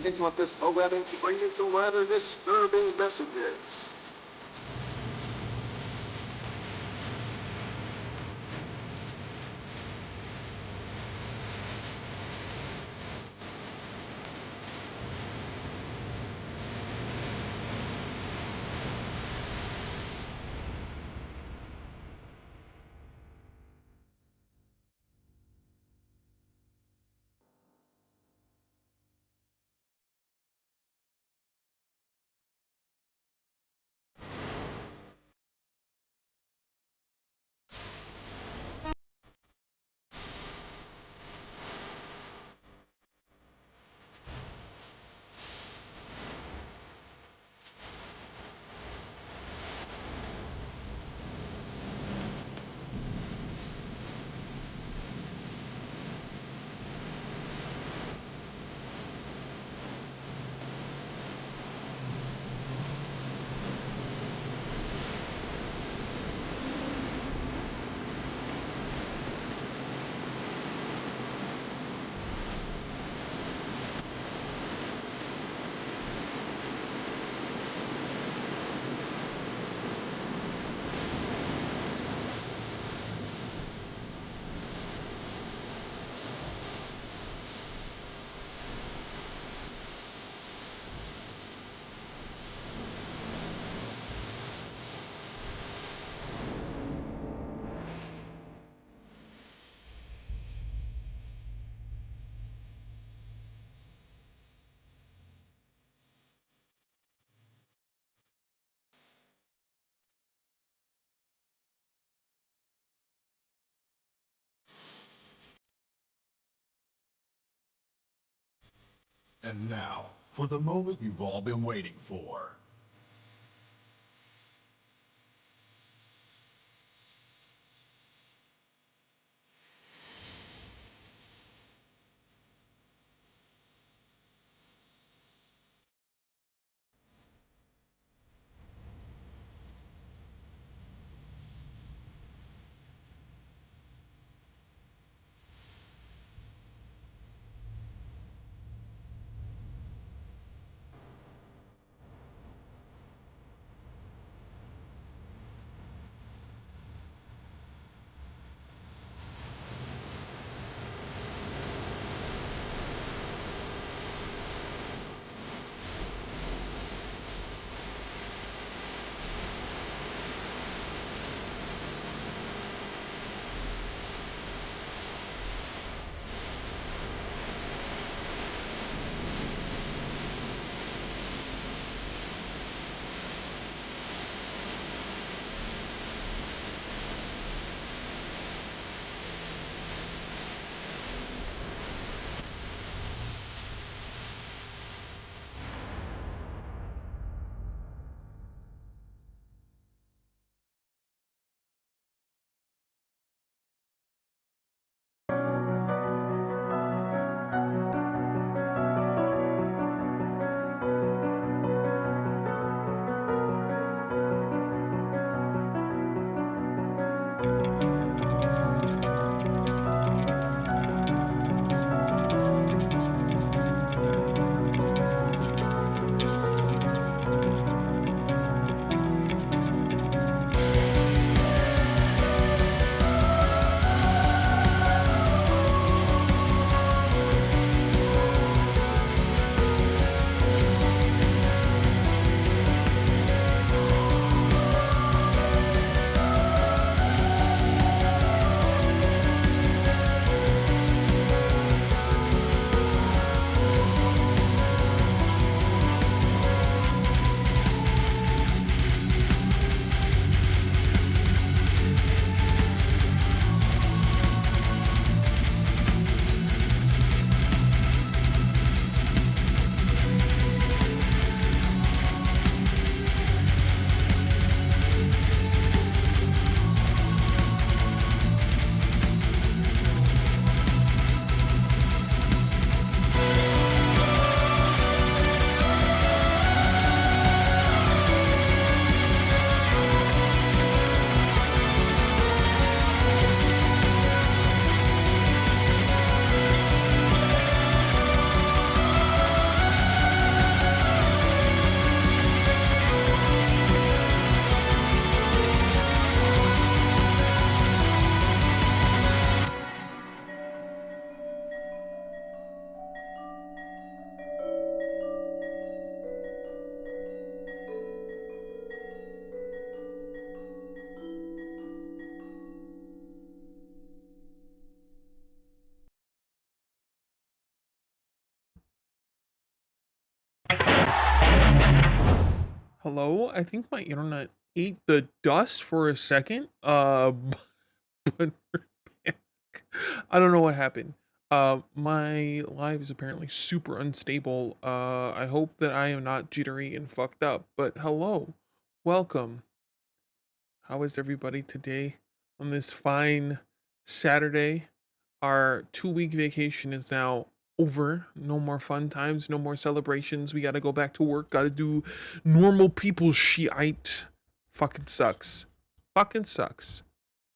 with this programming to bring you some rather disturbing messages. And now, for the moment you've all been waiting for. hello? I think my internet ate the dust for a second. But we're back. I don't know what happened. My live is apparently super unstable. I hope that I am not jittery and fucked up. But hello, welcome. How is everybody today on this fine Saturday? Our 2 week vacation is now over. No more fun times, no more celebrations. We gotta go back to work, gotta do normal people shit. Fucking sucks. Fucking sucks.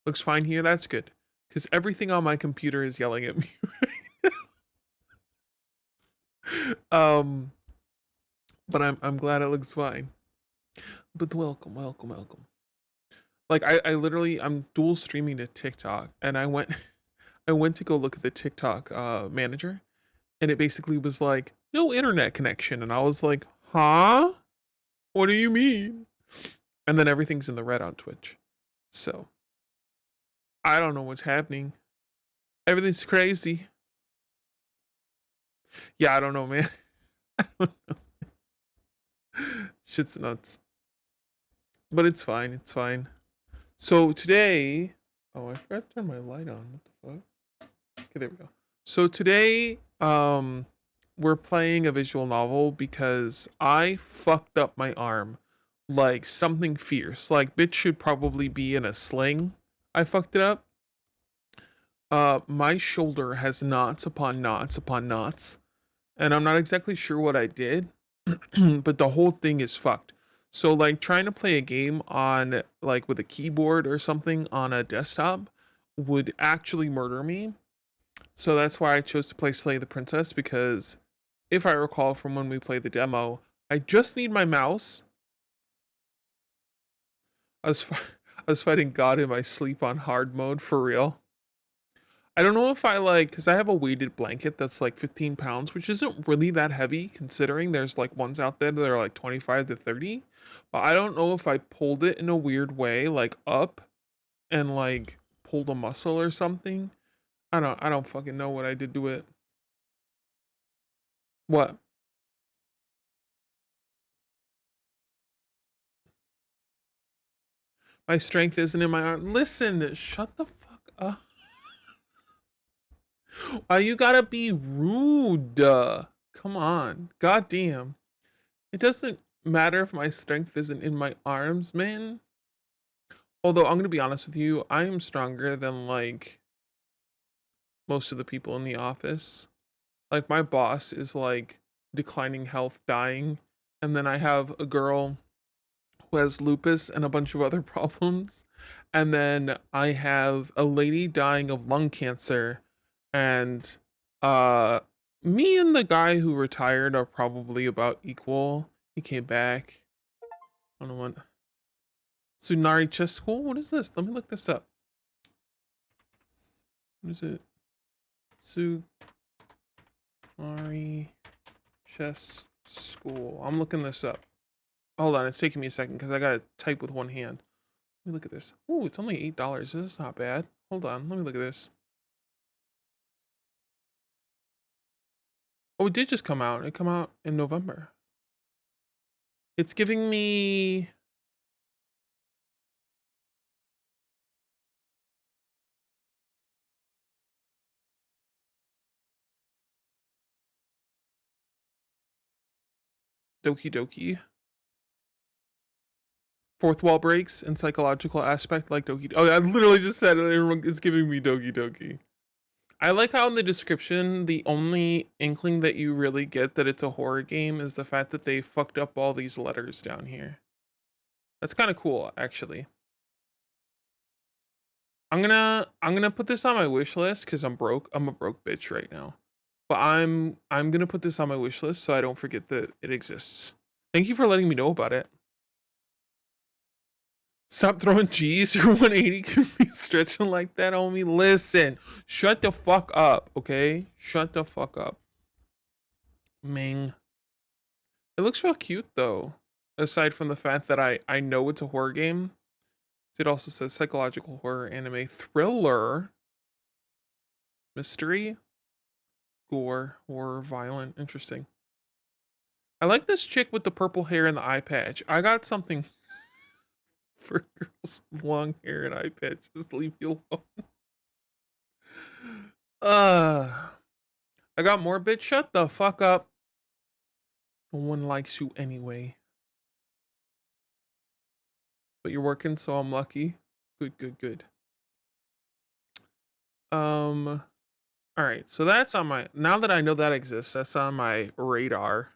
Looks fine here, that's good. Because everything on my computer is yelling at me. um but I'm glad it looks fine. But welcome. Like I literally I'm dual streaming to TikTok and I went to go look at the TikTok manager and it basically was like no internet connection and I was like, "Huh? What do you mean?" And then everything's in the red on Twitch. So, I don't know what's happening. Everything's crazy. Yeah, I don't know, man. I don't know. Shit's nuts. But it's fine. It's fine. So today, oh, I forgot to turn my light on. What the fuck? Okay, there we go. So today, we're playing a visual novel because I fucked up my arm like something fierce. Like bitch should probably be in a sling. I fucked it up. My shoulder has knots upon knots upon knots, and I'm not exactly sure what I did, but the whole thing is fucked. So like trying to play a game on like with a keyboard or something on a desktop would actually murder me. So that's why I chose to play Slay the Princess because if I recall from when we played the demo, I just need my mouse. I was I was fighting God in my sleep on hard mode for real. I don't know if I like because I have a weighted blanket that's like 15 pounds, which isn't really that heavy considering there's like ones out there that are like 25 to 30. But I don't know if I pulled it in a weird way, like up and like pulled a muscle or something. I don't fucking know what I did to it. What? My strength isn't in my arm. Listen, shut the fuck up. Why you gotta be rude? Come on. Goddamn. It doesn't matter if my strength isn't in my arms, man. Although I'm gonna be honest with you, I am stronger than like most of the people in the office. Like my boss is like declining health, dying, and then I have a girl who has lupus and a bunch of other problems. And then I have a lady dying of lung cancer and uh me and the guy who retired are probably about equal. He came back. I don't know what. Tsunari Chess School? What is this? Let me look this up. What is it? Tsunari Chess School. I'm looking this up. Hold on, it's taking me a second because I gotta type with one hand. Let me look at this. Oh, it's only $8. This is not bad. Hold on, let me look at this. Oh, it did just come out. It come out in November. It's giving me Doki Doki. Fourth wall breaks and psychological aspect like Doki. Oh, I literally just said it. It's giving me Doki Doki. I like how in the description, the only inkling that you really get that it's a horror game is the fact that they fucked up all these letters down here. That's kind of cool, actually. I'm gonna put this on my wish list because I'm broke. I'm a broke bitch right now. But I'm gonna put this on my wish list so I don't forget that it exists. Thank you for letting me know about it. Stop throwing G's. Your 180 can be stretching like that on me. Listen, shut the fuck up, okay? Shut the fuck up. Ming. It looks real cute though. Aside from the fact that I know it's a horror game. It also says psychological horror, anime, thriller, mystery, gore, horror, violent. Interesting. I like this chick with the purple hair and the eye patch. I got something for girls with long hair and eye patch. Just leave me alone. I got more, bitch. Shut the fuck up. No one likes you anyway. But you're working, so I'm lucky. Good, good, good. All right, so that's on my, now that I know that exists, that's on my radar.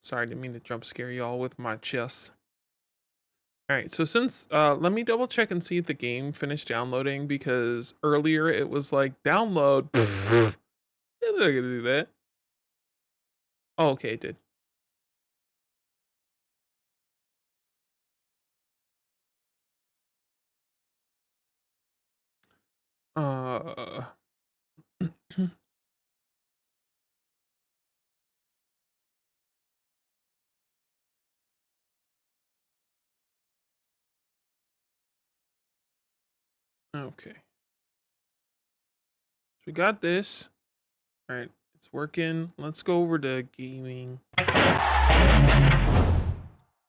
Sorry, I didn't mean to jump scare y'all with my chess. All right, so since, let me double check and see if the game finished downloading, because earlier it was like, download. They're not gonna do that. Oh, okay, it did. Uh, okay. So we got this. All right, it's working. Let's go over to gaming.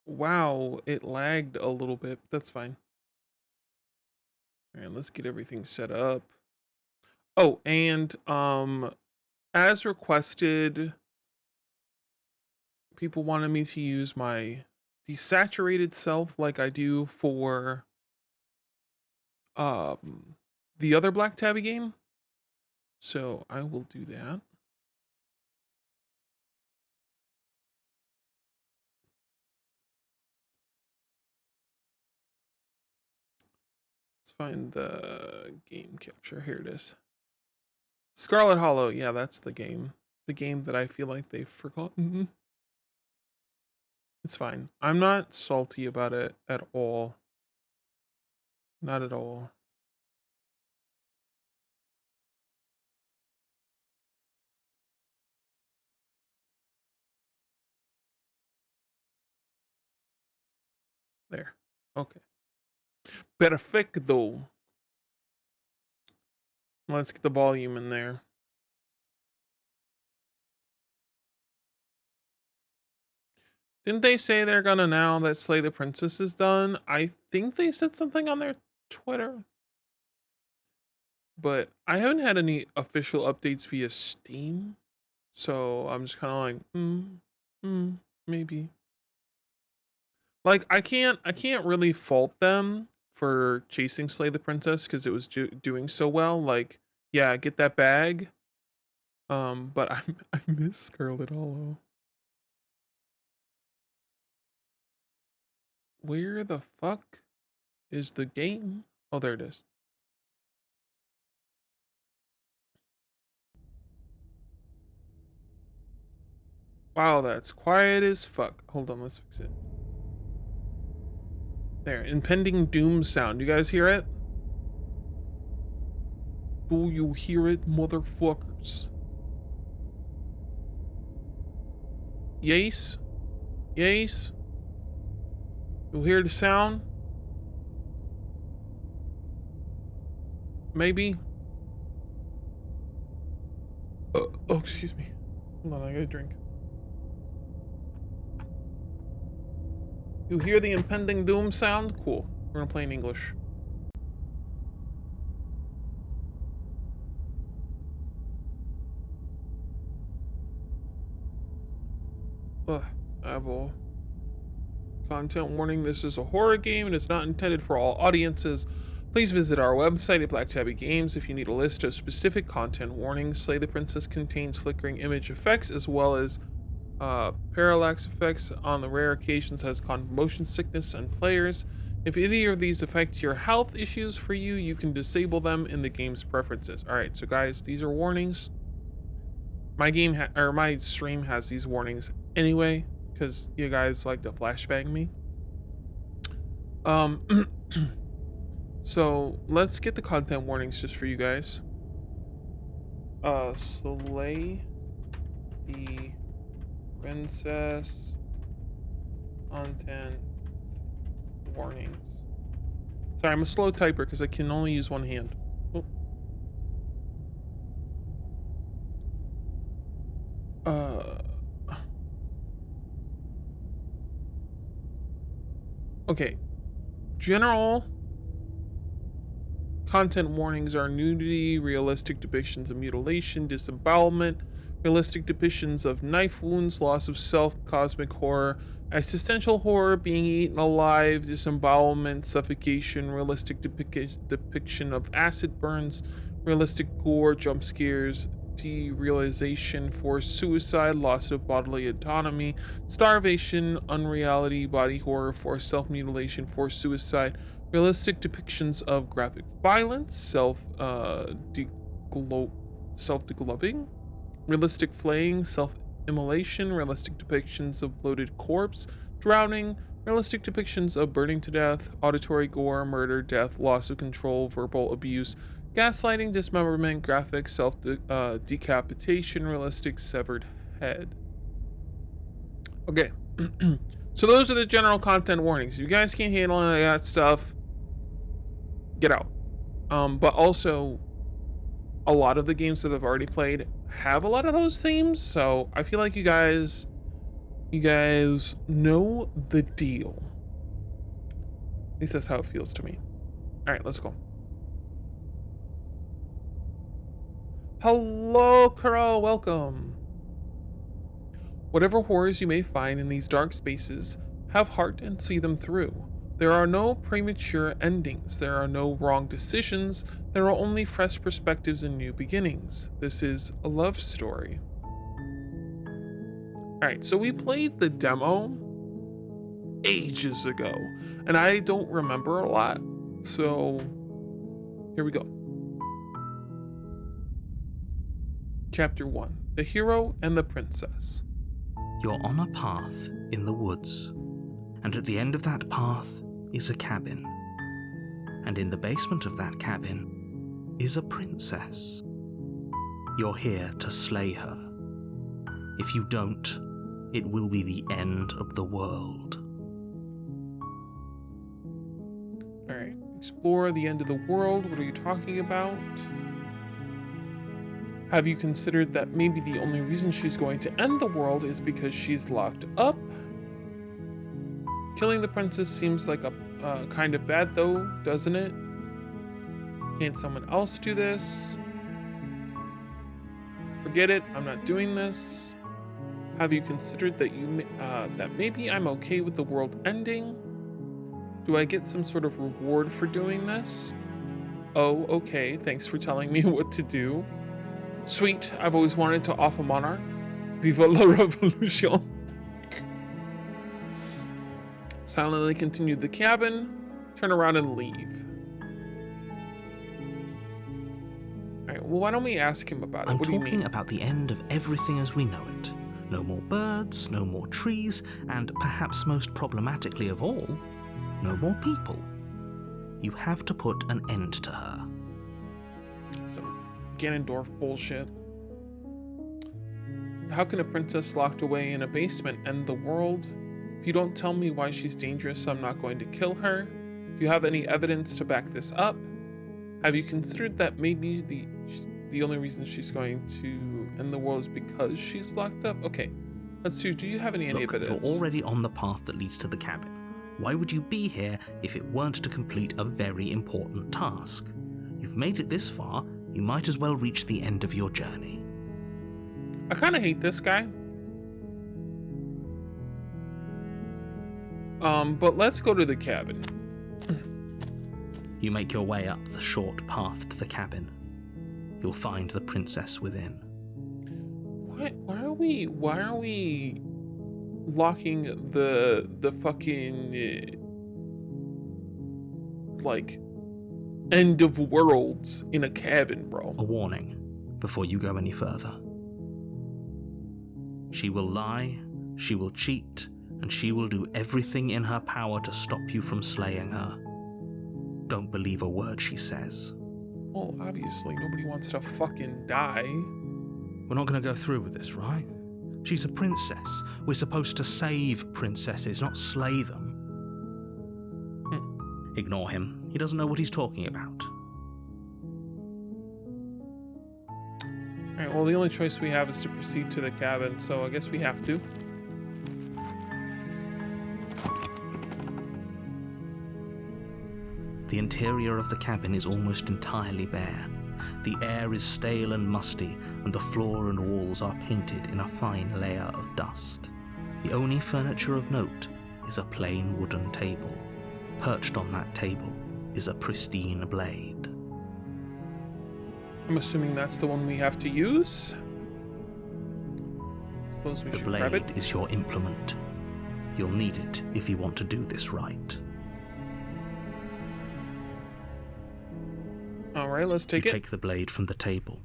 Wow, it lagged a little bit. That's fine. All right, let's get everything set up. Oh, and as requested, people wanted me to use my desaturated self like I do for the other Black Tabby game. So I will do that. Let's find the game capture. Here it is. Scarlet Hollow. Yeah, that's the game. The game that I feel like they've forgotten. It's fine. I'm not salty about it at all. Not at all. There. Okay. Perfecto. Let's get the volume in there. Didn't they say they're gonna, now that Slay the Princess is done? I think they said something on their Twitter. But I haven't had any official updates via Steam. So I'm just kind of like, maybe. Like I can't really fault them for chasing Slay the Princess because it was doing so well. Like, yeah, get that bag. But I miss Scarlet Hollow. Where the fuck is the game? Oh, there it is. Wow, that's quiet as fuck. Hold on, let's fix it. There, impending doom sound. You guys hear it? Do you hear it, motherfuckers? Yes? Yes? You hear the sound? Maybe? Oh, excuse me. Hold on, I gotta drink. You hear the impending doom sound? Cool. We're gonna play in English. Apple. Content warning, this is a horror game and it's not intended for all audiences. Please visit our website at Black Tabby Games if you need a list of specific content warnings. Slay the Princess contains flickering image effects as well as parallax effects. On the rare occasions has caused motion sickness on players. If any of these affect your health issues for you, you can disable them in the game's preferences. All right, so guys, these are warnings. My game or my stream has these warnings anyway because you guys like to flashbang me. So let's get the content warnings just for you guys. Slay the Princess content warnings. Sorry, I'm a slow typer because I can only use one hand. Oh. Okay. General content warnings are nudity, realistic depictions of mutilation, disembowelment, realistic depictions of knife wounds, loss of self, cosmic horror, existential horror, being eaten alive, disembowelment, suffocation, realistic depiction of acid burns, realistic gore, jump scares, derealization, forced suicide, loss of bodily autonomy, starvation, unreality, body horror, forced self-mutilation, forced suicide, realistic depictions of graphic violence, self-degloving, realistic flaying, self-immolation, realistic depictions of bloated corpse, drowning, realistic depictions of burning to death, auditory gore, murder, death, loss of control, verbal abuse, gaslighting, dismemberment, graphic decapitation, realistic severed head. Okay. So those are the general content warnings. If you guys can't handle any of that stuff, get out. But also, a lot of the games that I've already played have a lot of those themes, so I feel like you guys know the deal. At least that's how it feels to me. All right, let's go. Hello, Kuro, welcome. Whatever horrors you may find in these dark spaces, have heart and see them through. There are no premature endings, there are no wrong decisions, there are only fresh perspectives and new beginnings. This is a love story. Alright, so we played the demo ages ago, and I don't remember a lot, so here we go. Chapter 1, The Hero and the Princess. You're on a path in the woods, and at the end of that path is a cabin. And in the basement of that cabin is a princess. You're here to slay her. If you don't, it will be the end of the world. Alright, explore the end of the world. What are you talking about? Have you considered that maybe the only reason she's going to end the world is because she's locked up? Killing the princess seems like a kind of bad though, doesn't it? Can't someone else do this? Forget it, I'm not doing this. Have you considered that that maybe I'm okay with the world ending? Do I get some sort of reward for doing this? Oh, okay, thanks for telling me what to do. Sweet, I've always wanted to off a monarch. Viva la revolution. Silently continue the cabin, turn around and leave. Alright, well, why don't we ask him about it? I'm What do you talking mean? about the end of everything as we know it. No more birds, no more trees, and perhaps most problematically of all, no more people. You have to put an end to her. Some Ganondorf bullshit. How can a princess locked away in a basement end the world? If you don't tell me why she's dangerous, I'm not going to kill her. Do you have any evidence to back this up? Have you considered that maybe the only reason she's going to end the world is because she's locked up? Okay, let's see. Do you have any Look, evidence? you're already on the path that leads to the cabin. Why would you be here if it weren't to complete a very important task? You've made it this far, you might as well reach the end of your journey. I kind of hate this guy. But let's go to the cabin. You make your way up the short path to the cabin. You'll find the princess within. Why are we locking the fucking like end of worlds in a cabin, bro? A warning before you go any further. She will lie, she will cheat, and she will do everything in her power to stop you from slaying her. Don't believe a word she says. Well, obviously nobody wants to fucking die. We're not going to go through with this, right? She's a princess. We're supposed to save princesses, not slay them. Ignore him. He doesn't know what he's talking about. Alright, well, the only choice we have is to proceed to the cabin, so I guess we have to. The interior of the cabin is almost entirely bare. The air is stale and musty, and the floor and walls are painted in a fine layer of dust. The only furniture of note is a plain wooden table. Perched on that table is a pristine blade. I'm assuming that's the one we have to use. Suppose we The should grab it. blade is your implement. You'll need it if you want to do this right. Alright, let's take You it. take the blade from the table.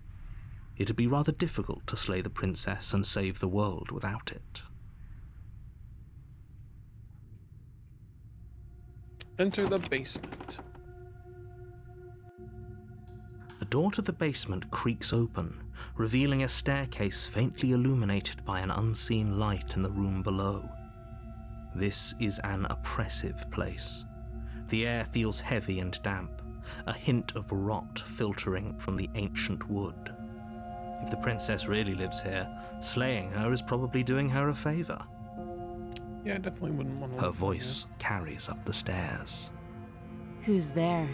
It'd be rather difficult to slay the princess and save the world without it. Enter the basement. The door to the basement creaks open, revealing a staircase faintly illuminated by an unseen light in the room below. This is an oppressive place. The air feels heavy and damp, a hint of rot filtering from the ancient wood. If the princess really lives here, slaying her is probably doing her a favor. Yeah, I definitely wouldn't want to. Her voice carries up the stairs. Who's there?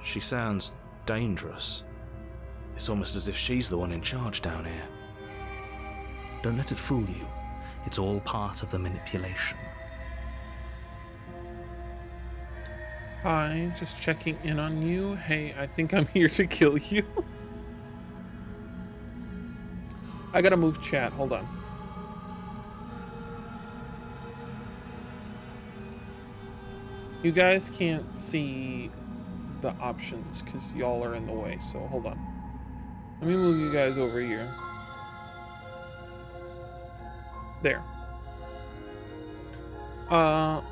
She sounds dangerous. It's almost as if she's the one in charge down here. Don't let it fool you. It's all part of the manipulation. Hi, just checking in on you. Hey, I think I'm here to kill you. I gotta move chat, hold on. You guys can't see the options because y'all are in the way, so hold on. Let me move you guys over here. There.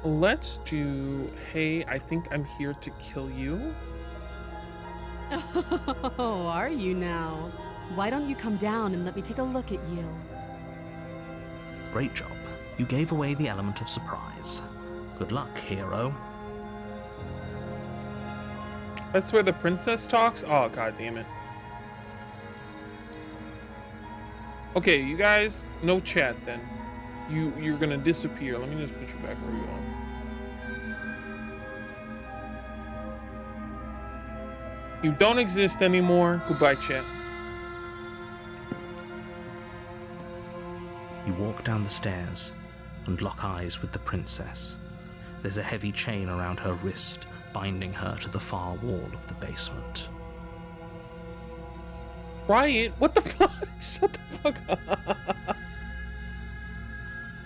Let's do, hey, I think I'm here to kill you. Oh, are you now? Why don't you come down and let me take a look at you? Great job. You gave away the element of surprise. Good luck, hero. That's where the princess talks? Oh, god damn it. Okay, you guys, no chat then. You're gonna disappear. Let me just put you back where you are. You don't exist anymore. Goodbye, chat. You walk down the stairs and lock eyes with the princess. There's a heavy chain around her wrist, binding her to the far wall of the basement. Riot? What the fuck? Shut the fuck up.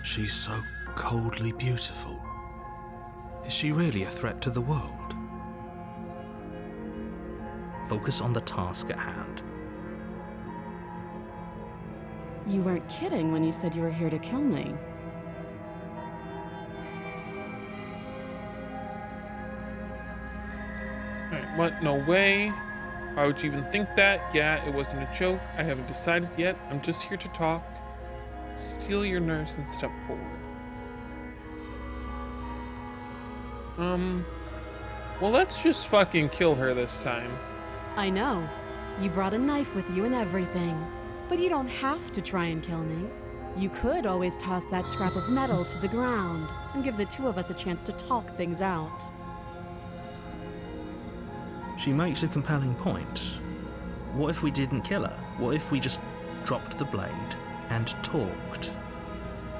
She's so coldly beautiful. Is she really a threat to the world? Focus on the task at hand. You weren't kidding when you said you were here to kill me. Alright, what? No way. Why would you even think that? Yeah, it wasn't a joke. I haven't decided yet. I'm just here to talk. Steal your nerves and step forward. Well, let's just fucking kill her this time. I know. You brought a knife with you and everything. But you don't have to try and kill me. You could always toss that scrap of metal to the ground and give the two of us a chance to talk things out. She makes a compelling point. What if we didn't kill her? What if we just dropped the blade and talked?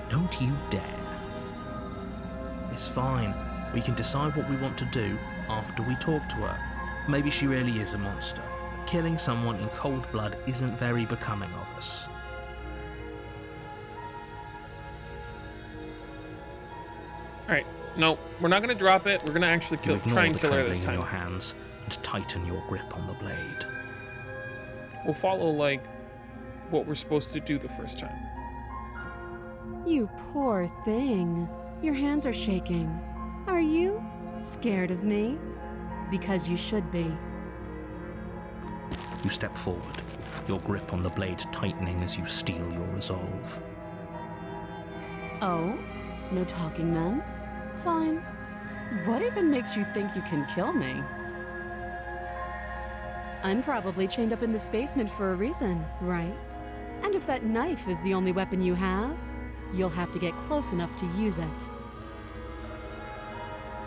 Don't you dare. It's fine. We can decide what we want to do after we talk to her. Maybe she really is a monster. Killing someone in cold blood isn't very becoming of us. Alright, no, we're not gonna drop it. We're gonna actually You try and ignore the kill her this trembling in time. your hands and tighten your grip on the blade. We'll follow, like, what we're supposed to do the first time. You poor thing. Your hands are shaking. Are you scared of me? Because you should be. You step forward, your grip on the blade tightening as you steel your resolve. Oh? No talking then? Fine. What even makes you think you can kill me? I'm probably chained up in this basement for a reason, right? And if that knife is the only weapon you have, you'll have to get close enough to use it.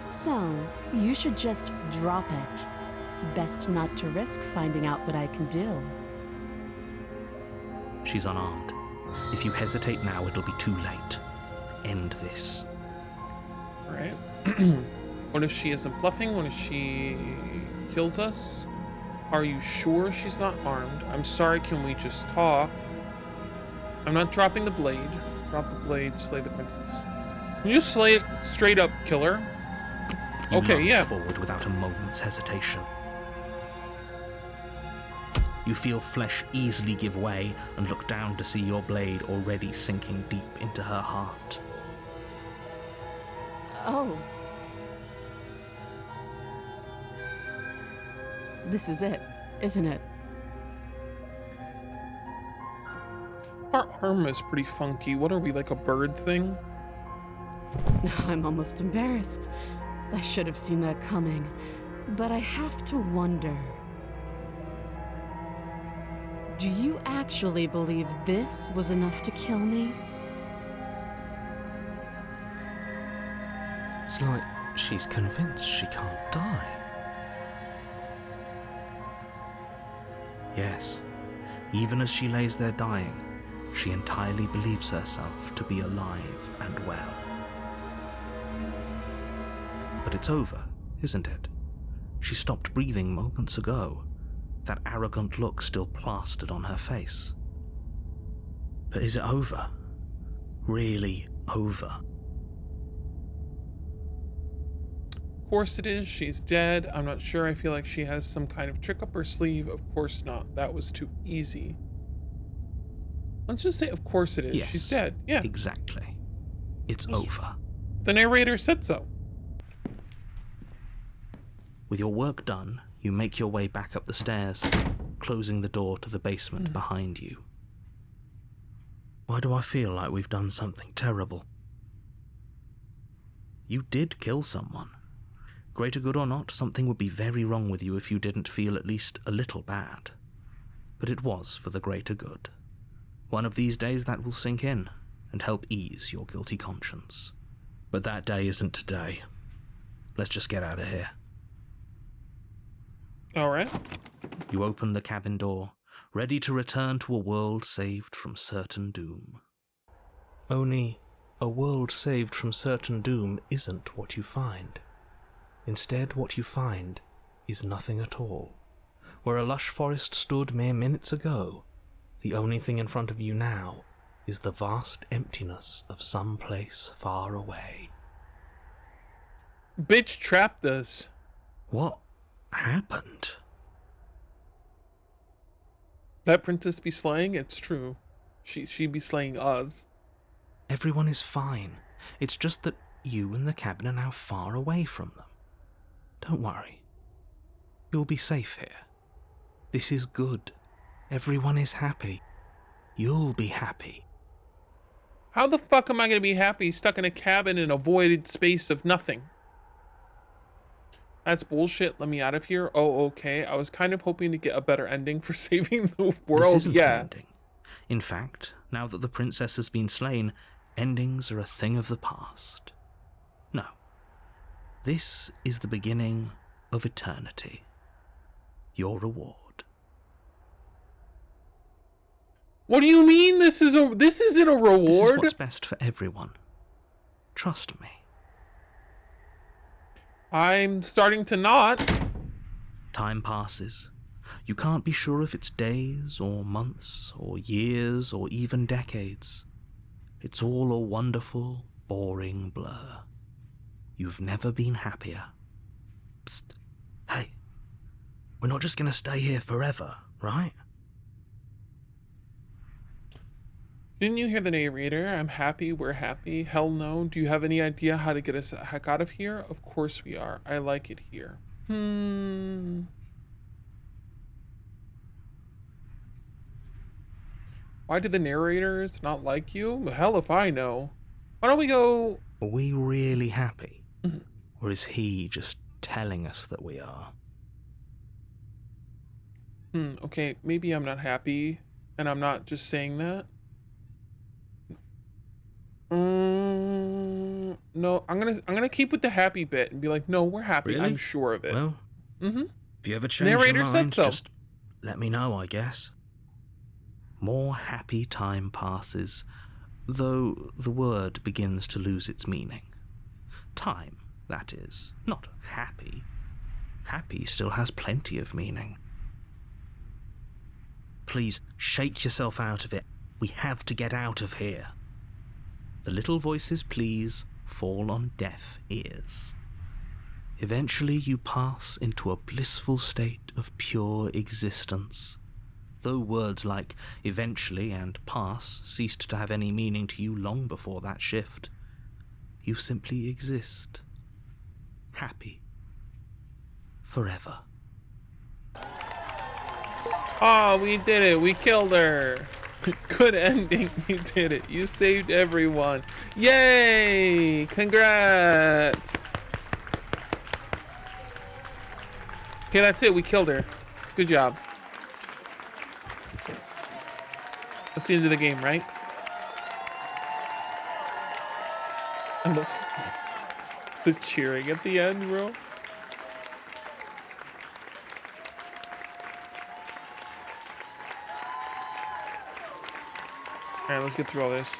So, you should just drop it. Best not to risk finding out what I can do. She's unarmed. If you hesitate now, it'll be too late. End this. Right. What if she isn't bluffing? What if she kills us? Are you sure she's not armed? I'm sorry, can we just talk? I'm not dropping the blade. Drop the blade, slay the princess. Can you slay straight up kill her? You Okay, lunge yeah. forward without a moment's hesitation. You feel flesh easily give way and look down to see your blade already sinking deep into her heart. Oh. This is it, isn't it? Our arm is pretty funky. What are we, like a bird thing? I'm almost embarrassed. I should have seen that coming. But I have to wonder. Do you actually believe this was enough to kill me? It's like she's convinced she can't die. Yes, even as she lays there dying, she entirely believes herself to be alive and well. But it's over, isn't it? She stopped breathing moments ago, that arrogant look still plastered on her face. But is it over? Really over? Of course it is. She's dead. I'm not sure. I feel like she has some kind of trick up her sleeve. Of course not. That was too easy. Let's just say, of course it is. Yes, she's dead. Yeah. exactly. It's over. The narrator said so. With your work done, you make your way back up the stairs, closing the door to the basement behind you. Why do I feel like we've done something terrible? You did kill someone. Greater good or not, something would be very wrong with you if you didn't feel at least a little bad. But it was for the greater good. One of these days that will sink in and help ease your guilty conscience. But that day isn't today. Let's just get out of here. All right. You open the cabin door, ready to return to a world saved from certain doom. Only, a world saved from certain doom isn't what you find. Instead, what you find is nothing at all. Where a lush forest stood mere minutes ago, the only thing in front of you now is the vast emptiness of some place far away. Bitch trapped us. What happened? That princess be slaying? It's true. She be slaying us. Everyone is fine. It's just that you and the cabin are now far away from them. Don't worry. You'll be safe here. This is good. Everyone is happy. You'll be happy. How the fuck am I gonna be happy stuck in a cabin in a voided space of nothing? That's bullshit. Let me out of here. Oh, okay. I was kind of hoping to get a better ending for saving the world. This isn't Yeah. an ending. In fact, now that the princess has been slain, endings are a thing of the past. No. This is the beginning of eternity. Your reward. What do you mean this isn't a This is reward? what's best for everyone. Trust me. I'm starting to not. Time passes. You can't be sure if it's days or months or years or even decades. It's all a wonderful, boring blur. You've never been happier. Psst. Hey. We're not just gonna stay here forever, right? Didn't you hear the narrator? I'm happy, we're happy. Hell no. Do you have any idea how to get us the heck out of here? Of course we are. I like it here. Why do the narrators not like you? Hell if I know. Why don't we go... Are we really happy? Or is he just telling us that we are? Okay, maybe I'm not happy, and I'm not just saying that. No, I'm gonna keep with the happy bit and be like, no, we're happy. Really? I'm sure of it. Well, Mm-hmm. if you ever change Narrator your said mind, so. just let me know, I guess. More happy time passes, though the word begins to lose its meaning. Time, that is, not happy. Happy still has plenty of meaning. Please, shake yourself out of it. We have to get out of here. The little voices, please, fall on deaf ears. Eventually you pass into a blissful state of pure existence. Though words like eventually and pass ceased to have any meaning to you long before that shift, you simply exist. Happy. Forever. Oh, we did it. We killed her. Good ending. You did it. You saved everyone. Yay! Congrats. Okay, that's it. We killed her. Good job. That's the end of the game, right? I love the cheering at the end, bro. All right, let's get through all this.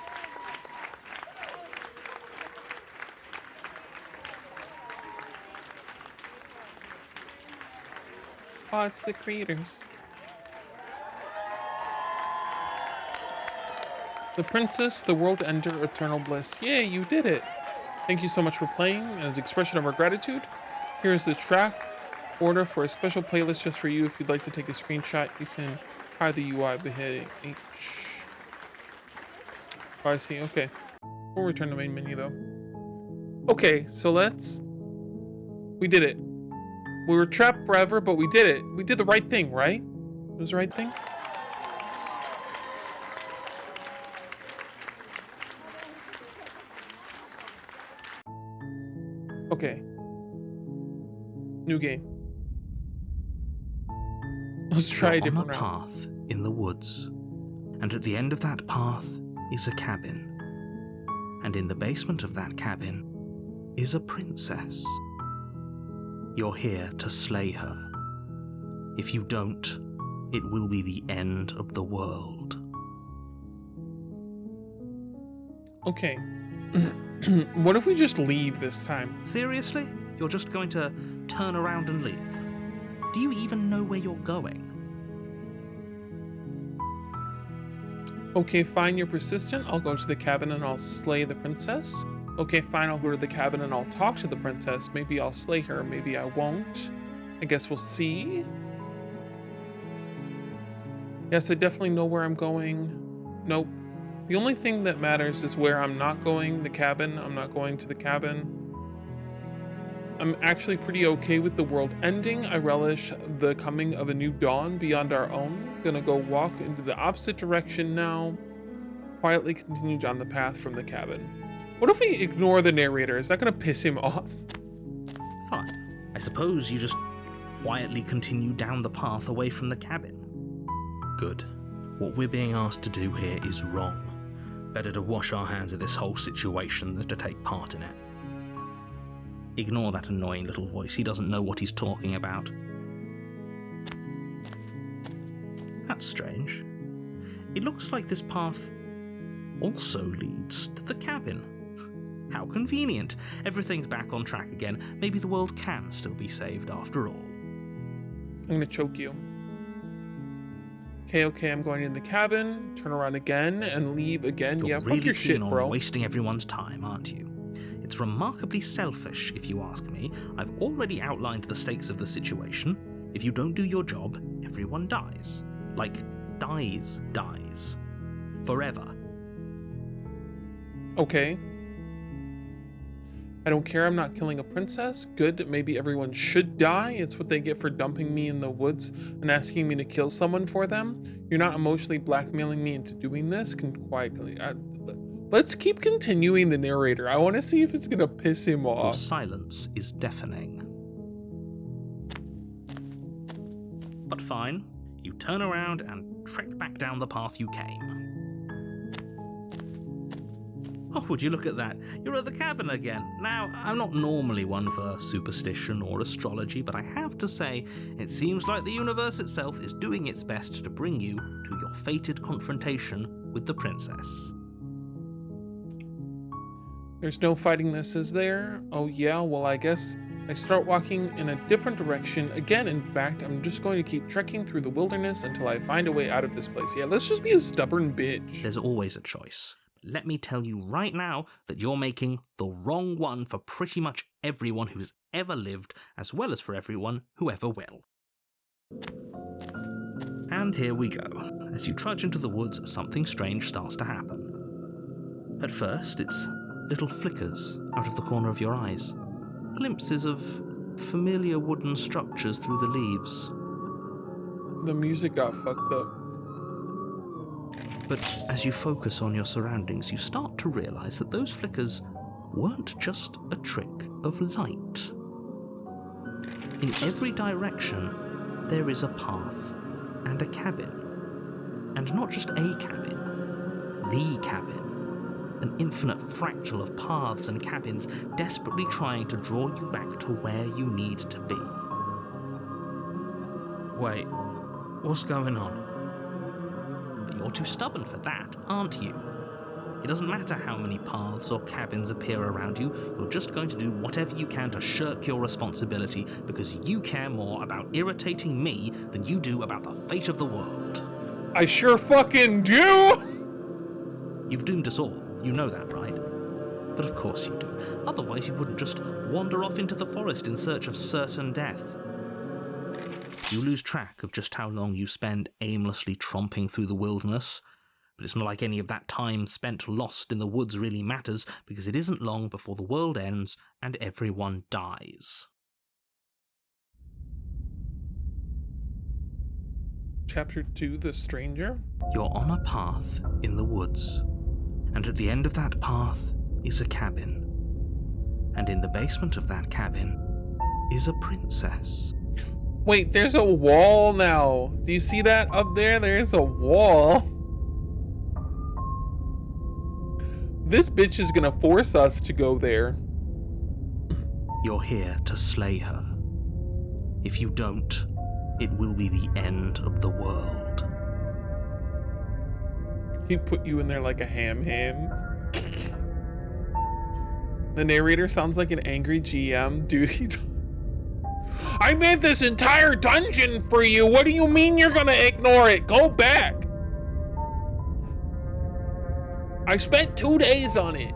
Oh, it's the creators. The princess, the world enter eternal bliss. Yay, you did it. Thank you so much for playing, and as expression of our gratitude, here is the track order for a special playlist just for you. If you'd like to take a screenshot, you can try the UI by hitting H. Oh, I see. Okay. We'll return to main menu though. Okay, so we did it. We were trapped forever, but we did it. We did the right thing, right? It was the right thing? Okay. New game. Let's try a You're different on a route. path in the woods, and at the end of that path is a cabin. And in the basement of that cabin is a princess. You're here to slay her. If you don't, it will be the end of the world. Okay. What if we just leave this time? Seriously? You're just going to turn around and leave? Do you even know where you're going? Okay, fine, you're persistent. I'll go to the cabin and I'll slay the princess. Okay, fine, I'll go to the cabin and I'll talk to the princess. Maybe I'll slay her, maybe I won't. I guess we'll see. Yes, I definitely know where I'm going. Nope. The only thing that matters is where I'm not going, the cabin. I'm not going to the cabin. I'm actually pretty okay with the world ending. I relish the coming of a new dawn beyond our own. Gonna go walk into the opposite direction now. Quietly continue down the path from the cabin. What if we ignore the narrator? Is that gonna piss him off? Fine. I suppose you just quietly continue down the path away from the cabin. Good. What we're being asked to do here is wrong. Better to wash our hands of this whole situation than to take part in it. Ignore that annoying little voice. He doesn't know what he's talking about. That's strange. It looks like this path also leads to the cabin. How convenient. Everything's back on track again. Maybe the world can still be saved after all. I'm gonna choke you. Okay, I'm going in the cabin, turn around again, and leave again. You're Yeah, really fuck your keen shit, on bro. wasting everyone's time, aren't you? It's remarkably selfish, if you ask me. I've already outlined the stakes of the situation. If you don't do your job, everyone dies. Like, dies. Forever. Okay. I don't care, I'm not killing a princess. Good, maybe everyone should die. It's what they get for dumping me in the woods and asking me to kill someone for them. You're not emotionally blackmailing me into doing this. Can quietly... let's keep continuing the narrator. I want to see if it's gonna piss him Your off. silence is deafening. But fine, you turn around and trek back down the path you came. Oh, would you look at that? You're at the cabin again. Now, I'm not normally one for superstition or astrology, but I have to say, it seems like the universe itself is doing its best to bring you to your fated confrontation with the princess. There's no fighting this, is there? Oh yeah, well I guess I start walking in a different direction. Again, in fact, I'm just going to keep trekking through the wilderness until I find a way out of this place. Yeah, let's just be a stubborn bitch. There's always a choice. Let me tell you right now that you're making the wrong one for pretty much everyone who's ever lived, as well as for everyone who ever will. And here we go. As you trudge into the woods, something strange starts to happen. At first, it's little flickers out of the corner of your eyes. Glimpses of familiar wooden structures through the leaves. The music got fucked up. But as you focus on your surroundings, you start to realize that those flickers weren't just a trick of light. In every direction, there is a path and a cabin. And not just a cabin, the cabin. An infinite fractal of paths and cabins desperately trying to draw you back to where you need to be. Wait, what's going on? You're too stubborn for that, aren't you? It doesn't matter how many paths or cabins appear around you, you're just going to do whatever you can to shirk your responsibility because you care more about irritating me than you do about the fate of the world. I sure fucking do! You've doomed us all, you know that, right? But of course you do. Otherwise you wouldn't just wander off into the forest in search of certain death. You lose track of just how long you spend aimlessly tromping through the wilderness, but it's not like any of that time spent lost in the woods really matters, because it isn't long before the world ends and everyone dies. Chapter 2, The Stranger? You're on a path in the woods, and at the end of that path is a cabin. And in the basement of that cabin is a princess. Wait, there's a wall now. Do you see that up there? There's a wall. This bitch is gonna force us to go there. You're here to slay her. If you don't, it will be the end of the world. He put you in there like a ham. The narrator sounds like an angry GM. Dude, I made this entire dungeon for you. What do you mean you're gonna ignore it? Go back. I spent 2 days on it.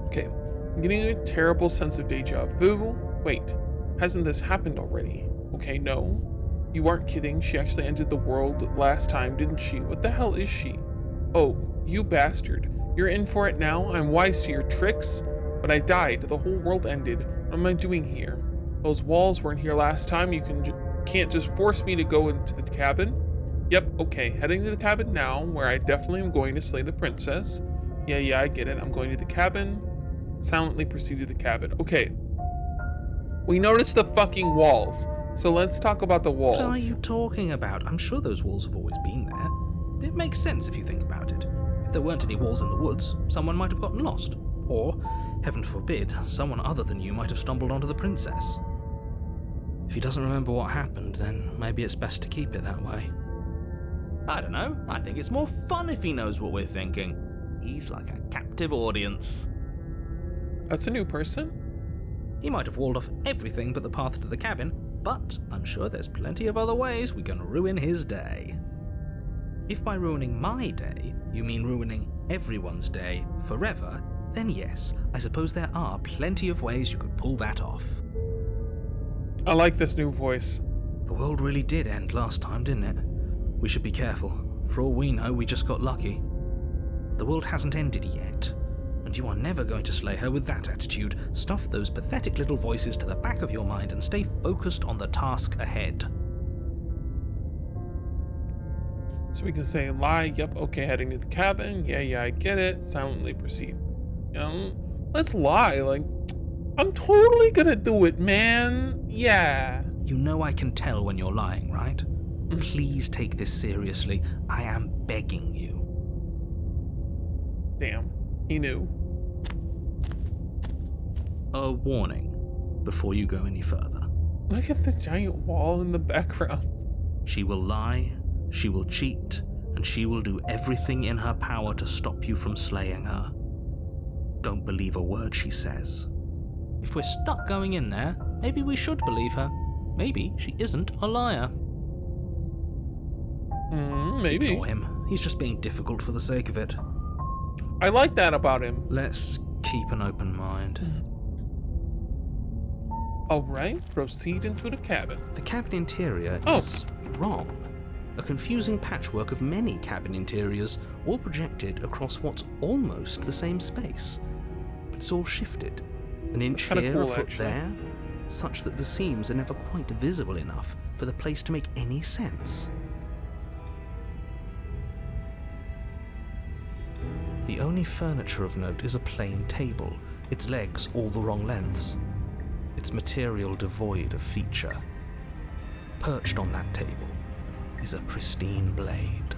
Okay, I'm getting a terrible sense of deja vu. Wait, hasn't this happened already? Okay, no. You aren't kidding. She actually ended the world last time, didn't she? What the hell is she? Oh, you bastard. You're in for it now? I'm wise to your tricks? But I died. The whole world ended. What am I doing here? Those walls weren't here last time. You can't just force me to go into the cabin. Yep, okay. Heading to the cabin now, where I definitely am going to slay the princess. Yeah, I get it. I'm going to the cabin. Silently proceed to the cabin. Okay. We noticed the fucking walls. So let's talk about the walls. What are you talking about? I'm sure those walls have always been there. It makes sense if you think about it. If there weren't any walls in the woods, someone might have gotten lost. Or, heaven forbid, someone other than you might have stumbled onto the princess. If he doesn't remember what happened, then maybe it's best to keep it that way. I don't know. I think it's more fun if he knows what we're thinking. He's like a captive audience. That's a new person? He might have walled off everything but the path to the cabin, but I'm sure there's plenty of other ways we can ruin his day. If by ruining my day, you mean ruining everyone's day forever, then yes, I suppose there are plenty of ways you could pull that off. I like this new voice. The world really did end last time, didn't it? We should be careful. For all we know, we just got lucky. The world hasn't ended yet, and you are never going to slay her with that attitude. Stuff those pathetic little voices to the back of your mind and stay focused on the task ahead. So we can say lie, yep, okay, heading to the cabin, yeah, I get it, silently proceed. Let's lie, like, I'm totally gonna do it, man, yeah. You know I can tell when you're lying, right? Please take this seriously, I am begging you. Damn, he knew. A warning before you go any further. Look at the giant wall in the background. She will lie, she will cheat, and she will do everything in her power to stop you from slaying her. Don't believe a word she says. If we're stuck going in there, maybe we should believe her. Maybe she isn't a liar. Maybe. Ignore him. He's just being difficult for the sake of it. I like that about him. Let's keep an open mind. Alright, proceed into the cabin. The cabin interior is wrong. A confusing patchwork of many cabin interiors, all projected across what's almost the same space. But it's all shifted. An inch kinda here, cool, a foot actually. there, such that the seams are never quite visible enough for the place to make any sense. The only furniture of note is a plain table, its legs all the wrong lengths, its material devoid of feature. Perched on that table is a pristine blade.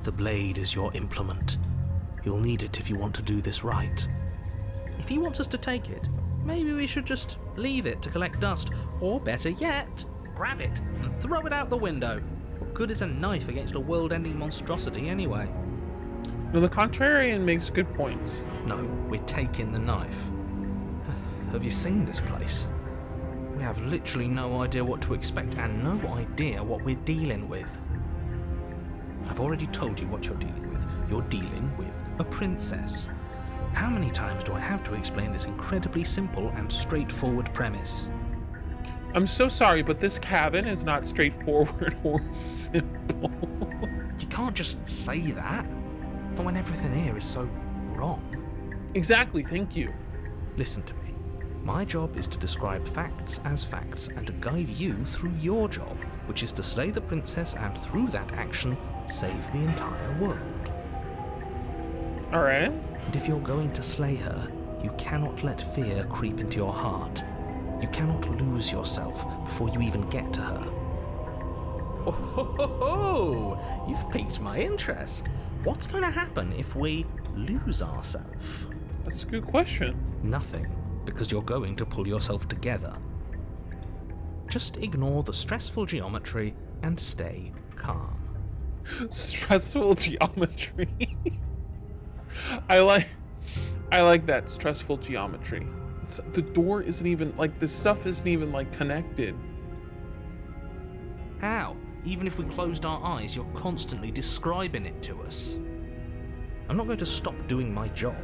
The blade is your implement. You'll need it if you want to do this right. If he wants us to take it, maybe we should just leave it to collect dust, or better yet, grab it and throw it out the window. What good is a knife against a world-ending monstrosity anyway? No, the contrarian makes good points. No, we're taking the knife. Have you seen this place? We have literally no idea what to expect and no idea what we're dealing with. I've already told you what you're dealing with. You're dealing with a princess. How many times do I have to explain this incredibly simple and straightforward premise? I'm so sorry, but this cabin is not straightforward or simple. You can't just say that. But when everything here is so wrong. Exactly, thank you. Listen to me. My job is to describe facts as facts and to guide you through your job, which is to slay the princess and through that action, save the entire world. Alright. And if you're going to slay her, you cannot let fear creep into your heart. You cannot lose yourself before you even get to her. Oh, ho, ho, ho. You've piqued my interest. What's going to happen if we lose ourselves? That's a good question. Nothing, because you're going to pull yourself together. Just ignore the stressful geometry and stay calm. Stressful geometry. I like that stressful geometry. The door isn't even like this stuff isn't even like connected. How? Even if we closed our eyes, you're constantly describing it to us. I'm not going to stop doing my job,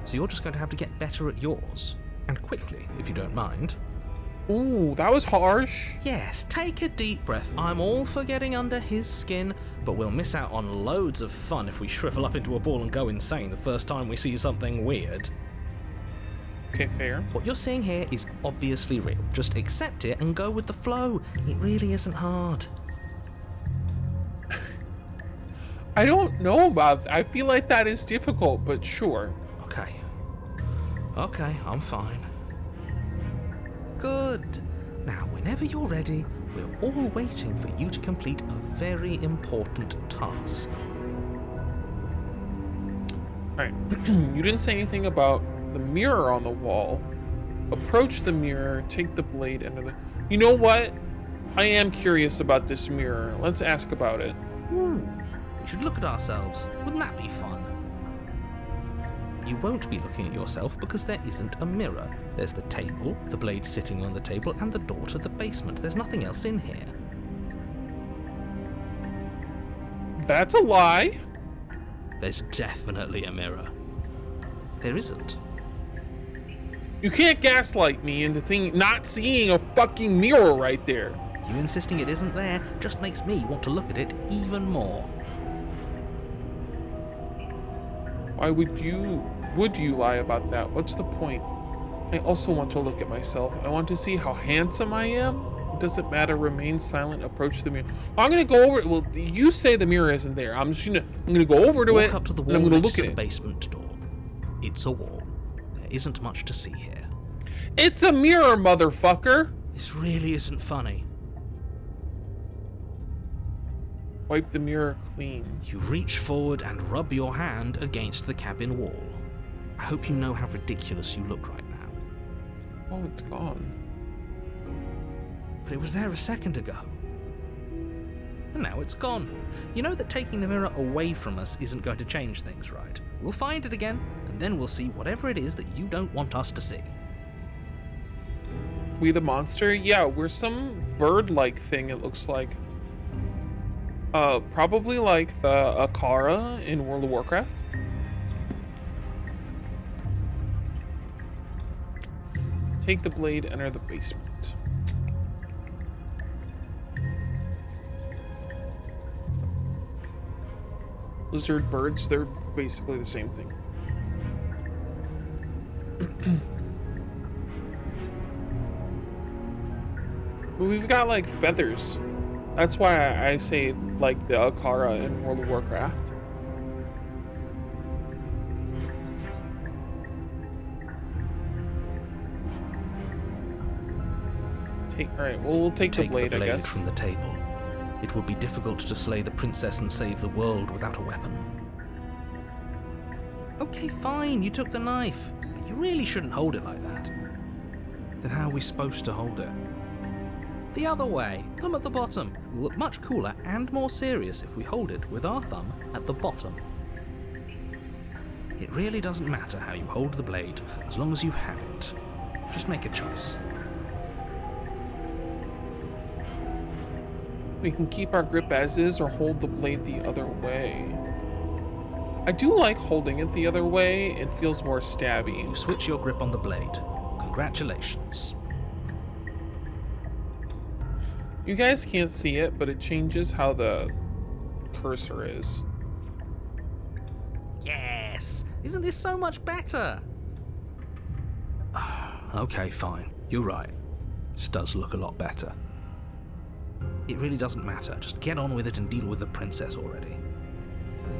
so you're just going to have to get better at yours. And quickly, if you don't mind. Ooh, that was harsh. Yes, take a deep breath. I'm all for getting under his skin, but we'll miss out on loads of fun if we shrivel up into a ball and go insane the first time we see something weird. Okay, fair. What you're seeing here is obviously real. Just accept it and go with the flow. It really isn't hard. I don't know about that. I feel like that is difficult, but sure. Okay, I'm fine. Good. Now, whenever you're ready, we're all waiting for you to complete a very important task. Alright. You didn't say anything about the mirror on the wall. Approach the mirror, take the blade, enter the... You know what? I am curious about this mirror. Let's ask about it. Ooh, we should look at ourselves. Wouldn't that be fun? You won't be looking at yourself because there isn't a mirror. There's the table, the blade sitting on the table, and the door to the basement. There's nothing else in here. That's a lie. There's definitely a mirror. There isn't. You can't gaslight me into not seeing a fucking mirror right there. You insisting it isn't there just makes me want to look at it even more. Why would you lie about that? What's the point? I also want to look at myself. I want to see how handsome I am. It doesn't matter. Remain silent. Approach the mirror. I'm gonna go over it. Well, you say the mirror isn't there. I'm gonna go over to Walk it. up to the and wall I'm gonna next look to at the it. basement door. It's a wall. There isn't much to see here. It's a mirror, motherfucker. This really isn't funny. Wipe the mirror clean. You reach forward and rub your hand against the cabin wall. I hope you know how ridiculous you look right now. Oh, it's gone. But it was there a second ago. And now it's gone. You know that taking the mirror away from us isn't going to change things, right? We'll find it again, and then we'll see whatever it is that you don't want us to see. We the monster? Yeah, we're some bird-like thing, it looks like. Probably like the Akara in World of Warcraft. Take the blade, enter the basement. Lizard birds, they're basically the same thing. But we've got like feathers. That's why I say like the Akara in World of Warcraft. Alright, well, we'll take the blade, I guess. From the table. It would be difficult to slay the princess and save the world without a weapon. Okay, fine, you took the knife, but you really shouldn't hold it like that. Then how are we supposed to hold it? The other way, thumb at the bottom. Will look much cooler and more serious if we hold it with our thumb at the bottom. It really doesn't matter how you hold the blade, as long as you have it. Just make a choice. We can keep our grip as is or hold the blade the other way. I do like holding it the other way. It feels more stabby. You switch your grip on the blade. Congratulations. You guys can't see it, but it changes how the cursor is. Yes! Isn't this so much better? Okay, fine. You're right. This does look a lot better. It really doesn't matter. Just get on with it and deal with the princess already.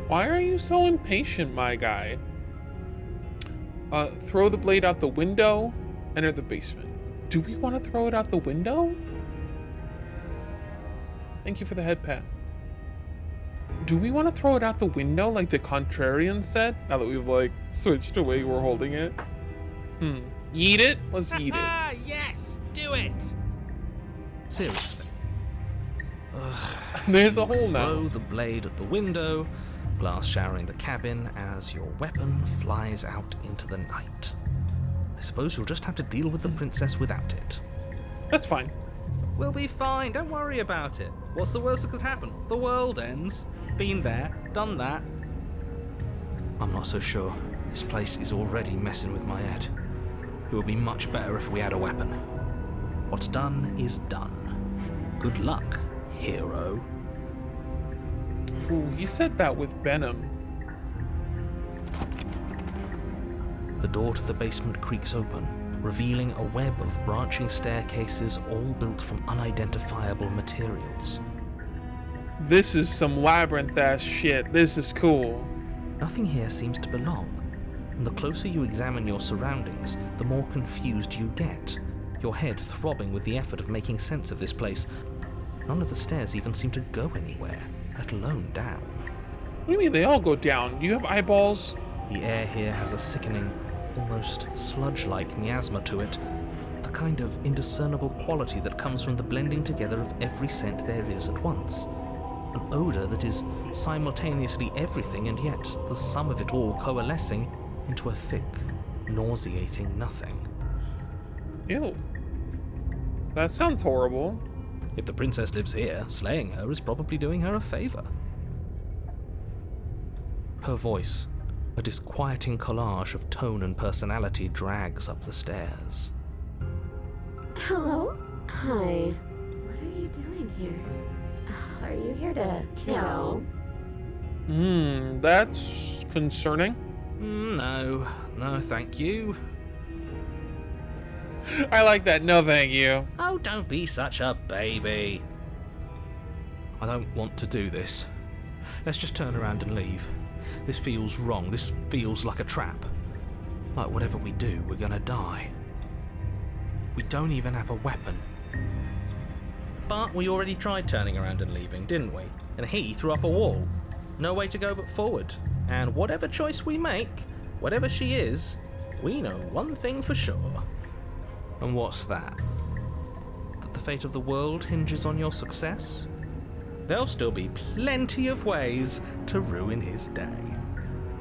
Why are you so impatient, my guy? Throw the blade out the window, enter the basement. Do we want to throw it out the window? Thank you for the head pat. Do we want to throw it out the window like the contrarian said? Now that we've like switched the way we're holding it. Yeet it? Let's yeet it. Yes! Do it! Seriously. There's a hole now. Throw the blade at the window, glass showering the cabin as your weapon flies out into the night. I suppose you'll just have to deal with the princess without it. That's fine. We'll be fine, don't worry about it. What's the worst that could happen? The world ends. Been there, done that. I'm not so sure. This place is already messing with my head. It would be much better if we had a weapon. What's done is done. Good luck, hero. Ooh, he said that with venom. The door to the basement creaks open, revealing a web of branching staircases all built from unidentifiable materials. This is some labyrinth-ass shit. This is cool. Nothing here seems to belong, and the closer you examine your surroundings, the more confused you get, your head throbbing with the effort of making sense of this place. None of the stairs even seem to go anywhere, let alone down. What do you mean they all go down? Do you have eyeballs? The air here has a sickening, almost sludge-like miasma to it, the kind of indiscernible quality that comes from the blending together of every scent there is at once. An odor that is simultaneously everything and yet the sum of it all coalescing into a thick, nauseating nothing. Ew. That sounds horrible. If the princess lives here, slaying her is probably doing her a favor. Her voice, a disquieting collage of tone and personality, drags up the stairs. Hello? Hi. What are you doing here? Are you here to kill? That's concerning. No, thank you. I like that. No, thank you. Oh, don't be such a baby. I don't want to do this. Let's just turn around and leave. This feels wrong. This feels like a trap. Like whatever we do, we're gonna die. We don't even have a weapon. But we already tried turning around and leaving, didn't we? and he threw up a wall. No way to go but forward. And whatever choice we make, whatever she is, we know one thing for sure. And what's that? That the fate of the world hinges on your success? There'll still be plenty of ways to ruin his day.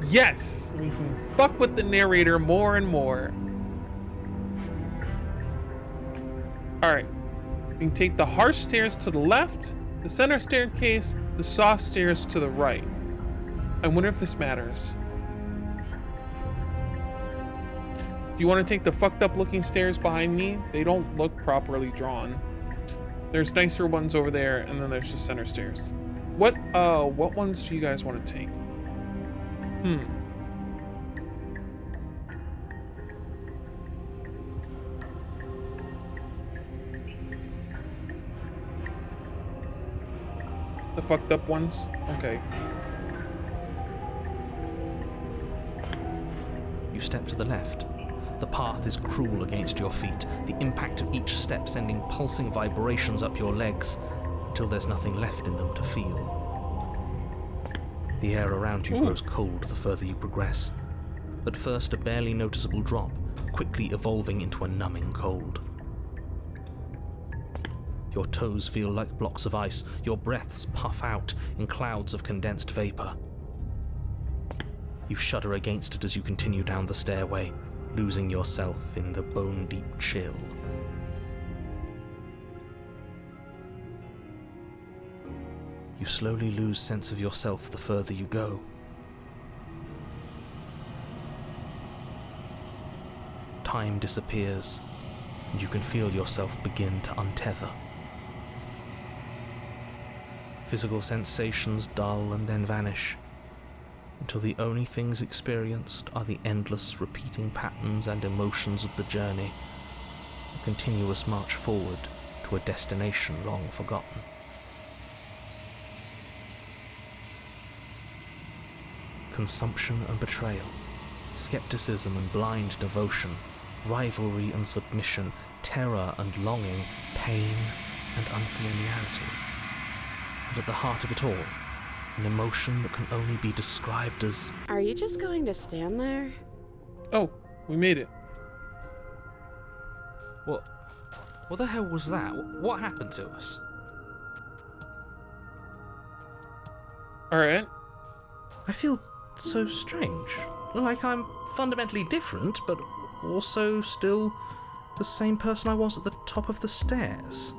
Yes! We can fuck with the narrator more and more. Alright. We can take the harsh stairs to the left, the center staircase, the soft stairs to the right. I wonder if this matters. Do you want to take the fucked up looking stairs behind me? They don't look properly drawn. There's nicer ones over there, and then there's the center stairs. What ones do you guys want to take? The fucked up ones? Okay. You step to the left. The path is cruel against your feet, the impact of each step sending pulsing vibrations up your legs, until there's nothing left in them to feel. The air around you grows cold the further you progress. At first a barely noticeable drop, quickly evolving into a numbing cold. Your toes feel like blocks of ice, your breaths puff out in clouds of condensed vapor. You shudder against it as you continue down the stairway, losing yourself in the bone-deep chill. You slowly lose sense of yourself the further you go. Time disappears, and you can feel yourself begin to untether. Physical sensations dull and then vanish, until the only things experienced are the endless repeating patterns and emotions of the journey, a continuous march forward to a destination long forgotten. Consumption and betrayal, skepticism and blind devotion, rivalry and submission, terror and longing, pain and unfamiliarity. And at the heart of it all, an emotion that can only be described as... Are you just going to stand there? Oh, we made it. What the hell was that? What happened to us? Alright. I feel so strange. Like I'm fundamentally different, but also still the same person I was at the top of the stairs.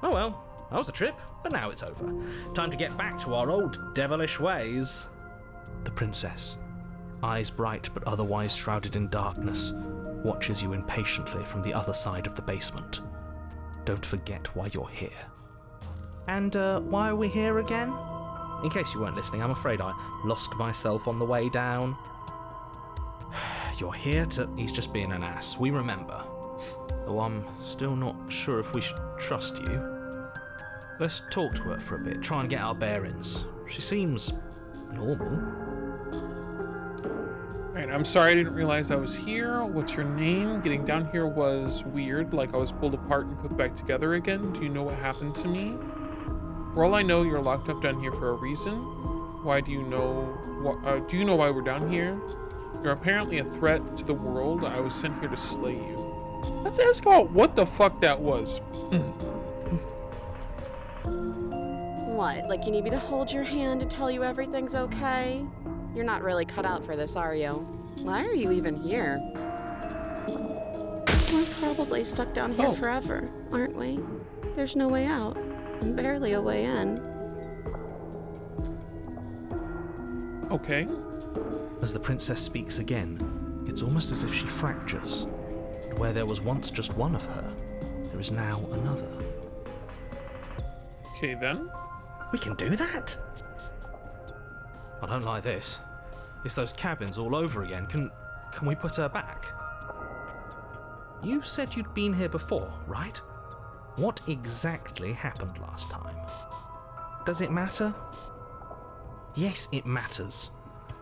Oh well, that was a trip, but now it's over. Time to get back to our old devilish ways. The princess, eyes bright but otherwise shrouded in darkness, watches you impatiently from the other side of the basement. Don't forget why you're here. And why are we here again? In case you weren't listening, I'm afraid I lost myself on the way down. You're here to... He's just being an ass, we remember. Though I'm still not sure if we should trust you. Let's talk to her for a bit, try and get our bearings. She seems normal. Alright, I'm sorry I didn't realize I was here. What's your name? Getting down here was weird, like I was pulled apart and put back together again. Do you know what happened to me? For all I know, you're locked up down here for a reason. Why do you know do you know why we're down here? You're apparently a threat to the world. I was sent here to slay you. Let's ask about what the fuck that was. What, like you need me to hold your hand and tell you everything's okay? You're not really cut out for this, are you? Why are you even here? We're probably stuck down here forever, aren't we? There's no way out, and barely a way in. Okay. As the princess speaks again, it's almost as if she fractures. And where there was once just one of her, there is now another. Okay then. We can do that? I don't like this. It's those cabins all over again. Can we put her back? You said you'd been here before, right? What exactly happened last time? Does it matter? Yes, it matters.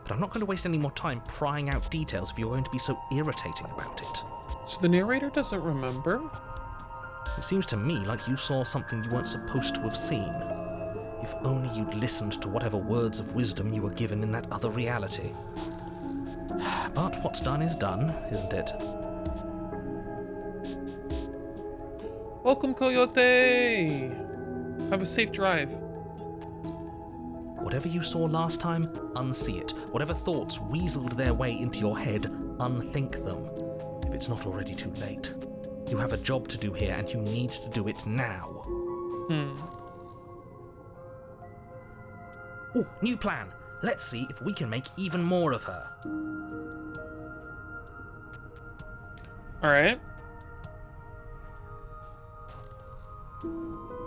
But I'm not going to waste any more time prying out details if you're going to be so irritating about it. So the narrator doesn't remember? It seems to me like you saw something you weren't supposed to have seen. If only you'd listened to whatever words of wisdom you were given in that other reality. But what's done is done, isn't it? Welcome, Coyote! Have a safe drive. Whatever you saw last time, unsee it. Whatever thoughts weaseled their way into your head, unthink them. If it's not already too late. You have a job to do here, and you need to do it now. Ooh, new plan. Let's see if we can make even more of her. Alright.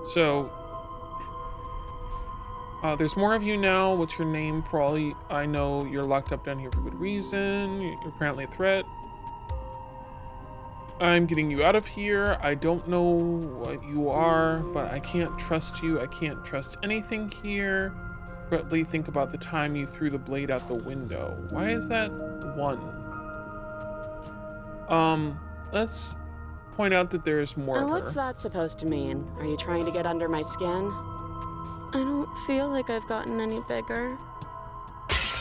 So, there's more of you now. What's your name? For all I know, you're locked up down here for good reason. You're apparently a threat. I'm getting you out of here. I don't know what you are, but I can't trust you. I can't trust anything here. Regretfully think about the time you threw the blade out the window. Why is that 1? Let's point out that there's more of her. What's that supposed to mean? Are you trying to get under my skin? I don't feel like I've gotten any bigger.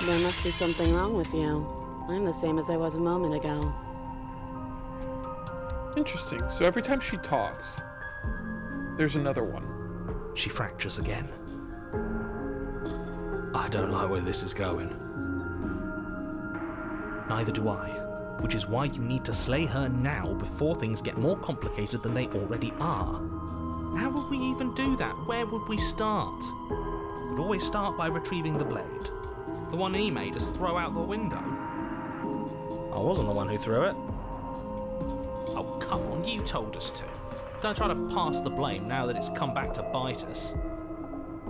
There must be something wrong with you. I'm the same as I was a moment ago. Interesting. So every time she talks, there's another one. She fractures again. I don't like where this is going. Neither do I. Which is why you need to slay her now before things get more complicated than they already are. How would we even do that? Where would we start? We'd always start by retrieving the blade. The one he made us throw out the window. I wasn't the one who threw it. Oh, come on, you told us to. Don't try to pass the blame now that it's come back to bite us.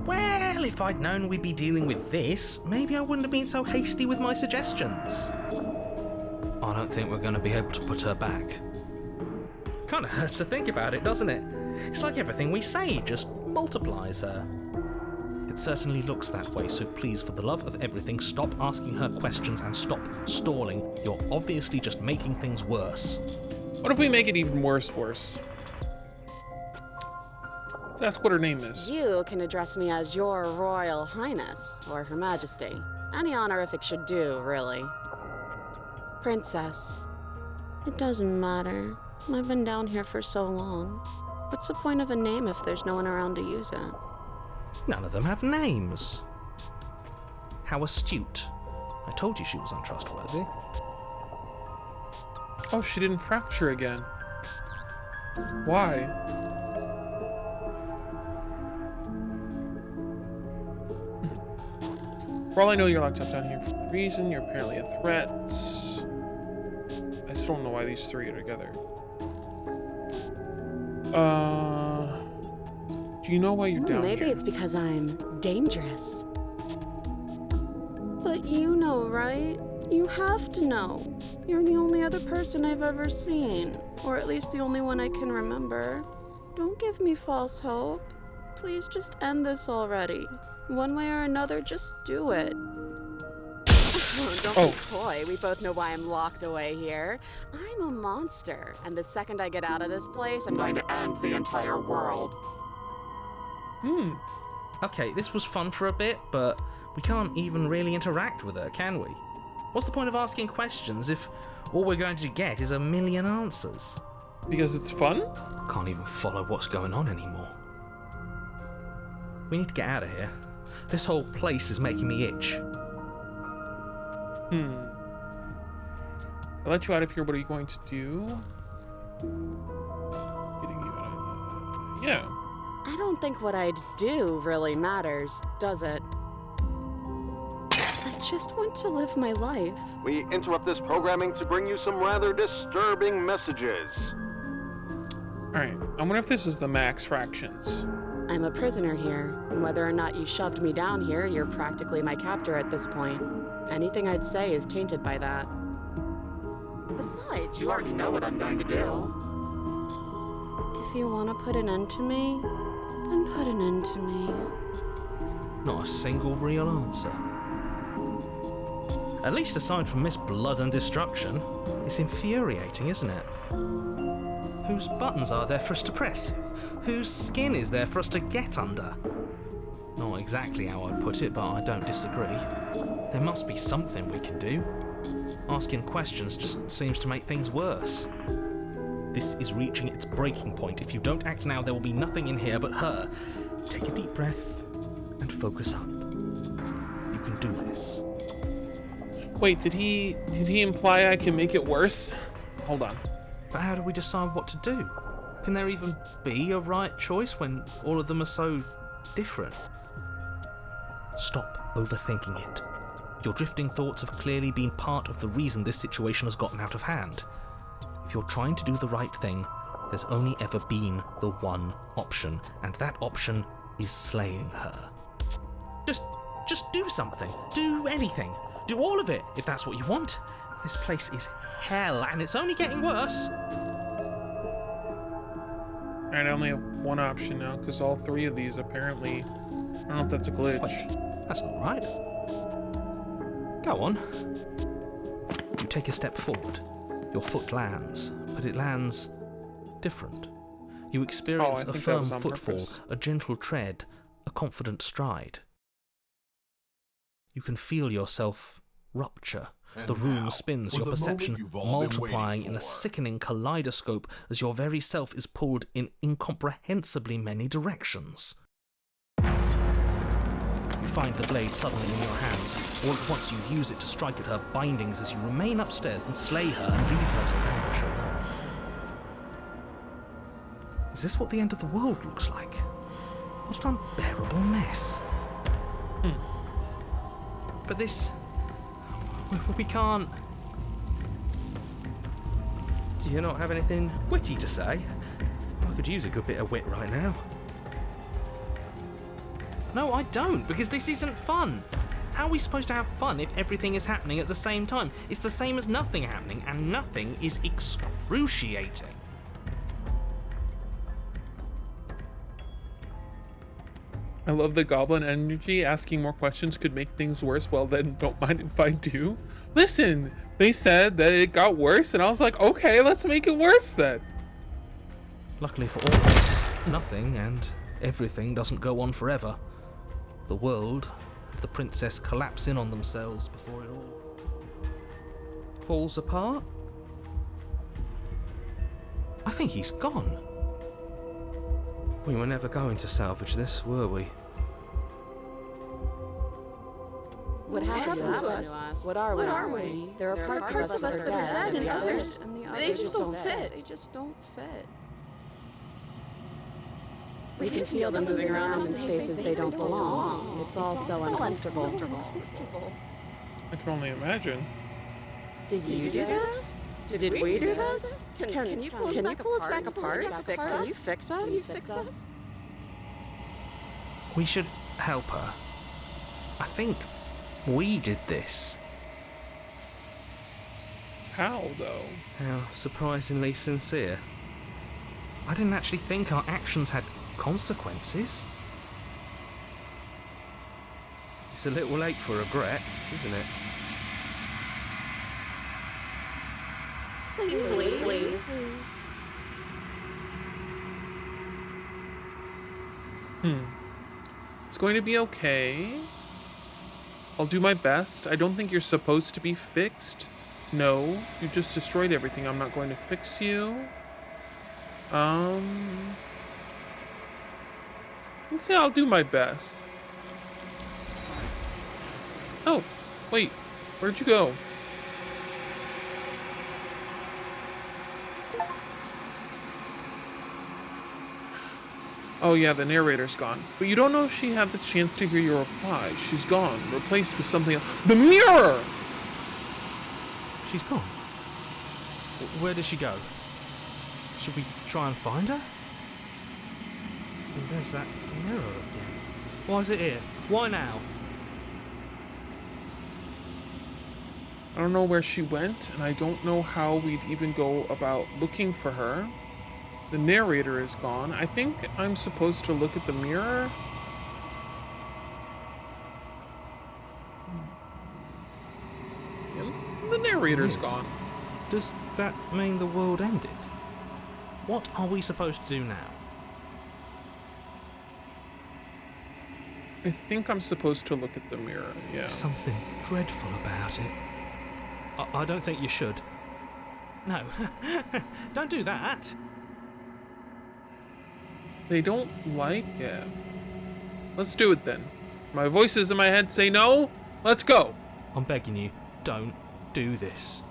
Well, if I'd known we'd be dealing with this, maybe I wouldn't have been so hasty with my suggestions. I don't think we're going to be able to put her back. Kind of hurts to think about it, doesn't it? It's like everything we say just multiplies her. It certainly looks that way, so please, for the love of everything, stop asking her questions and stop stalling. You're obviously just making things worse. What if we make it even worse? Let's ask what her name is. You can address me as Your Royal Highness, or Her Majesty. Any honorific should do, really. Princess. It doesn't matter. I've been down here for so long. What's the point of a name if there's no one around to use it? None of them have names. How astute. I told you she was untrustworthy. Oh, she didn't fracture again. Why? For all I know, you're locked up down here for a reason. You're apparently a threat. I still don't know why these three are together. Do you know why you're down Maybe here? it's because I'm dangerous. But you know, right? You have to know. You're the only other person I've ever seen. Or at least the only one I can remember. Don't give me false hope. Please just end this already. One way or another, just do it. Don't be coy. We both know why I'm locked away here. I'm a monster. And the second I get out of this place, I'm going to end the entire world. Okay, this was fun for a bit, but we can't even really interact with her, can we? What's the point of asking questions if all we're going to get is a million answers? Because it's fun? Can't even follow what's going on anymore. We need to get out of here. This whole place is making me itch. I let you out of here. What are you going to do? Getting you out of yeah. I don't think what I'd do really matters, does it? I just want to live my life. We interrupt this programming to bring you some rather disturbing messages. Alright, I wonder if this is the max fractions. I'm a prisoner here, and whether or not you shoved me down here, you're practically my captor at this point. Anything I'd say is tainted by that. Besides, you already know what I'm going to do. If you want to put an end to me, then put an end to me. Not a single real answer. At least aside from Miss Blood and Destruction, it's infuriating, isn't it? Whose buttons are there for us to press? Whose skin is there for us to get under? Not exactly how I'd put it, but I don't disagree. There must be something we can do. Asking questions just seems to make things worse. This is reaching its breaking point. If you don't act now, there will be nothing in here but her. Take a deep breath and focus up. You can do this. Wait, did he imply I can make it worse? Hold on. But how do we decide what to do? Can there even be a right choice when all of them are so different? Stop overthinking it. Your drifting thoughts have clearly been part of the reason this situation has gotten out of hand. If you're trying to do the right thing, there's only ever been the one option, and that option is slaying her. Just do something. Do anything. Do all of it, if that's what you want. This place is hell, and it's only getting worse. Alright, I only have one option now, because all three of these apparently... I don't know if that's a glitch. Wait, that's not right. Go on. You take a step forward. Your foot lands, but it lands different. You experience a firm footfall, a gentle tread, a confident stride. You can feel yourself rupture. The room spins, your perception multiplying in a sickening kaleidoscope as your very self is pulled in incomprehensibly many directions. You find the blade suddenly in your hands. All at once you use it to strike at her bindings as you remain upstairs and slay her and leave her to languish alone. Is this what the end of the world looks like? What an unbearable mess. But this... we can't... Do you not have anything witty to say? I could use a good bit of wit right now. No, I don't, because this isn't fun. How are we supposed to have fun if everything is happening at the same time? It's the same as nothing happening, and nothing is excruciating. I love the goblin energy. Asking more questions could make things worse. Well, then don't mind if I do. Listen, they said that it got worse, and I was like, okay, let's make it worse then. Luckily for all of us, nothing and everything doesn't go on forever. The world and the princess collapse in on themselves before it all falls apart. I think he's gone. We were never going to salvage this, were we? What happened to us? What are we? There are parts of us that are dead, and others, they just don't fit. They just don't fit. we can feel them moving around in spaces they don't belong. It's all so uncomfortable. I can only imagine. Did you do this? Did we do this? Can you pull us back apart? Can you fix us? We should help her. I think we did this. How, though? How surprisingly sincere. I didn't actually think our actions had consequences. It's a little late for regret, isn't it? Please. It's going to be okay. I'll do my best. I don't think you're supposed to be fixed. No, you just destroyed everything. I'm not going to fix you. Let's say I'll do my best. Oh, wait. Where'd you go? Oh yeah, the narrator's gone. But you don't know if she had the chance to hear your reply. She's gone, replaced with something else. The mirror! She's gone. Where did she go? Should we try and find her? And there's that mirror again. Why is it here? Why now? I don't know where she went, and I don't know how we'd even go about looking for her. The narrator is gone. I think I'm supposed to look at the mirror. Yes, the narrator's Yes. gone. Does that mean the world ended? What are we supposed to do now? I think I'm supposed to look at the mirror, yeah. There's something dreadful about it. I don't think you should. No, don't do that. They don't like it. Let's do it then. My voices in my head say no. Let's go. I'm begging you, don't do this.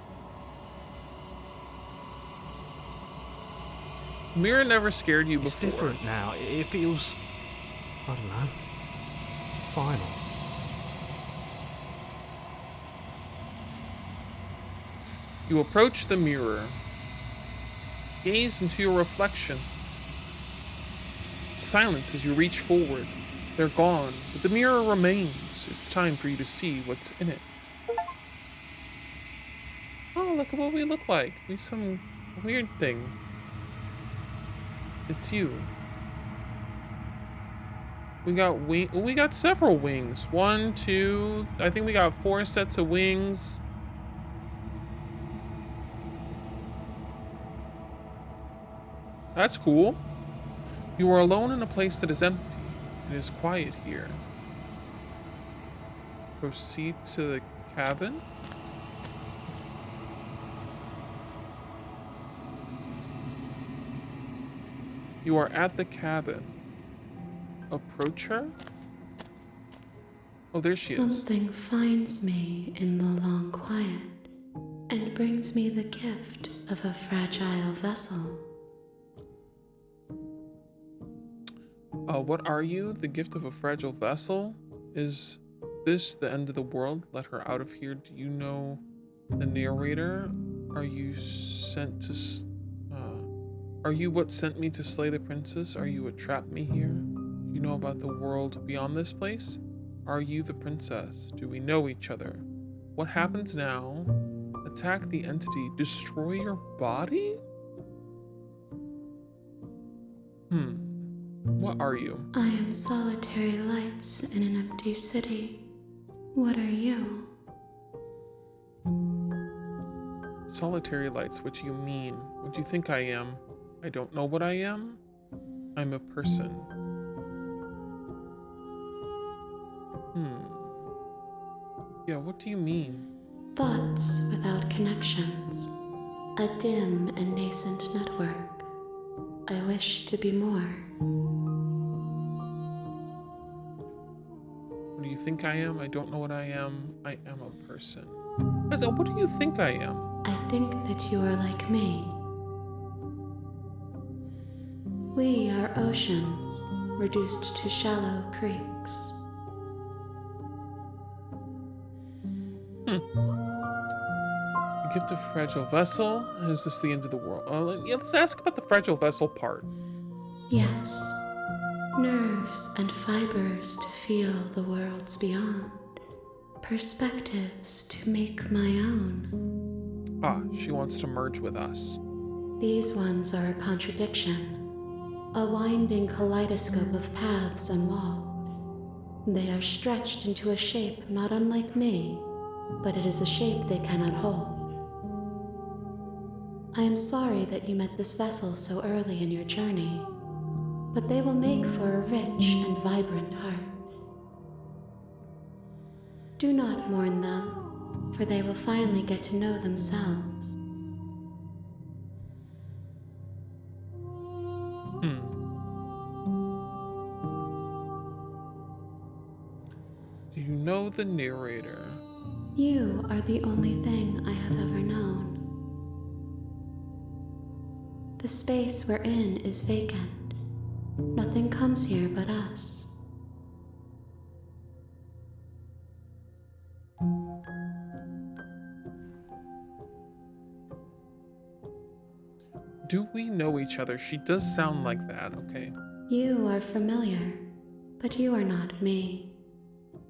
Mirror never scared you It's before. different now. It feels, I don't know, final. You approach the mirror. Gaze into your reflection. Silence as you reach forward. They're gone, but the mirror remains. It's time for you to see what's in it. Oh, look at what we look like. We some weird thing. It's you. We got several wings. 1, 2, I think we got 4 sets of wings. That's cool. You are alone in a place that is empty. It is quiet here. Proceed to the cabin. You are at the cabin. Approach her. Oh, there she is. Something finds me in the long quiet and brings me the gift of a fragile vessel. What are you? The gift of a fragile vessel? Is this the end of the world? Let her out of here. Do you know the narrator? Are you sent to... Are you what sent me to slay the princess? Are you what trapped me here? Do you know about the world beyond this place? Are you the princess? Do we know each other? What happens now? Attack the entity. Destroy your body? What are you? I am solitary lights in an empty city. What are you? Solitary lights, what do you mean? What do you think I am? I don't know what I am. I'm a person. Yeah, what do you mean? Thoughts without connections. A dim and nascent network. I wish to be more. What do you think I am? I don't know what I am. I am a person. What do you think I am? I think that you are like me. We are oceans, reduced to shallow creeks. The gift of fragile vessel? Is this the end of the world? Yeah, let's ask about the fragile vessel part. Yes, nerves and fibers to feel the worlds beyond, perspectives to make my own. Ah, she wants to merge with us. These ones are a contradiction, a winding kaleidoscope of paths unwalked. They are stretched into a shape not unlike me, but it is a shape they cannot hold. I am sorry that you met this vessel so early in your journey, but they will make for a rich and vibrant heart. Do not mourn them, for they will finally get to know themselves. Do you know the narrator? You are the only thing I have ever known. The space we're in is vacant. Nothing comes here but us. Do we know each other? She does sound like that, okay. You are familiar, but you are not me.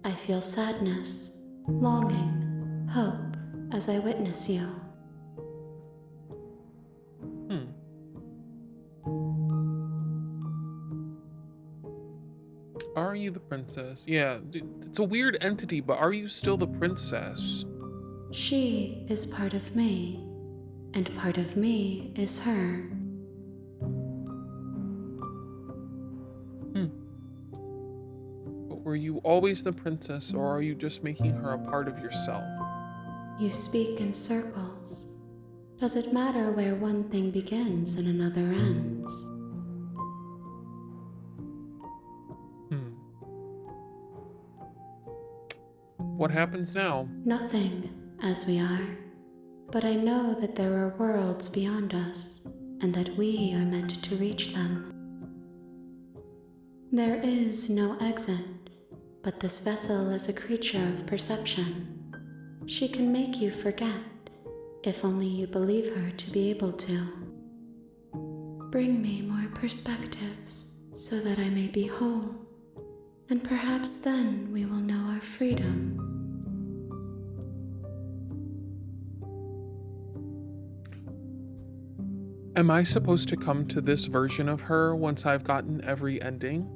I feel sadness, longing, hope as I witness you. Are you the princess? Yeah, it's a weird entity, but are you still the princess? She is part of me, and part of me is her. Were you always the princess, or are you just making her a part of yourself? You speak in circles. Does it matter where one thing begins and another ends? What happens now? Nothing, as we are. But I know that there are worlds beyond us, and that we are meant to reach them. There is no exit, but this vessel is a creature of perception. She can make you forget, if only you believe her to be able to. Bring me more perspectives, so that I may be whole, and perhaps then we will know our freedom. Am I supposed to come to this version of her once I've gotten every ending?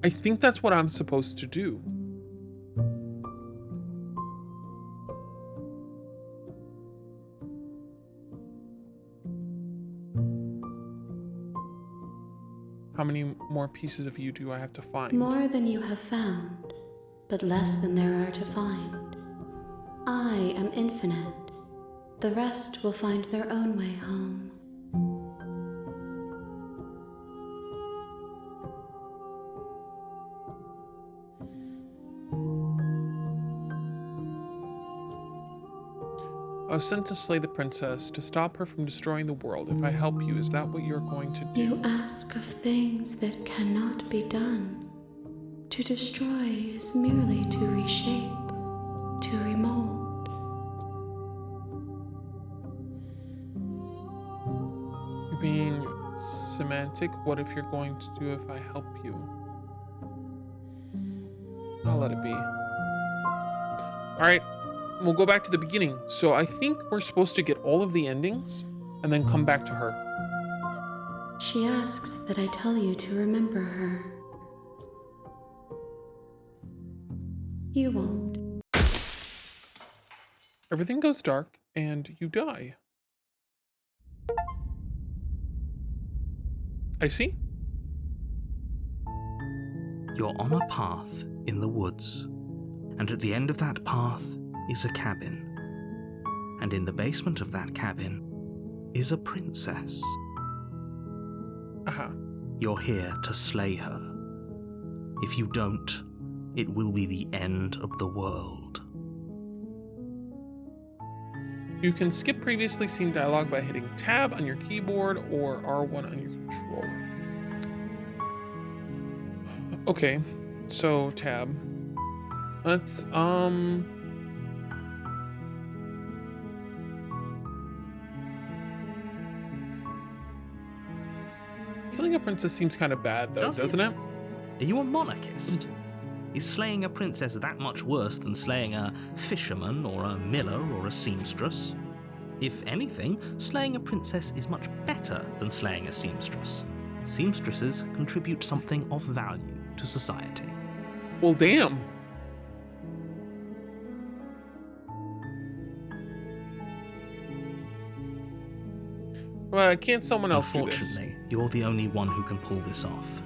I think that's what I'm supposed to do. How many more pieces of you do I have to find? More than you have found, but less than there are to find. I am infinite. The rest will find their own way home. I was sent to slay the princess, to stop her from destroying the world. If I help you, is that what you're going to do? You ask of things that cannot be done. To destroy is merely to reshape, to remold. You're being semantic. What if you're going to do if I help you? I'll let it be. Alright, we'll go back to the beginning. So I think we're supposed to get all of the endings and then come back to her. She asks that I tell you to remember her. You won't. Everything goes dark and you die. I see. You're on a path in the woods, and at the end of that path is a cabin. And in the basement of that cabin is a princess. Aha. You're here to slay her. If you don't, it will be the end of the world. You can skip previously seen dialogue by hitting Tab on your keyboard or R1 on your controller. Okay, so Tab. Let's, killing a princess seems kind of bad, though, doesn't it? Are you a monarchist? Is slaying a princess that much worse than slaying a fisherman or a miller or a seamstress? If anything, slaying a princess is much better than slaying a seamstress. Seamstresses contribute something of value to society. Well, damn. Well, can't someone else do this? Unfortunately, you're the only one who can pull this off.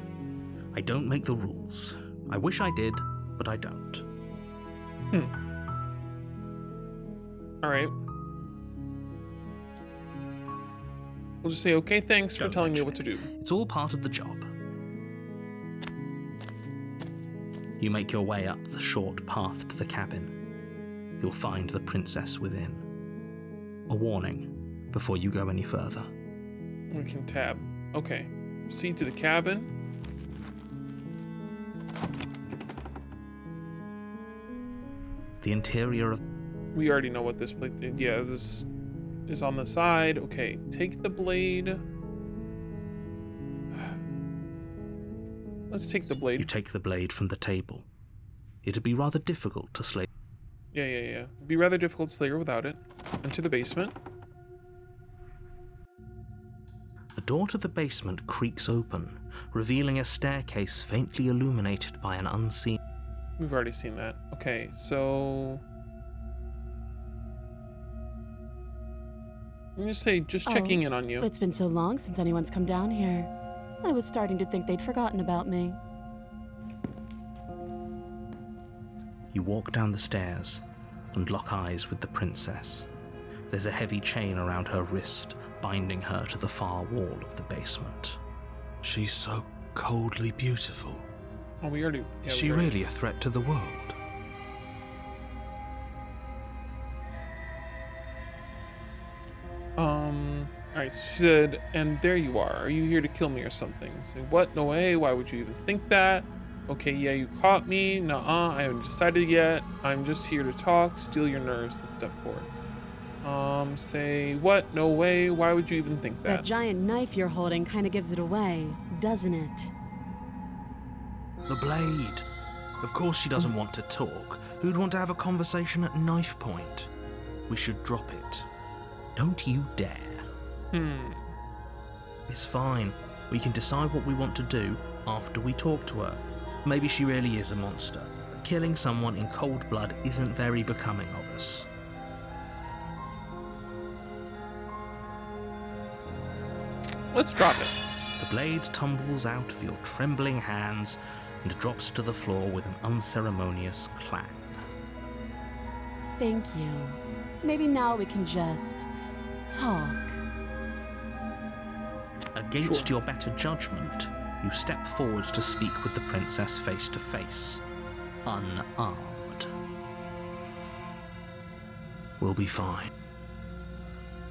I don't make the rules. I wish I did, but I don't. Alright. We'll just say, okay, thanks for Don't telling me mention what to do. It's all part of the job. You make your way up the short path to the cabin. You'll find the princess within. A warning before you go any further. We can tab. Okay. Proceed to the cabin. The interior of... We already know what this place is. Yeah, this is on the side. Okay, take the blade. Let's take the blade. You take the blade from the table. It'd be rather difficult to slay. Yeah. It'd be rather difficult to slay her without it. Enter the basement. The door to the basement creaks open, revealing a staircase faintly illuminated by an unseen... We've already seen that. Okay, so... I'm just say, just checking in on you. It's been so long since anyone's come down here. I was starting to think they'd forgotten about me. You walk down the stairs and lock eyes with the princess. There's a heavy chain around her wrist, binding her to the far wall of the basement. She's so coldly beautiful. Oh, we already. Yeah, Is she really a threat to the world? Alright, she said, and there you are you here to kill me or something? Say, what? No way, why would you even think that? Okay, yeah, you caught me. Nuh-uh, I haven't decided yet. I'm just here to talk, steal your nerves, and step forward. Say, what? No way, why would you even think that? That giant knife you're holding kind of gives it away, doesn't it? The blade. Of course she doesn't want to talk. Who'd want to have a conversation at knife point? We should drop it. Don't you dare. It's fine. We can decide what we want to do after we talk to her. Maybe she really is a monster. But killing someone in cold blood isn't very becoming of us. Let's drop it. The blade tumbles out of your trembling hands and drops to the floor with an unceremonious clang. Thank you. Maybe now we can just talk. Against your better judgment, you step forward to speak with the princess face to face, unarmed. We'll be fine.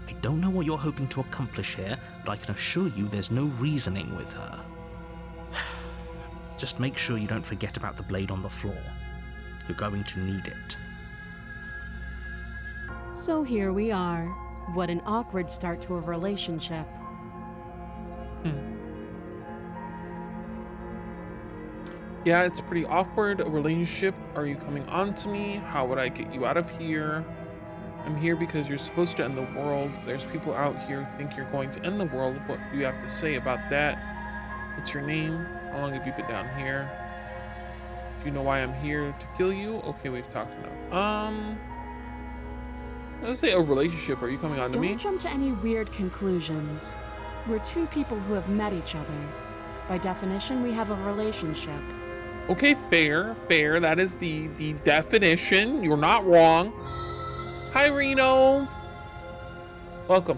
I don't know what you're hoping to accomplish here, but I can assure you there's no reasoning with her. Just make sure you don't forget about the blade on the floor. You're going to need it. So here we are. What an awkward start to a relationship. Yeah, it's pretty awkward. A relationship. Are you coming on to me? How would I get you out of here? I'm here because you're supposed to end the world. There's people out here who think you're going to end the world. What do you have to say about that? What's your name? How long have you been down here? Do you know why I'm here to kill you? Okay, we've talked enough. Let's say a relationship. Are you coming on to me? Don't jump to any weird conclusions. We're two people who have met each other. By definition, we have a relationship. Okay, fair. That is the definition. You're not wrong. Hi, Reno. Welcome.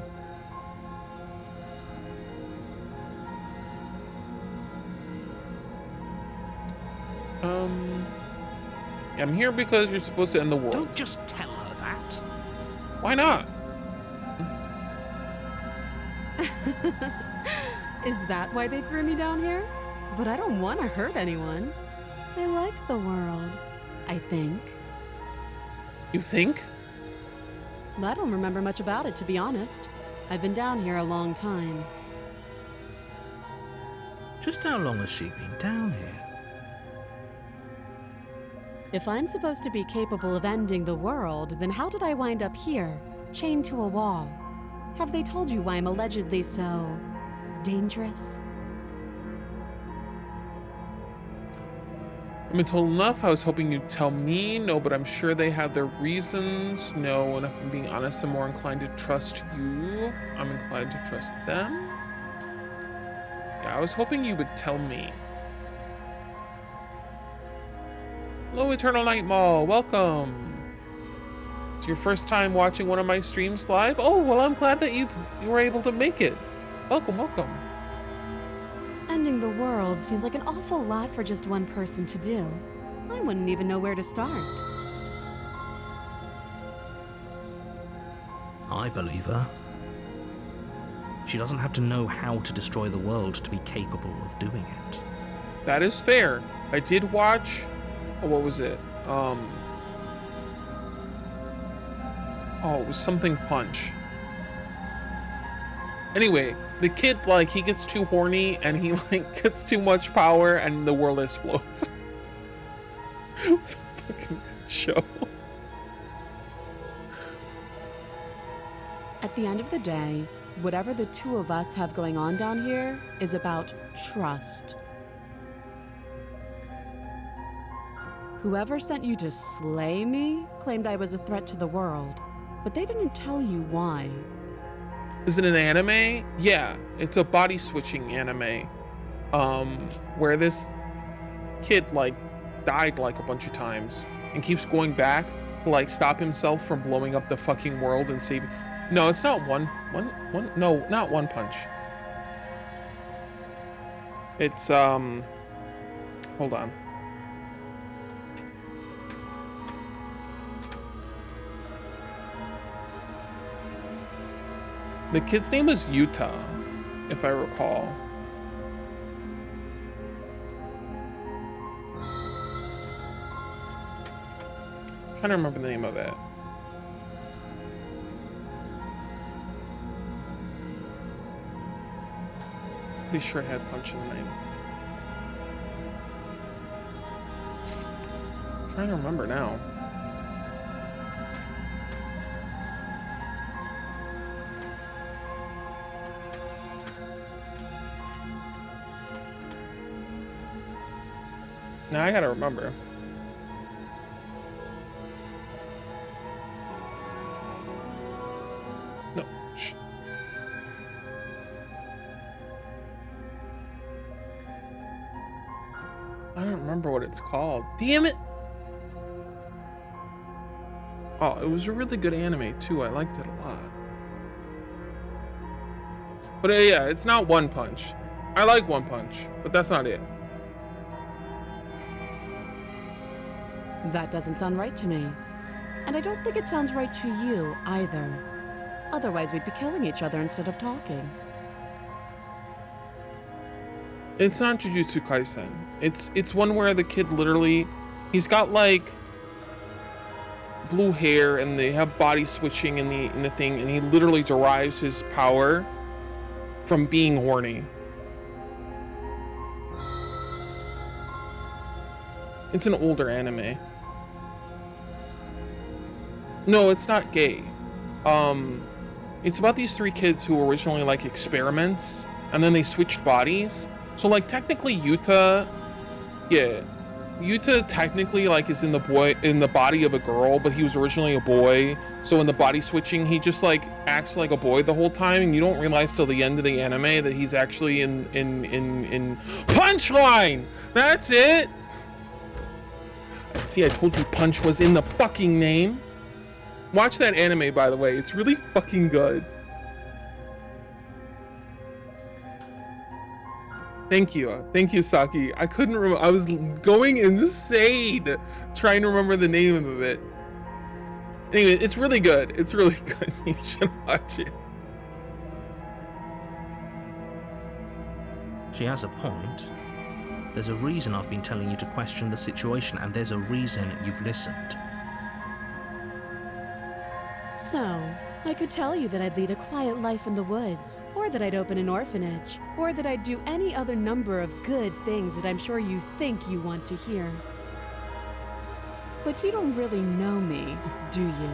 I'm here because you're supposed to end the world. Don't just tell her that. Why not? Is that why they threw me down here? But I don't want to hurt anyone. I like the world, I think. You think? I don't remember much about it, to be honest. I've been down here a long time. Just how long has she been down here? If I'm supposed to be capable of ending the world, then how did I wind up here, chained to a wall? Have they told you why I'm allegedly so dangerous? I've been told enough. I was hoping you'd tell me. No, but I'm sure they have their reasons. No, and if I'm being honest, I'm more inclined to trust you. I'm inclined to trust them. Yeah, I was hoping you would tell me. Hello, Eternal Night Mall. Welcome. It's your first time watching one of my streams live? Oh, well, I'm glad that you were able to make it. Welcome. Ending the world seems like an awful lot for just one person to do. I wouldn't even know where to start. I believe her. She doesn't have to know how to destroy the world to be capable of doing it. That is fair. I did watch... Oh, what was it? Oh, it was something Punch. Anyway, the kid, like, he gets too horny and he, like, gets too much power and the world explodes. It was a fucking good show. At the end of the day, whatever the two of us have going on down here is about trust. Whoever sent you to slay me claimed I was a threat to the world, but they didn't tell you why. Is it an anime? Yeah, it's a body switching anime. Where this kid, like, died like a bunch of times and keeps going back to like stop himself from blowing up the fucking world and saving. No, it's not one. No, not One Punch. It's hold on. The kid's name is Utah, if I recall. I'm trying to remember the name of it. Pretty sure it had Punch in the name. I'm trying to remember now. Now I gotta remember. No. Shh. I don't remember what it's called. Damn it! Oh, it was a really good anime too. I liked it a lot. But yeah, it's not One Punch. I like One Punch, but that's not it. That doesn't sound right to me. And I don't think it sounds right to you either. Otherwise, we'd be killing each other instead of talking. It's not Jujutsu Kaisen. It's one where the kid literally, he's got like blue hair and they have body switching in the thing, and he literally derives his power from being horny. It's an older anime. No, it's not gay. It's about these three kids who were originally like experiments, and then they switched bodies. So like technically Yuta technically like is in the body of a girl, but he was originally a boy. So in the body switching, he just like acts like a boy the whole time, and you don't realize till the end of the anime that he's actually in Punchline. That's it. See, I told you Punch was in the fucking name. Watch that anime, by the way. It's really fucking good. Thank you, Saki. I couldn't remember. I was going insane trying to remember the name of it. Anyway, it's really good. It's really good. You should watch it. She has a point. There's a reason I've been telling you to question the situation, and there's a reason you've listened. So, I could tell you that I'd lead a quiet life in the woods, or that I'd open an orphanage, or that I'd do any other number of good things that I'm sure you think you want to hear. But you don't really know me, do you?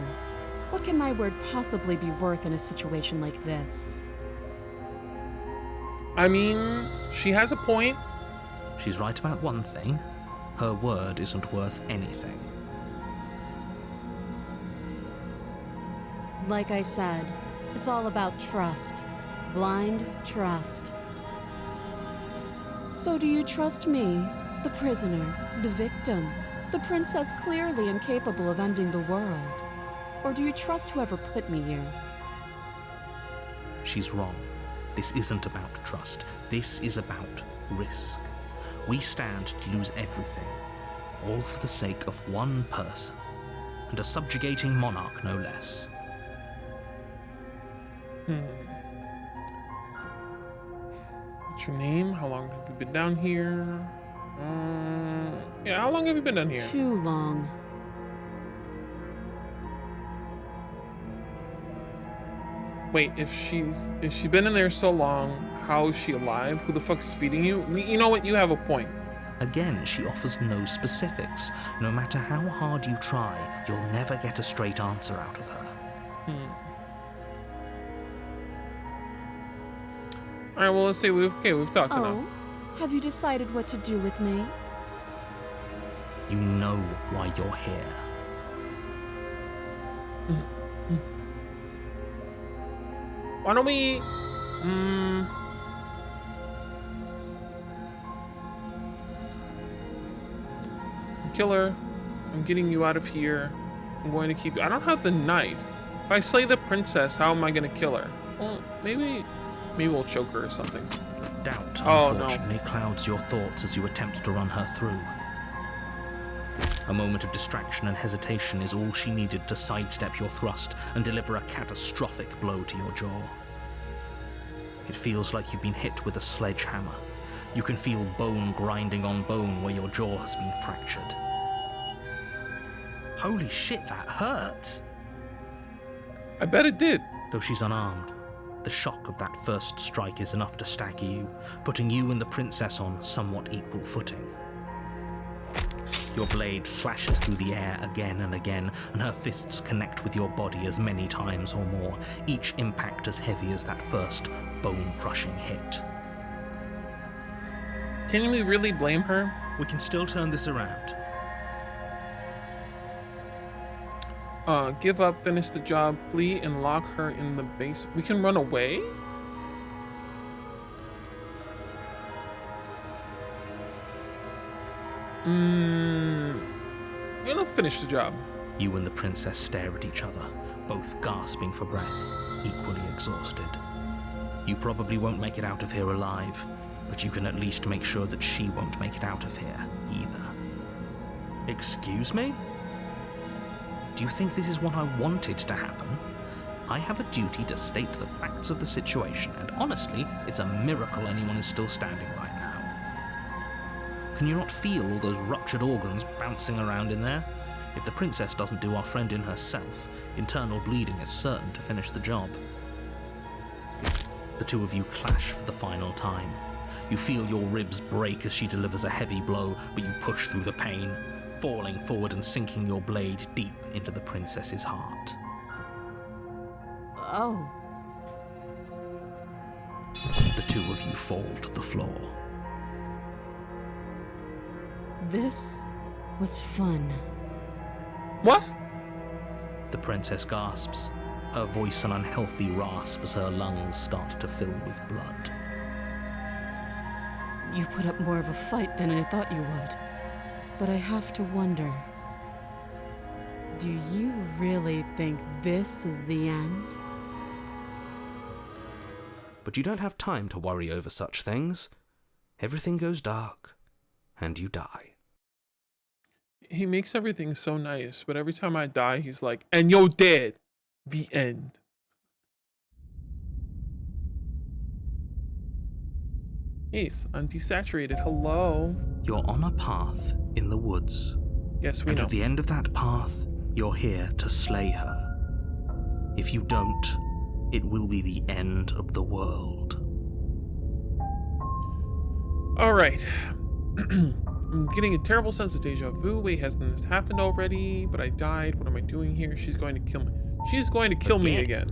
What can my word possibly be worth in a situation like this? I mean, she has a point. She's right about one thing. Her word isn't worth anything. Like I said, it's all about trust. Blind trust. So do you trust me, the prisoner, the victim, the princess clearly incapable of ending the world? Or do you trust whoever put me here? She's wrong. This isn't about trust. This is about risk. We stand to lose everything, all for the sake of one person, and a subjugating monarch no less. What's your name? How long have you been down here? Yeah, how long have you been down here? Too long. Wait, if she's been in there so long, how is she alive? Who the fuck's feeding you? You know what? You have a point. Again, she offers no specifics. No matter how hard you try, you'll never get a straight answer out of her. All right, well, let's see. We've talked enough. Have you decided what to do with me? You know why you're here. Why don't we? kill her. I'm getting you out of here. I'm going to keep you. I don't have the knife. If I slay the princess, how am I going to kill her? Well, maybe we'll choke her or something. Doubt, Oh, no. unfortunately, clouds your thoughts as you attempt to run her through. A moment of distraction and hesitation is all she needed to sidestep your thrust and deliver a catastrophic blow to your jaw. It feels like you've been hit with a sledgehammer. You can feel bone grinding on bone where your jaw has been fractured. Holy shit, that hurt! I bet it did. Though she's unarmed, the shock of that first strike is enough to stagger you, putting you and the princess on somewhat equal footing. Your blade slashes through the air again and again, and her fists connect with your body as many times or more, each impact as heavy as that first bone-crushing hit. Can we really blame her? We can still turn this around. Give up, finish the job, flee, and lock her in the base. We can run away? You know, finish the job. You and the princess stare at each other, both gasping for breath, equally exhausted. You probably won't make it out of here alive, but you can at least make sure that she won't make it out of here either. Excuse me? Do you think this is what I wanted to happen? I have a duty to state the facts of the situation, and honestly, it's a miracle anyone is still standing right now. Can you not feel all those ruptured organs bouncing around in there? If the princess doesn't do our friend in herself, internal bleeding is certain to finish the job. The two of you clash for the final time. You feel your ribs break as she delivers a heavy blow, but you push through the pain, falling forward and sinking your blade deep into the princess's heart. Oh. The two of you fall to the floor. This was fun. What? The princess gasps, her voice an unhealthy rasp as her lungs start to fill with blood. You put up more of a fight than I thought you would. But I have to wonder, do you really think this is the end? But you don't have time to worry over such things. Everything goes dark, and you die. He makes everything so nice, but every time I die, he's like, and you're dead. The end. Yes, I'm desaturated. Hello. You're on a path in the woods. Yes, we And know. at the end of that path, you're here to slay her. If you don't, it will be the end of the world. All right. I'm getting a terrible sense of deja vu. Wait, hasn't this happened already? But I died. What am I doing here? She's going to kill me. She's going to kill me again.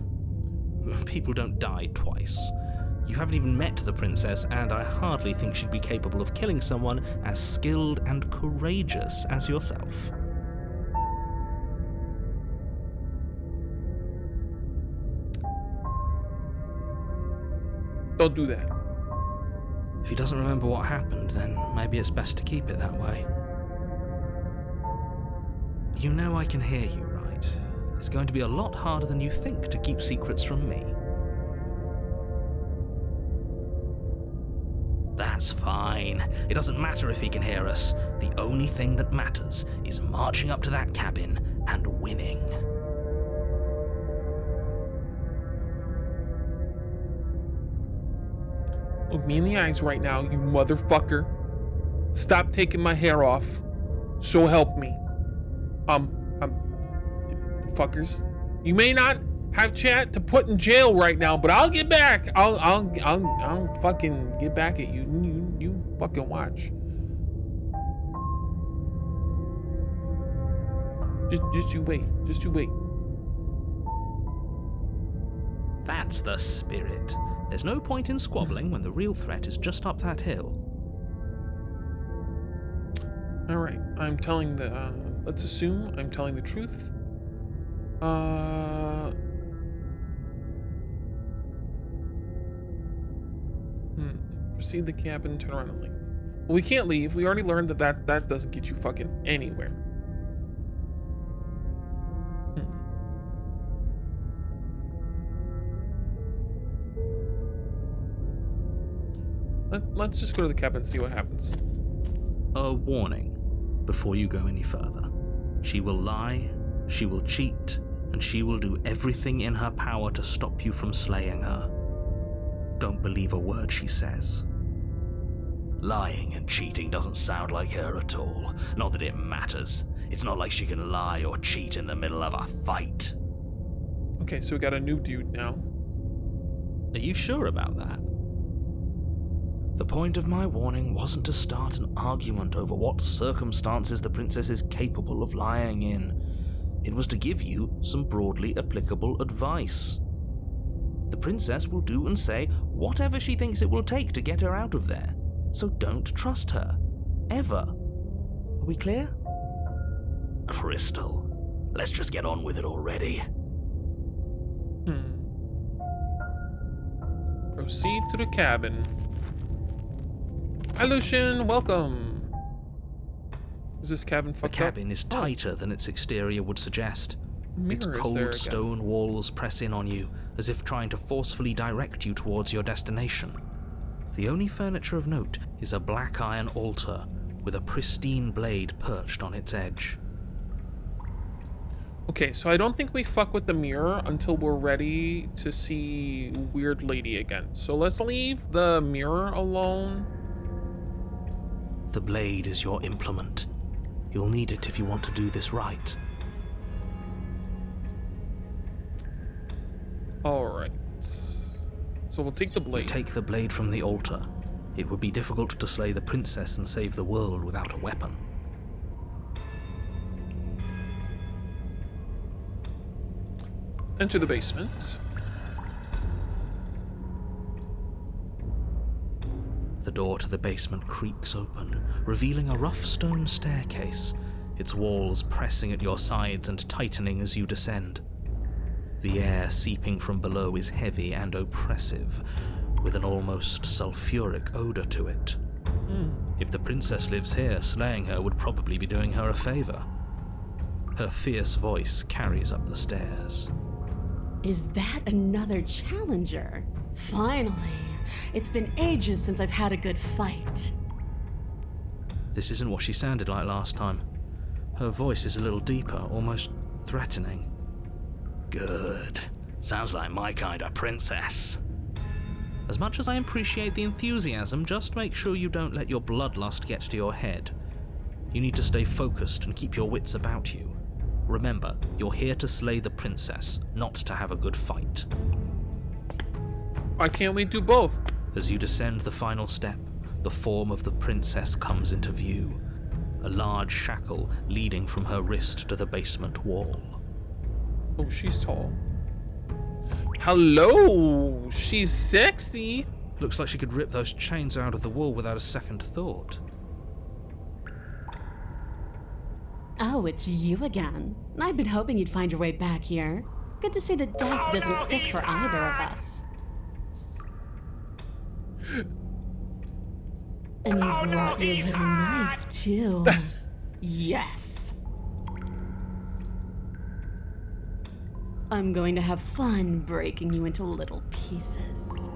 People don't die twice. You haven't even met the princess, and I hardly think she'd be capable of killing someone as skilled and courageous as yourself. Don't do that. If he doesn't remember what happened, then maybe it's best to keep it that way. You know I can hear you, right? It's going to be a lot harder than you think to keep secrets from me. That's fine. It doesn't matter if he can hear us. The only thing that matters is marching up to that cabin and winning. Look me in the eyes right now, you motherfucker. Stop taking my hair off. So help me. Fuckers. You may not have chat to put in jail right now, but I'll get back. I'll fucking get back at you. You fucking watch. Just you wait. Just you wait. That's the spirit. There's no point in squabbling when the real threat is just up that hill. All right. I'm telling the. Let's assume I'm telling the truth. Proceed the cabin, turn around and leave. We can't leave. We already learned that doesn't get you fucking anywhere. Let's just go to the cabin and see what happens. A warning before you go any further. She will lie, she will cheat, and she will do everything in her power to stop you from slaying her. Don't believe a word she says. Lying and cheating doesn't sound like her at all. Not that it matters. It's not like she can lie or cheat in the middle of a fight. Okay, so we got a new dude now. Are you sure about that? The point of my warning wasn't to start an argument over what circumstances the princess is capable of lying in. It was to give you some broadly applicable advice. The princess will do and say whatever she thinks it will take to get her out of there. So don't trust her. Ever. Are we clear? Crystal, let's just get on with it already. Proceed to the cabin. Hi, Lucian. Welcome. Is this cabin fucked up? The cabin is tighter than its exterior would suggest. Its Mirror is there cold again. stone walls press in on you, as if trying to forcefully direct you towards your destination. The only furniture of note is a black iron altar with a pristine blade perched on its edge. Okay, so I don't think we fuck with the mirror until we're ready to see Weird Lady again. So let's leave the mirror alone. The blade is your implement. You'll need it if you want to do this right. Alright. So we'll take the blade. Take the blade from the altar. It would be difficult to slay the princess and save the world without a weapon. Enter the basement. The door to the basement creaks open, revealing a rough stone staircase, its walls pressing at your sides and tightening as you descend. The air seeping from below is heavy and oppressive, with an almost sulfuric odor to it. If the princess lives here, slaying her would probably be doing her a favor. Her fierce voice carries up the stairs. Is that another challenger? Finally. It's been ages since I've had a good fight. This isn't what she sounded like last time. Her voice is a little deeper, almost threatening. Good. Sounds like my kind of princess. As much as I appreciate the enthusiasm, just make sure you don't let your bloodlust get to your head. You need to stay focused and keep your wits about you. Remember, you're here to slay the princess, not to have a good fight. Why can't we do both? As you descend the final step, the form of the princess comes into view. A large shackle leading from her wrist to the basement wall. Oh, she's tall. Hello! She's sexy! Looks like she could rip those chains out of the wall without a second thought. Oh, it's you again. I'd been hoping you'd find your way back here. Good to see that death doesn't stick for either of us. And you brought your little knife, too. Yes. I'm going to have fun breaking you into little pieces.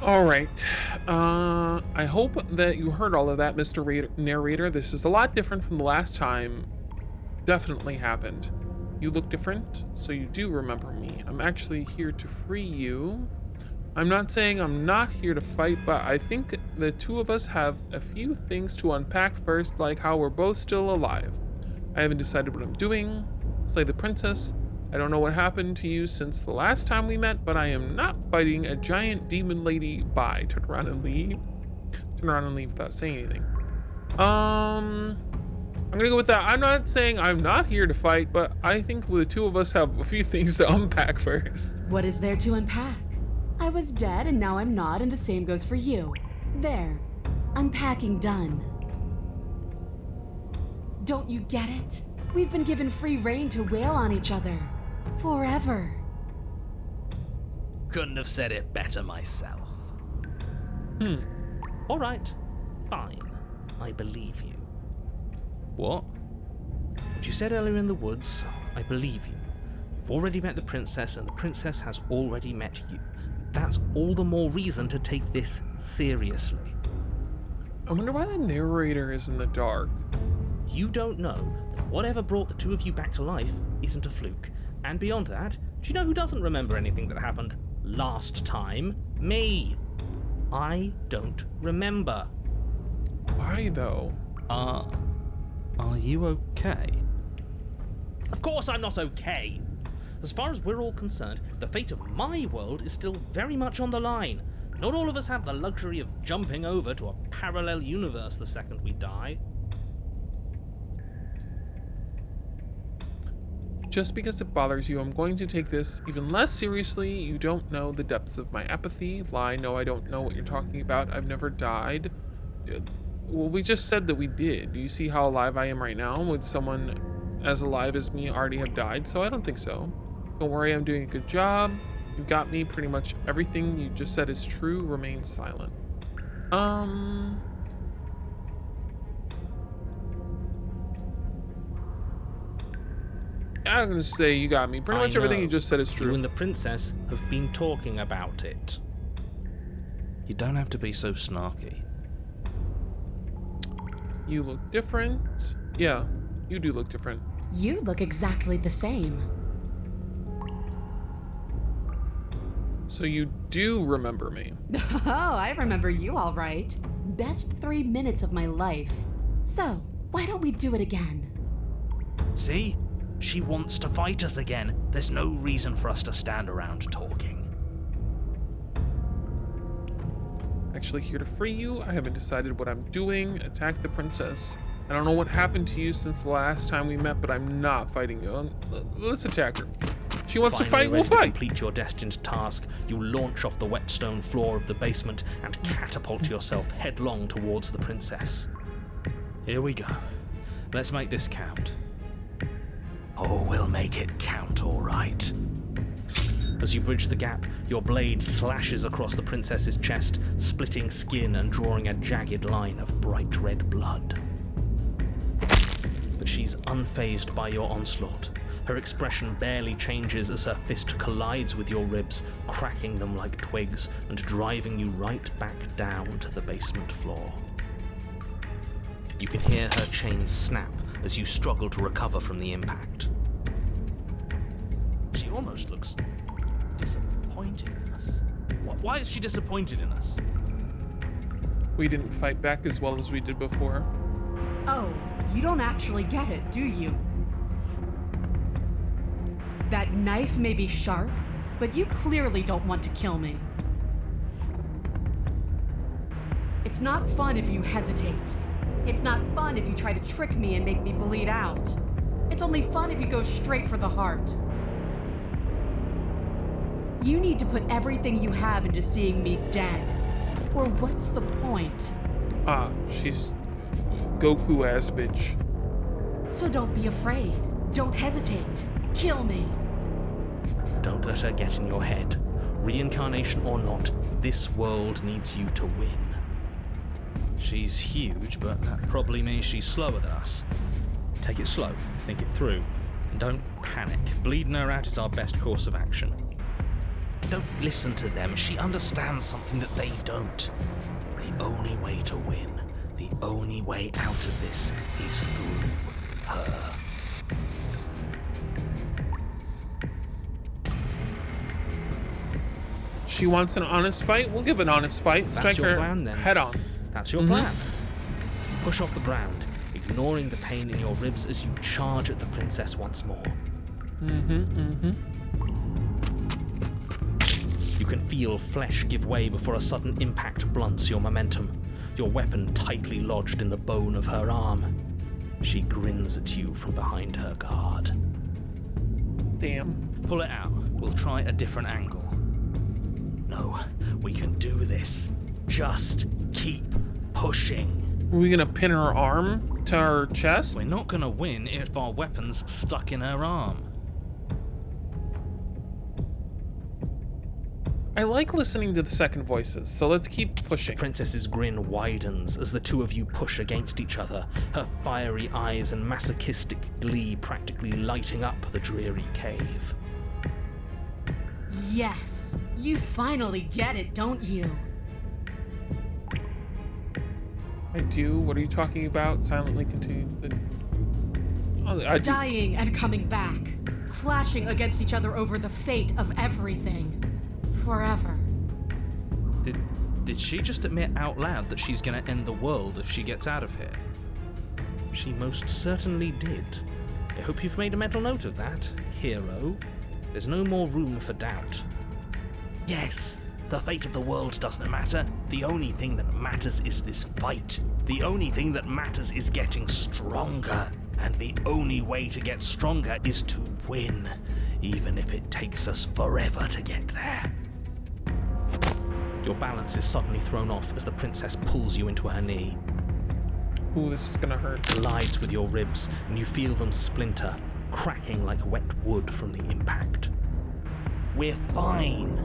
Alright. I hope that you heard all of that, Mr. Narrator. This is a lot different from the last time. Definitely happened. You look different, so you do remember me. I'm actually here to free you. I'm not saying I'm not here to fight, but I think the two of us have a few things to unpack first, like how we're both still alive. I haven't decided what I'm doing. Slay the princess. I don't know what happened to you since the last time we met, but I am not fighting a giant demon lady. Bye. Turn around and leave. Turn around and leave without saying anything. I'm gonna go with that. I'm not saying I'm not here to fight, but I think the two of us have a few things to unpack first. What is there to unpack? I was dead and now I'm not, and the same goes for you. There. Unpacking done. Don't you get it? We've been given free rein to wail on each other. Forever. Couldn't have said it better myself. Alright, fine. I believe you. What? What you said earlier in the woods, I believe you. You've already met the princess, and the princess has already met you. That's all the more reason to take this seriously. I wonder why the narrator is in the dark. You don't know that whatever brought the two of you back to life isn't a fluke. And beyond that, do you know who doesn't remember anything that happened last time? Me. I don't remember. Why though? Are you okay? Of course I'm not okay. As far as we're all concerned, the fate of my world is still very much on the line. Not all of us have the luxury of jumping over to a parallel universe the second we die. Just because it bothers you, I'm going to take this even less seriously. You don't know the depths of my apathy. Lie, no, I don't know what you're talking about. I've never died. Well, we just said that we did. Do you see how alive I am right now? Would someone as alive as me already have died? So I don't think so. Don't worry, I'm doing a good job. You got me. Pretty much everything you just said is true. Remain silent. I'm gonna say you got me. Pretty much everything you just said is true. You and the princess have been talking about it. You don't have to be so snarky. You look different. Yeah, you do look different. You look exactly the same. So you do remember me. Oh, I remember you all right. Best 3 minutes of my life. So, why don't we do it again? See? She wants to fight us again. There's no reason for us to stand around talking. Actually here to free you. I haven't decided what I'm doing. Attack the princess. I don't know what happened to you since the last time we met, but I'm not fighting you. Let's attack her. She wants to fight, we'll ready to fight. complete your destined task, you launch off the wet stone floor of the basement and catapult yourself headlong towards the princess. Here we go. Let's make this count. Oh, we'll make it count, all right. As you bridge the gap, your blade slashes across the princess's chest, splitting skin and drawing a jagged line of bright red blood. But she's unfazed by your onslaught. Her expression barely changes as her fist collides with your ribs, cracking them like twigs and driving you right back down to the basement floor. You can hear her chains snap as you struggle to recover from the impact. She almost looks disappointed in us. Why is she disappointed in us? We didn't fight back as well as we did before. Oh, you don't actually get it, do you? That knife may be sharp, but you clearly don't want to kill me. It's not fun if you hesitate. It's not fun if you try to trick me and make me bleed out. It's only fun if you go straight for the heart. You need to put everything you have into seeing me dead. Or what's the point? She's Goku ass bitch. So don't be afraid. Don't hesitate. Kill me. Don't let her get in your head. Reincarnation or not, this world needs you to win. She's huge, but that probably means she's slower than us. Take it slow, think it through, and don't panic. Bleeding her out is our best course of action. Don't listen to them. She understands something that they don't. The only way to win, the only way out of this is through her. She wants an honest fight. We'll give an honest fight. That's Strike your her plan, then. head on. That's your plan. Push off the ground, ignoring the pain in your ribs as you charge at the princess once more. You can feel flesh give way before a sudden impact blunts your momentum, your weapon tightly lodged in the bone of her arm. She grins at you from behind her guard. Damn. Pull it out. We'll try a different angle. No, we can do this. Just keep pushing. Are we gonna pin her arm to her chest? We're not gonna win if our weapon's stuck in her arm. I like listening to the second voices, so let's keep pushing. The princess's grin widens as the two of you push against each other, her fiery eyes and masochistic glee practically lighting up the dreary cave. Yes, you finally get it, don't you? I do. What are you talking about? Silently continue. I do. Dying and coming back, clashing against each other over the fate of everything. Forever. Did she just admit out loud that she's gonna end the world if she gets out of here? She most certainly did. I hope you've made a mental note of that, hero. There's no more room for doubt. Yes, the fate of the world doesn't matter. The only thing that matters is this fight. The only thing that matters is getting stronger. And the only way to get stronger is to win, even if it takes us forever to get there. Your balance is suddenly thrown off as the princess pulls you into her knee. Ooh, this is gonna hurt. Collides with your ribs, and you feel them splinter, cracking like wet wood from the impact. We're fine!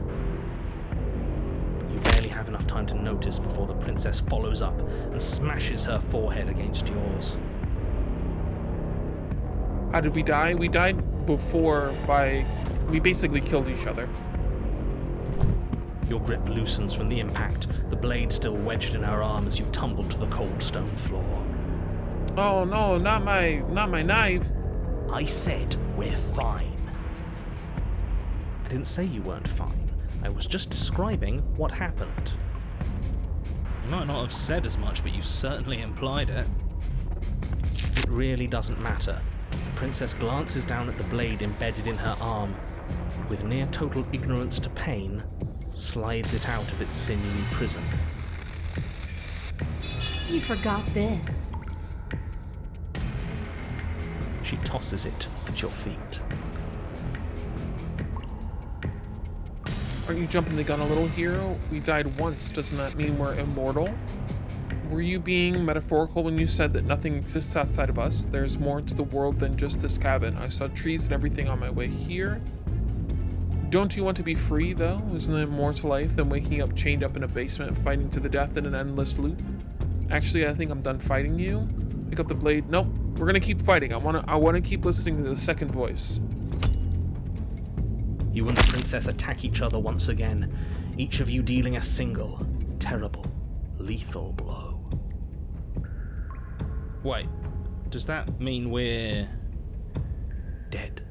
But you barely have enough time to notice before the princess follows up and smashes her forehead against yours. How did we die? We died before we basically killed each other. Your grip loosens from the impact, the blade still wedged in her arm as you tumble to the cold stone floor. Oh no, not my knife. I said we're fine. I didn't say you weren't fine. I was just describing what happened. You might not have said as much, but you certainly implied it. It really doesn't matter. The princess glances down at the blade embedded in her arm, and with near total ignorance to pain, slides it out of its sinewy prison. You forgot this. She tosses it at your feet. Aren't you jumping the gun a little, hero? We died once. Doesn't that mean we're immortal? Were you being metaphorical when you said that nothing exists outside of us? There's more to the world than just this cabin. I saw trees and everything on my way here. Don't you want to be free, though? Isn't there more to life than waking up chained up in a basement, fighting to the death in an endless loop? Actually, I think I'm done fighting you. Pick up the blade. Nope, we're gonna keep fighting. I wanna keep listening to the second voice. You and the princess attack each other once again, each of you dealing a single, terrible, lethal blow. Wait, does that mean we're dead?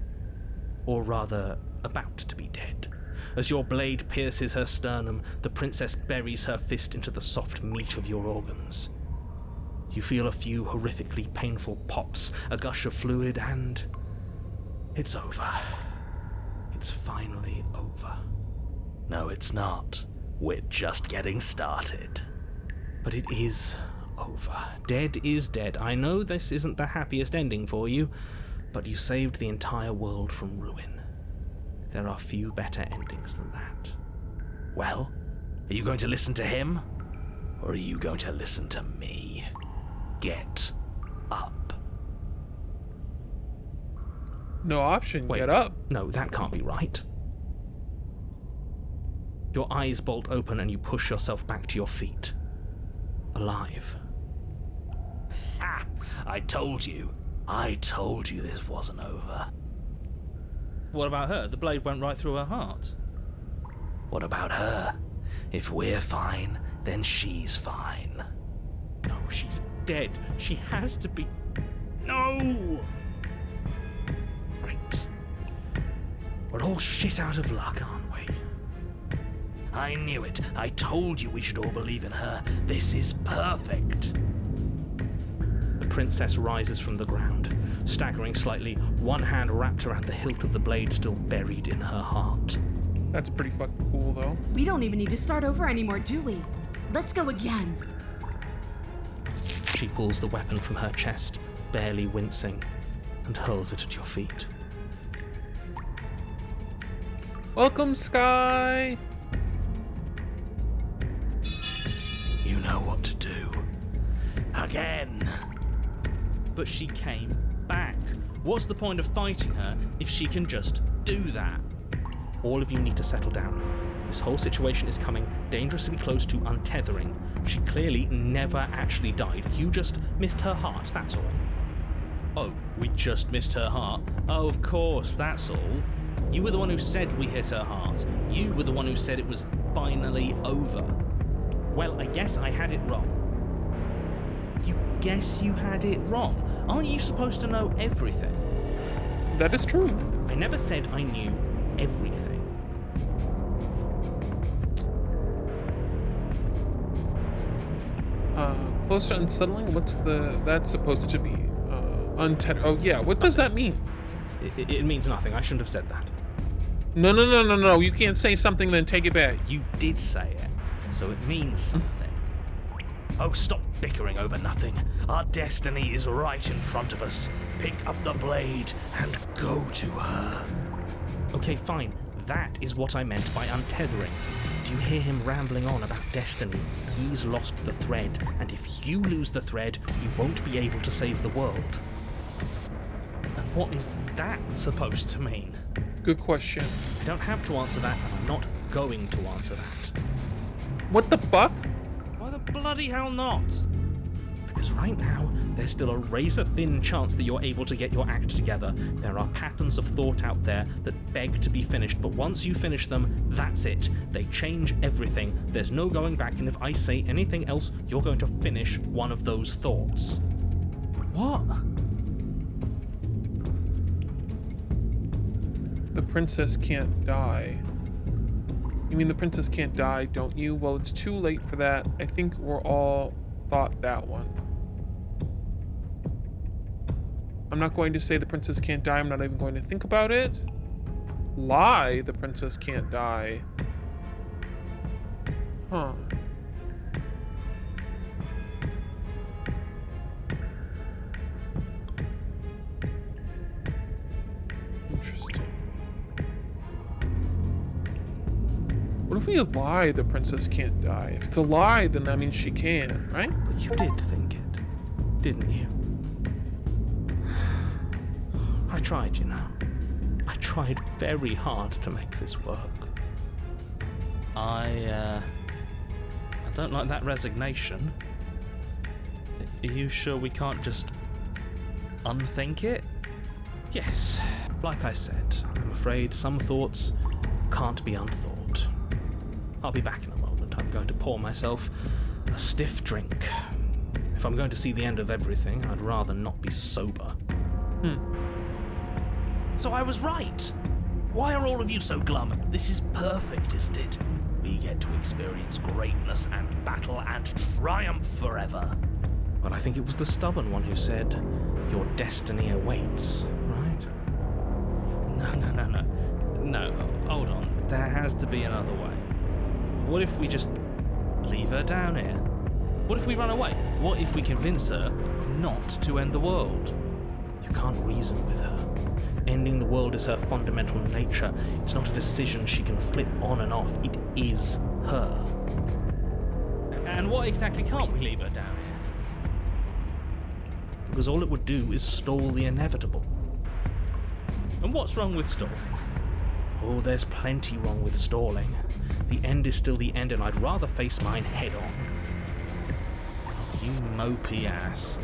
Or rather, about to be dead. As your blade pierces her sternum, the princess buries her fist into the soft meat of your organs. You feel a few horrifically painful pops, a gush of fluid, and it's over. It's finally over. No, it's not. We're just getting started. But it is over. Dead is dead. I know this isn't the happiest ending for you, but you saved the entire world from ruin. There are few better endings than that. Well, are you going to listen to him? Or are you going to listen to me? Get up. No option. Wait, Get up. No, that can't be right. Your eyes bolt open and you push yourself back to your feet. Alive. Ha! I told you this wasn't over. What about her? The blade went right through her heart. What about her? If we're fine, then she's fine. No, she's dead. She has to be... No! Right. We're all shit out of luck, aren't we? I knew it. I told you we should all believe in her. This is perfect. The princess rises from the ground, staggering slightly, one hand wrapped around the hilt of the blade still buried in her heart. That's pretty fucking cool, though. We don't even need to start over anymore, do we? Let's go again. She pulls the weapon from her chest, barely wincing, and hurls it at your feet. Welcome, Sky! You know what to do. Again! But she came back. What's the point of fighting her if she can just do that? All of you need to settle down. This whole situation is coming dangerously close to untethering. She clearly never actually died. You just missed her heart, that's all. Oh, we just missed her heart? Oh, of course, that's all. You were the one who said we hit her heart. You were the one who said it was finally over. Well, I guess I had it wrong. You guess you had it wrong? Aren't you supposed to know everything? That is true. I never said I knew everything. Close to unsettling? What's that's supposed to be? Oh yeah, what does that mean? It means nothing. I shouldn't have said that. No. You can't say something then take it back. You did say it, so it means something. Oh, stop bickering over nothing. Our destiny is right in front of us. Pick up the blade and go to her. Okay, fine. That is what I meant by untethering. Do you hear him rambling on about destiny? He's lost the thread, and if you lose the thread, you won't be able to save the world. And what is that supposed to mean? Good question. I don't have to answer that, and I'm not going to answer that. What the fuck? Why the bloody hell not? Because right now, there's still a razor-thin chance that you're able to get your act together. There are patterns of thought out there that beg to be finished, but once you finish them, that's it. They change everything. There's no going back, and if I say anything else, you're going to finish one of those thoughts. What? The princess can't die. You mean the princess can't die, don't you? Well, it's too late for that. I think we're all thought that one. I'm not going to say the princess can't die. I'm not even going to think about it. Lie, the princess can't die. Huh. Interesting. What if we lie the princess can't die? If it's a lie, then that means she can, right? But you did think it, didn't you? I tried, you know. I tried very hard to make this work. I don't like that resignation. Are you sure we can't just unthink it? Yes, like I said, I'm afraid some thoughts can't be unthought. I'll be back in a moment. I'm going to pour myself a stiff drink. If I'm going to see the end of everything, I'd rather not be sober. So I was right. Why are all of you so glum? This is perfect, isn't it? We get to experience greatness and battle and triumph forever. But I think it was the stubborn one who said, your destiny awaits, right? No, hold on. There has to be another way. What if we just leave her down here? What if we run away? What if we convince her not to end the world? You can't reason with her. Ending the world is her fundamental nature. It's not a decision she can flip on and off. It is her. And what exactly can't we leave her down here? Because all it would do is stall the inevitable. And what's wrong with stalling? Oh, there's plenty wrong with stalling. The end is still the end, and I'd rather face mine head on. You mopey ass.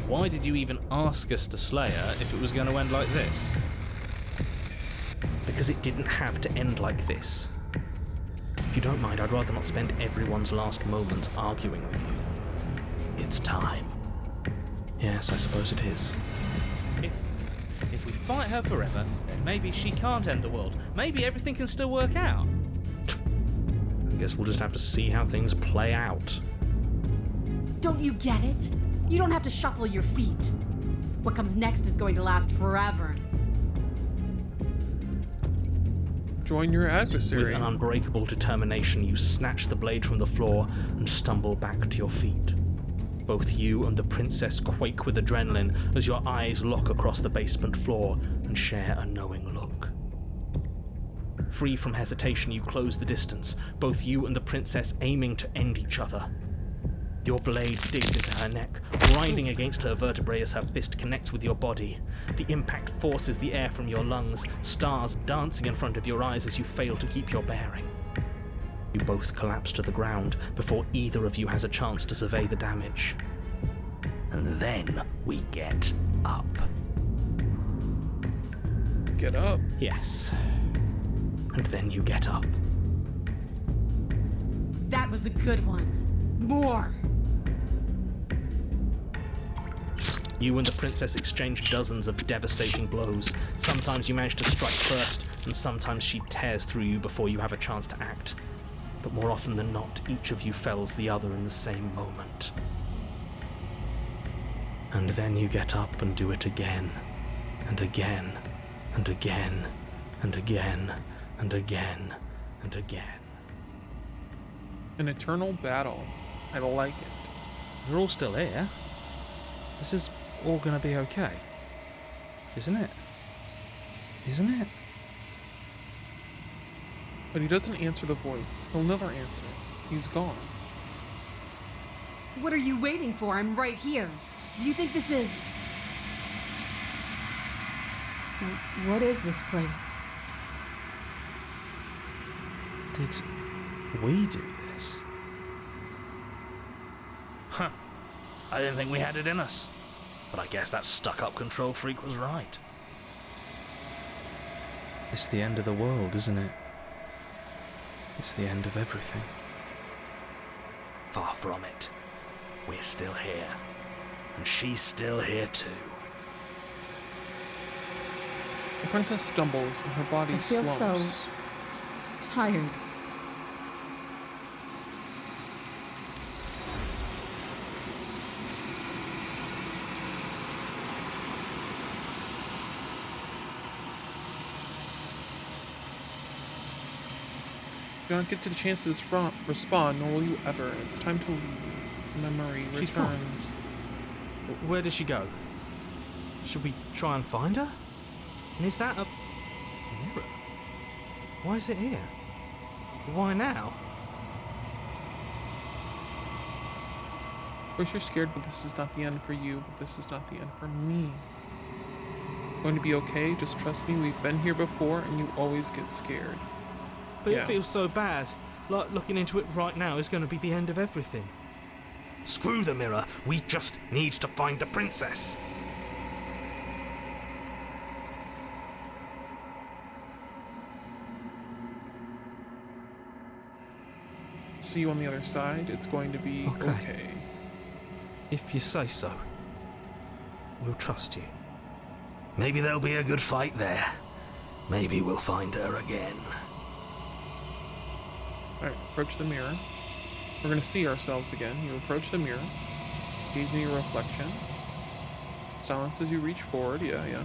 Why did you even ask us to slay her if it was going to end like this? Because it didn't have to end like this. If you don't mind, I'd rather not spend everyone's last moments arguing with you. It's time. Yes, I suppose it is. If we fight her forever, then maybe she can't end the world. Maybe everything can still work out. I guess we'll just have to see how things play out. Don't you get it? You don't have to shuffle your feet. What comes next is going to last forever. Join your adversary. With an unbreakable determination, you snatch the blade from the floor and stumble back to your feet. Both you and the princess quake with adrenaline as your eyes lock across the basement floor and share a knowing look. Free from hesitation, you close the distance, both you and the princess aiming to end each other. Your blade digs into her neck, grinding against her vertebrae as her fist connects with your body. The impact forces the air from your lungs, stars dancing in front of your eyes as you fail to keep your bearing. You both collapse to the ground before either of you has a chance to survey the damage. And then we get up. Get up. Yes. And then you get up. That was a good one. More! You and the princess exchange dozens of devastating blows. Sometimes you manage to strike first, and sometimes she tears through you before you have a chance to act. But more often than not, each of you fells the other in the same moment. And then you get up and do it again, and again, and again, and again, and again, and again. An eternal battle. I like it. We're all still here. This is all gonna be okay. Isn't it? Isn't it? But he doesn't answer the voice. He'll never answer it. He's gone. What are you waiting for? I'm right here. Do you think this is... What is this place? Did we do this? Huh. I didn't think we had it in us. But I guess that stuck-up control freak was right. It's the end of the world, isn't it? It's the end of everything. Far from it. We're still here. And she's still here too. The princess stumbles and her body I feel slumps. so tired. You don't get to the chance to respond, nor will you ever. It's time to leave. Memory She's gone. returns. Where does she go? Should we try and find her? And is that a mirror? Why is it here? Why now? Of course you're scared, but this is not the end for you. But this is not the end for me. It's going to be okay. Just trust me. We've been here before, and you always get scared. But Yeah. it feels so bad. Like looking into it right now is going to be the end of everything. Screw the mirror. We just need to find the princess. See you on the other side. It's going to be okay. If you say so. We'll trust you. Maybe there'll be a good fight there. Maybe we'll find her again. Alright, approach the mirror. We're going to see ourselves again. You approach the mirror. Gaze in your reflection. Silence as you reach forward. Yeah.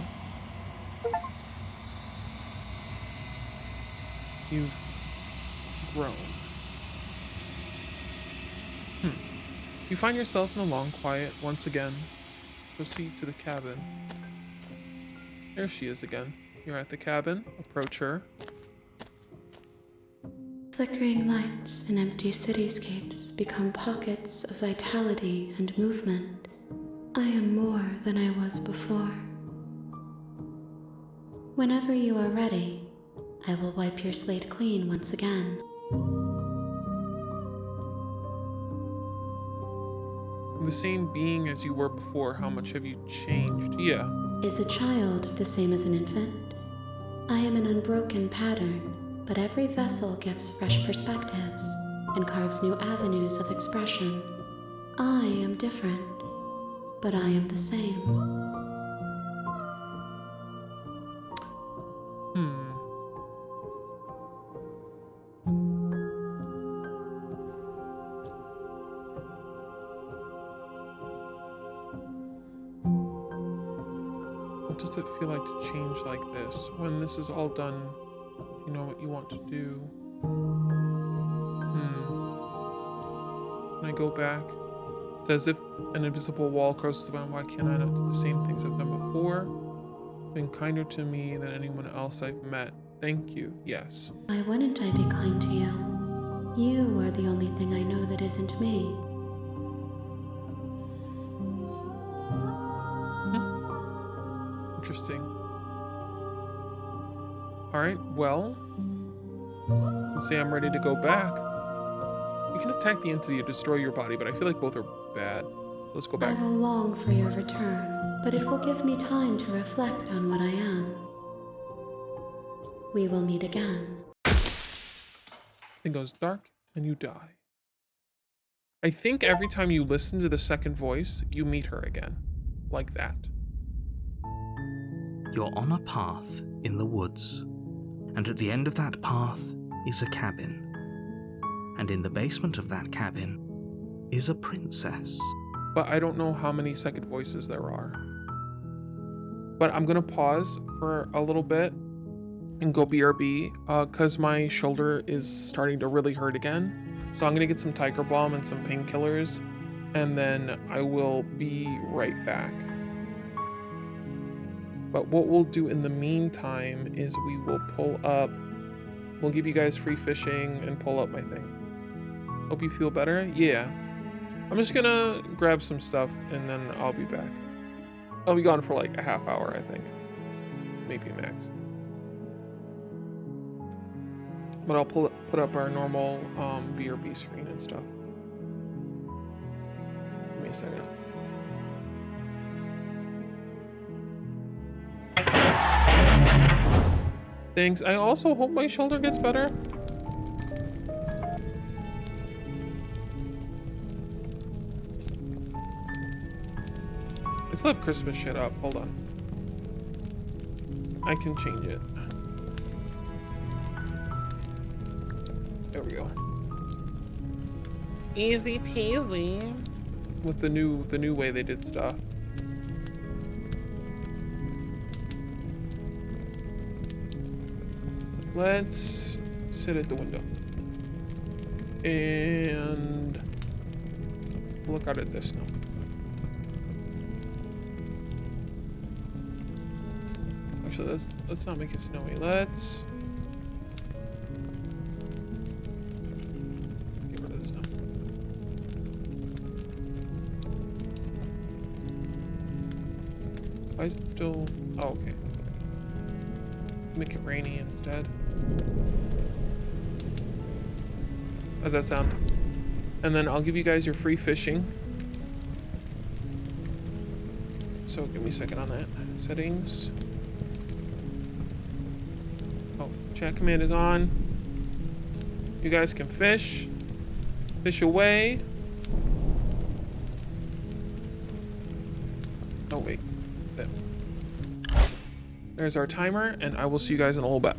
You've grown. You find yourself in the long quiet once again. Proceed to the cabin. There she is again. You're at the cabin. Approach her. Flickering lights and empty cityscapes become pockets of vitality and movement. I am more than I was before. Whenever you are ready, I will wipe your slate clean once again. The same being as you were before. How much have you changed? Yeah. Is a child the same as an infant? I am an unbroken pattern, but every vessel gives fresh perspectives and carves new avenues of expression. I am different, but I am the same. What does it feel like to change like this? When this is all done, you know what you want to do. Can I go back? It's as if an invisible wall crosses around. Why can't I not do the same things I've done before? Been kinder to me than anyone else I've met. Thank you. Yes. Why wouldn't I be kind to you? You are the only thing I know that isn't me. Interesting. Alright, well, let's say I'm ready to go back. You can attack the entity or destroy your body, but I feel like both are bad. Let's go I back. will long for your return, but it will give me time to reflect on what I am. We will meet again. It goes dark and you die. I think every time you listen to the second voice, you meet her again. Like that. You're on a path in the woods, and at the end of that path is a cabin. And in the basement of that cabin is a princess. But I don't know how many second voices there are. But I'm gonna pause for a little bit and go BRB, cause my shoulder is starting to really hurt again. So I'm gonna get some Tiger Balm and some painkillers, and then I will be right back. But what we'll do in the meantime is we will pull up, we'll give you guys free fishing and pull up my thing. Hope you feel better. Yeah. I'm just gonna grab some stuff and then I'll be back. I'll be gone for like a half hour, I think. Maybe max. But I'll put up our normal BRB screen and stuff. Give me a second. Thanks. I also hope my shoulder gets better. Let's let Christmas shit up. Hold on. I can change it. There we go. Easy peasy. With the new way they did stuff. Let's sit at the window and look out at this now. Actually, let's not make it snowy. Let's get rid of this now. Why is it still? Oh, okay. Make it rainy instead. How's that sound? And then I'll give you guys your free fishing. So give me a second on that. Settings. Oh, chat command is on. You guys can fish. Fish away. Oh wait. There. There's our timer, and I will see you guys in a little bit.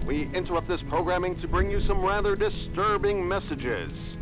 We interrupt this programming to bring you some rather disturbing messages.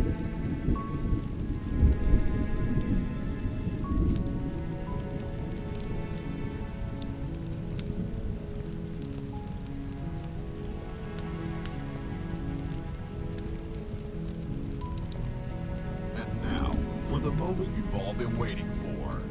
And now, for the moment you've all been waiting for.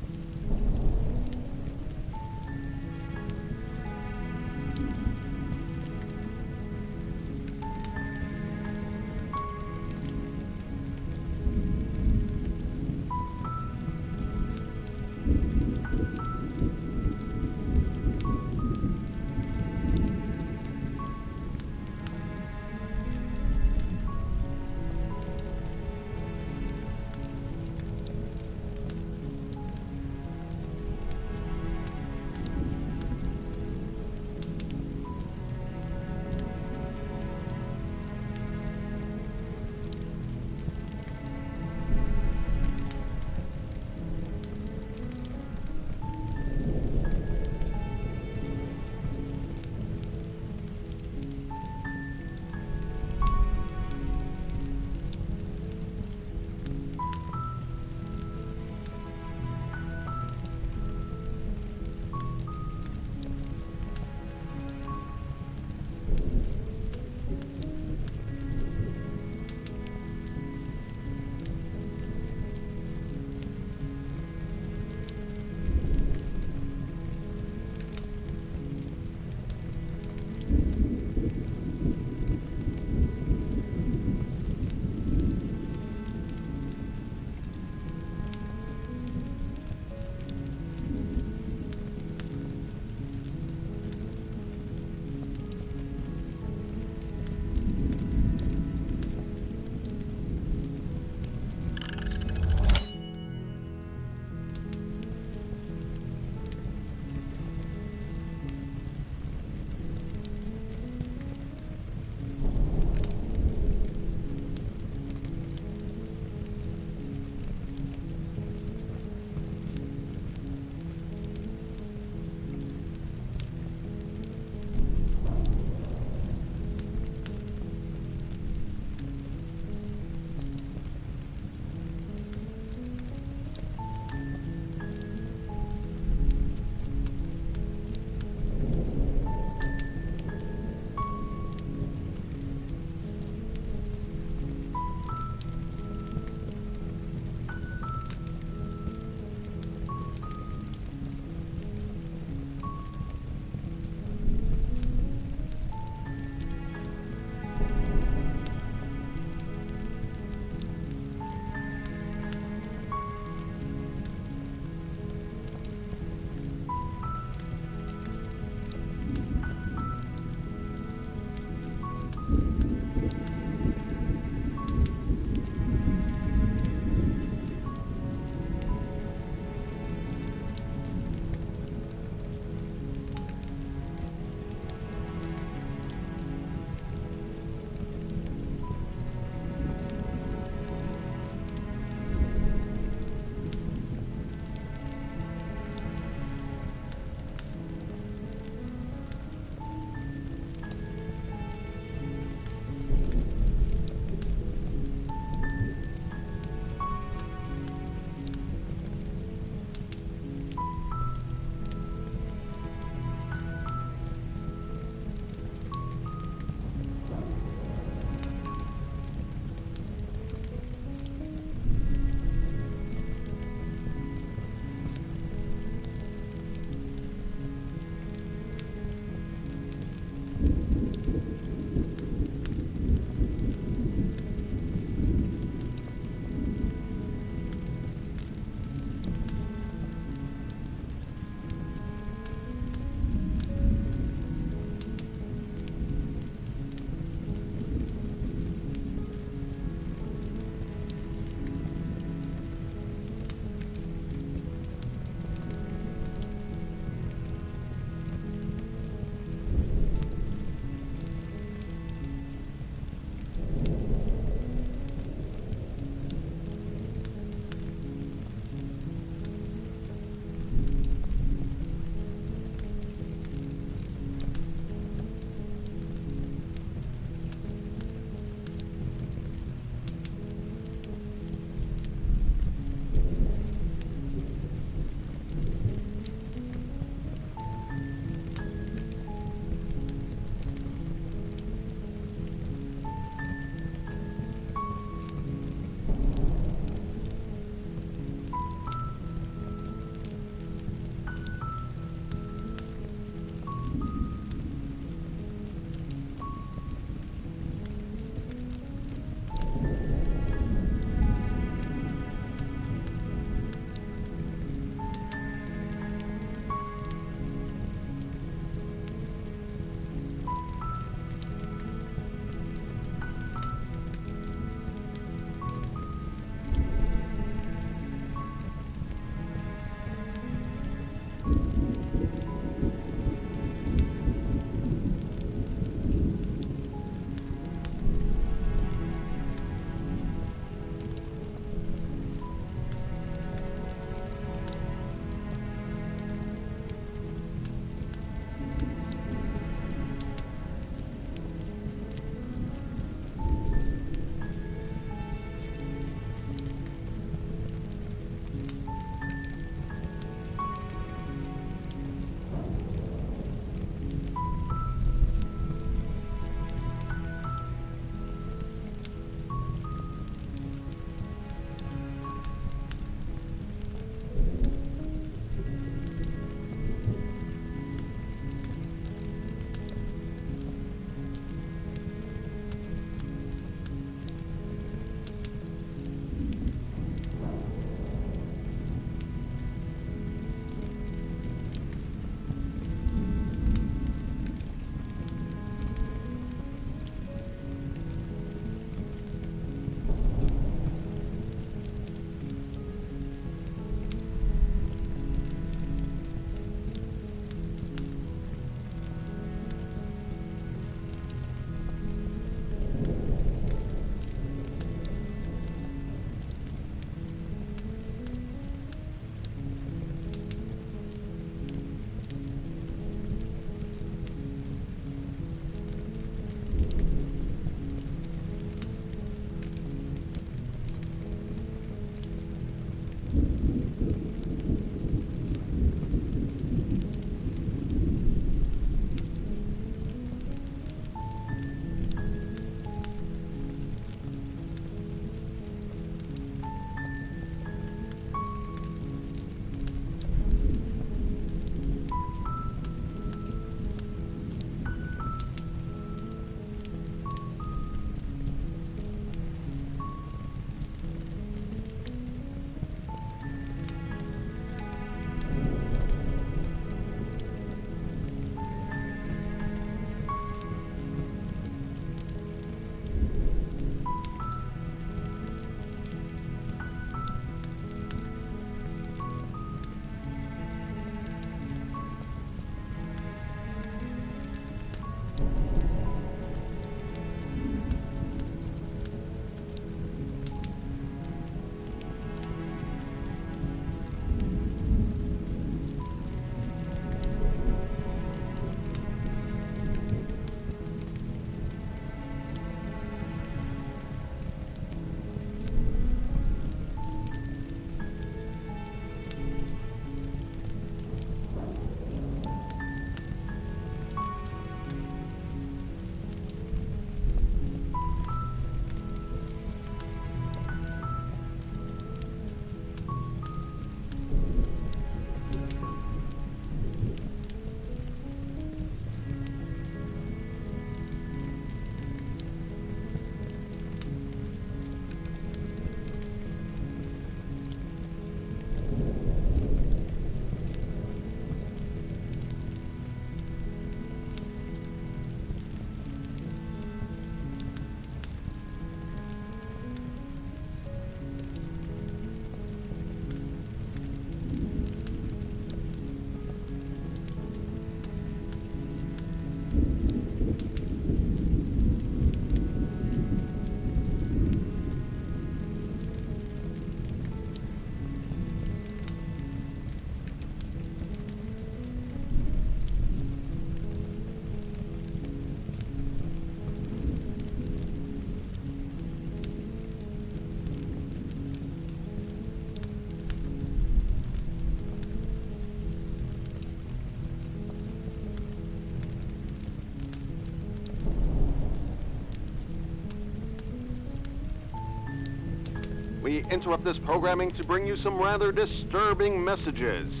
We interrupt this programming to bring you some rather disturbing messages.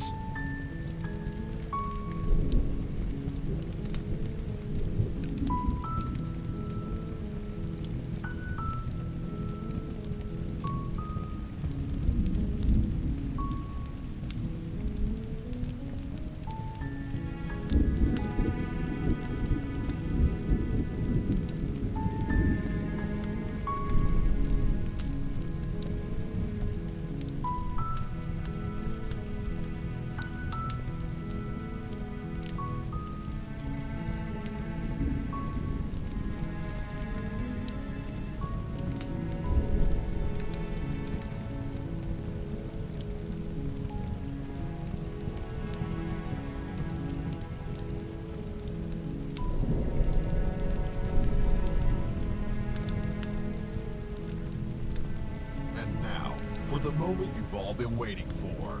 And now, for the moment you've all been waiting for.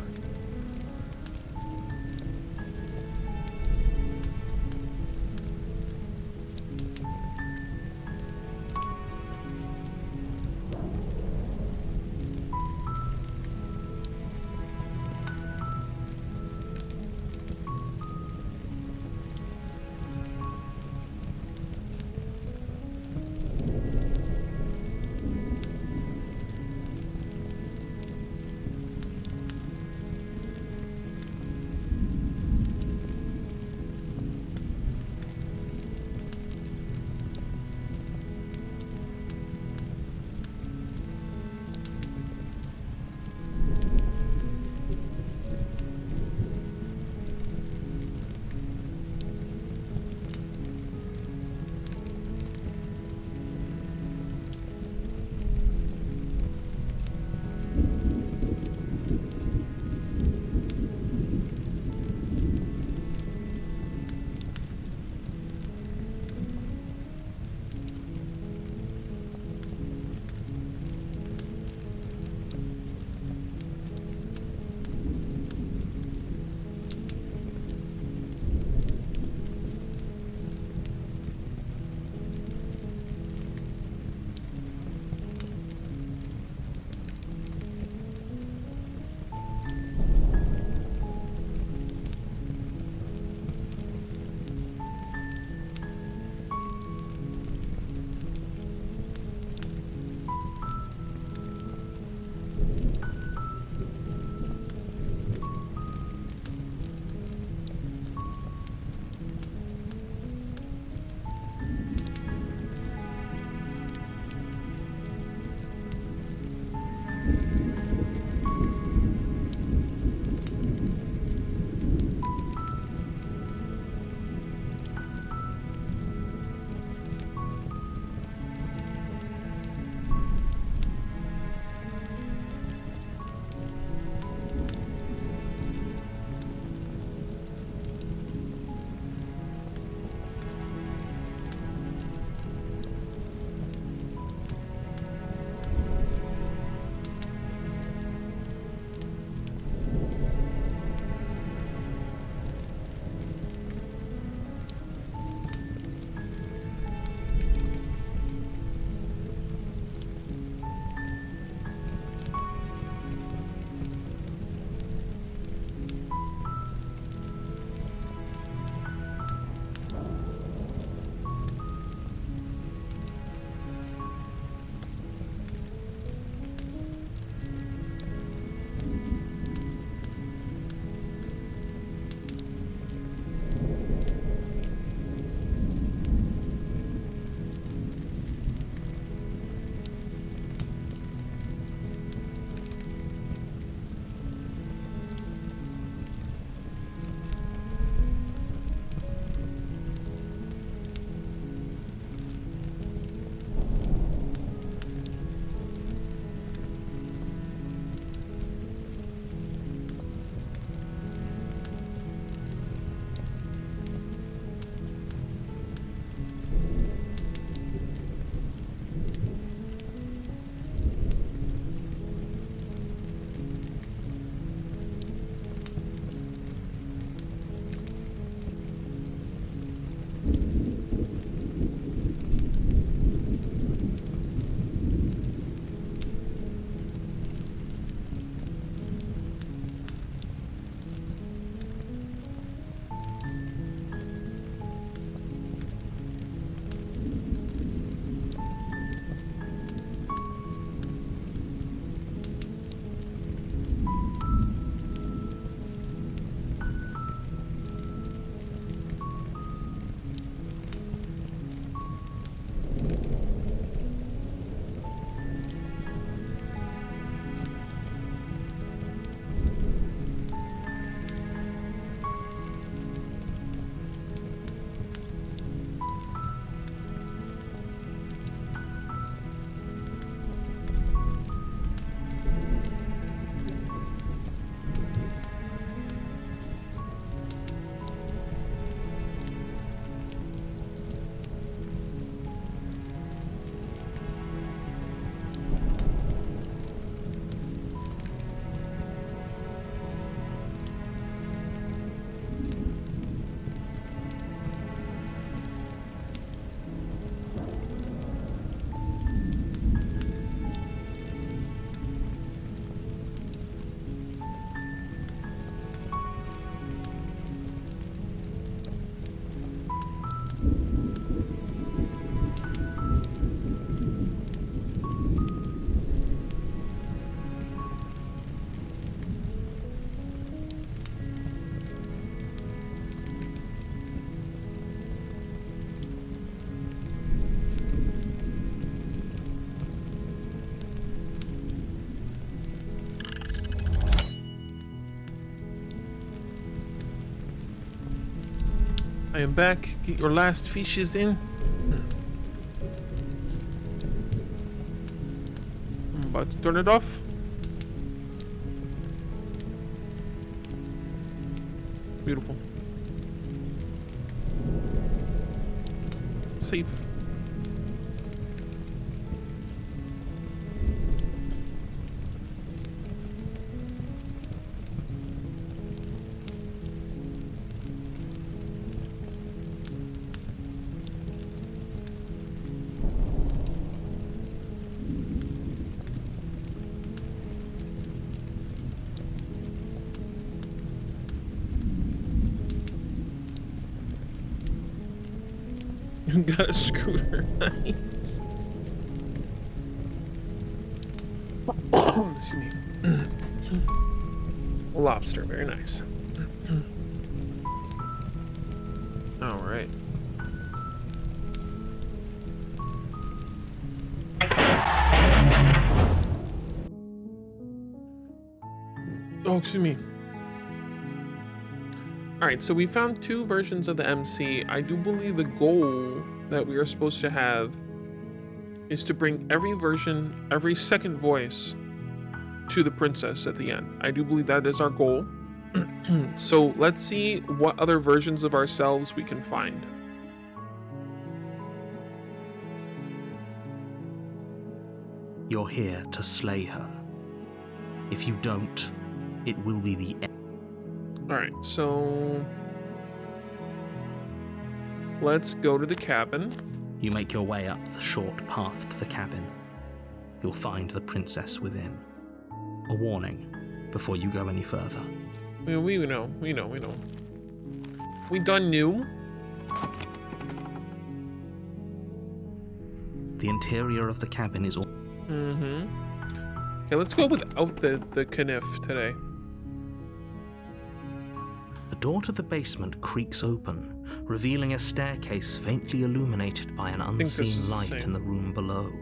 I am back. Get your last fishes in. I'm about to turn it off. Beautiful. Safe. You got a scooter. Nice. Excuse me. Lobster, very nice. All right. Oh, excuse me. Alright, so we found 2 versions of the MC. I do believe the goal that we are supposed to have is to bring every version, every second voice to the princess at the end. I do believe that is our goal. So let's see what other versions of ourselves we can find. You're here to slay her. If you don't, it will be the end. Alright, so let's go to the cabin. You make your way up the short path to the cabin. You'll find the princess within. A warning before you go any further. We know. We done knew. The interior of the cabin is all... Okay, let's go without the kniff today. The door to the basement creaks open, revealing a staircase faintly illuminated by an unseen light in the room below.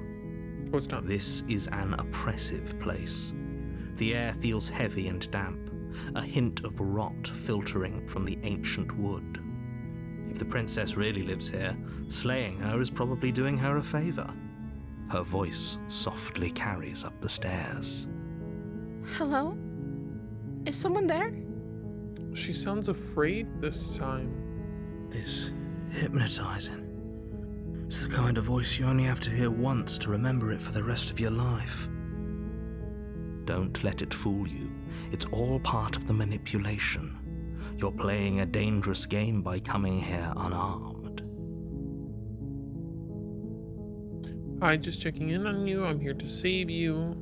Oh, it's not. This is an oppressive place. The air feels heavy and damp, a hint of rot filtering from the ancient wood. If the princess really lives here, slaying her is probably doing her a favor. Her voice softly carries up the stairs. Hello? Is someone there? She sounds afraid this time. It's hypnotizing. It's the kind of voice you only have to hear once to remember it for the rest of your life. Don't let it fool you. It's all part of the manipulation. You're playing a dangerous game by coming here unarmed. Hi, just checking in on you. I'm here to save you.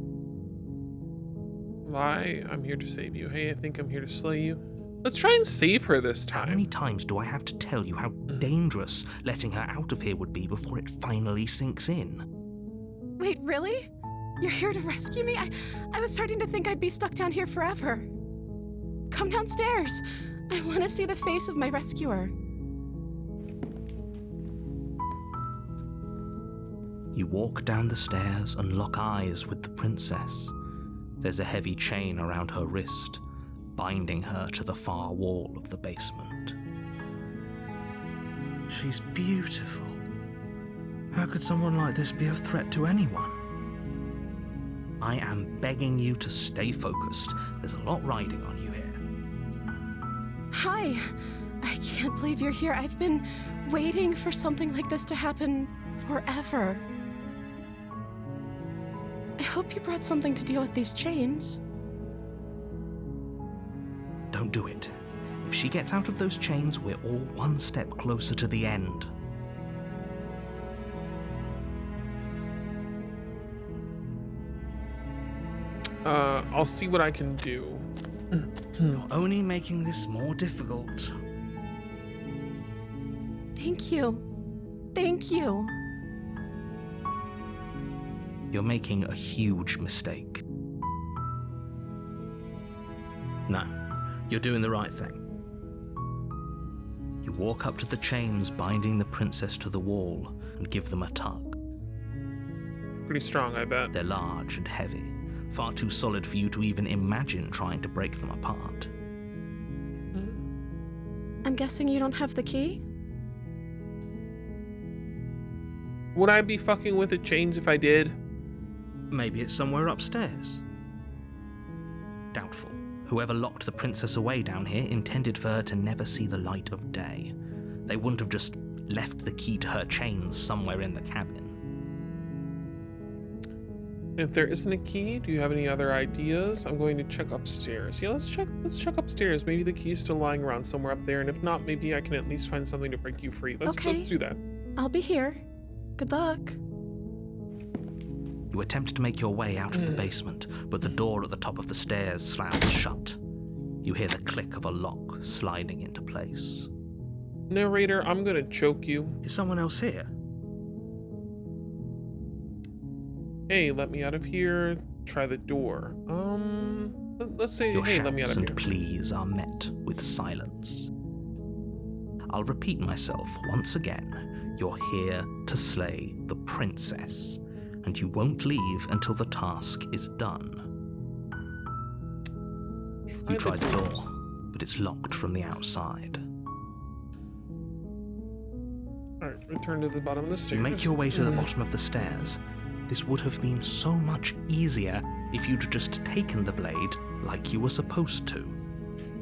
Lie, I'm here to save you. Hey, I think I'm here to slay you. Let's try and save her this time. How many times do I have to tell you how dangerous letting her out of here would be before it finally sinks in? Wait, really? You're here to rescue me? I was starting to think I'd be stuck down here forever. Come downstairs. I want to see the face of my rescuer. You walk down the stairs and lock eyes with the princess. There's a heavy chain around her wrist, binding her to the far wall of the basement. She's beautiful. How could someone like this be a threat to anyone? I am begging you to stay focused. There's a lot riding on you here. Hi. I can't believe you're here. I've been waiting for something like this to happen forever. I hope you brought something to deal with these chains. Don't do it. If she gets out of those chains, we're all one step closer to the end. I'll see what I can do. You're only making this more difficult. Thank you. Thank you. You're making a huge mistake. No, you're doing the right thing. You walk up to the chains binding the princess to the wall and give them a tug. Pretty strong, I bet. They're large and heavy, far too solid for you to even imagine trying to break them apart. I'm guessing you don't have the key? Would I be fucking with the chains if I did? Maybe it's somewhere upstairs. Doubtful. Whoever locked the princess away down here intended for her to never see the light of day. They wouldn't have just left the key to her chains somewhere in the cabin. If there isn't a key, do you have any other ideas? I'm going to check upstairs. Yeah, let's check upstairs. Maybe the key's still lying around somewhere up there, and if not, maybe I can at least find something to break you free. Let's do that. I'll be here. Good luck. You attempt to make your way out of the basement, but the door at the top of the stairs slams shut. You hear the click of a lock sliding into place. Narrator, I'm gonna choke you. Is someone else here? Hey, let me out of here. Try the door. Let's say, Your hey, let me out shouts of and here. pleas are met with silence. I'll repeat myself once again. You're here to slay the princess, and you won't leave until the task is done. You try the door, but it's locked from the outside. Alright, return to the bottom of the stairs. You make your way to the bottom of the stairs. This would have been so much easier if you'd just taken the blade like you were supposed to.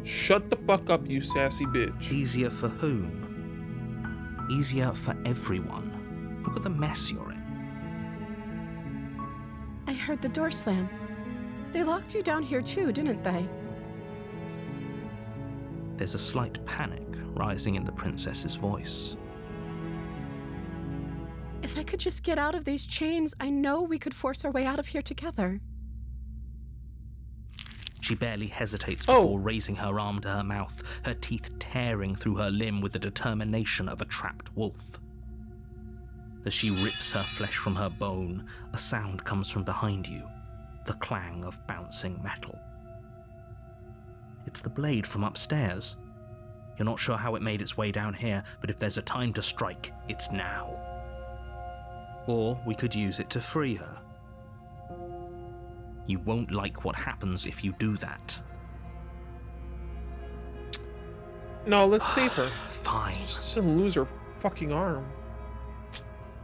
Shut the fuck up, you sassy bitch. Easier for whom? Easier for everyone. Look at the mess you're in. I heard the door slam. They locked you down here too, didn't they? There's a slight panic rising in the princess's voice. If I could just get out of these chains, I know we could force our way out of here together. She barely hesitates before raising her arm to her mouth, her teeth tearing through her limb with the determination of a trapped wolf. As she rips her flesh from her bone, a sound comes from behind you, the clang of bouncing metal. It's the blade from upstairs. You're not sure how it made its way down here, but if there's a time to strike, it's now. Or we could use it to free her. You won't like what happens if you do that. No, let's save her. Fine. She's gonna lose her fucking arm.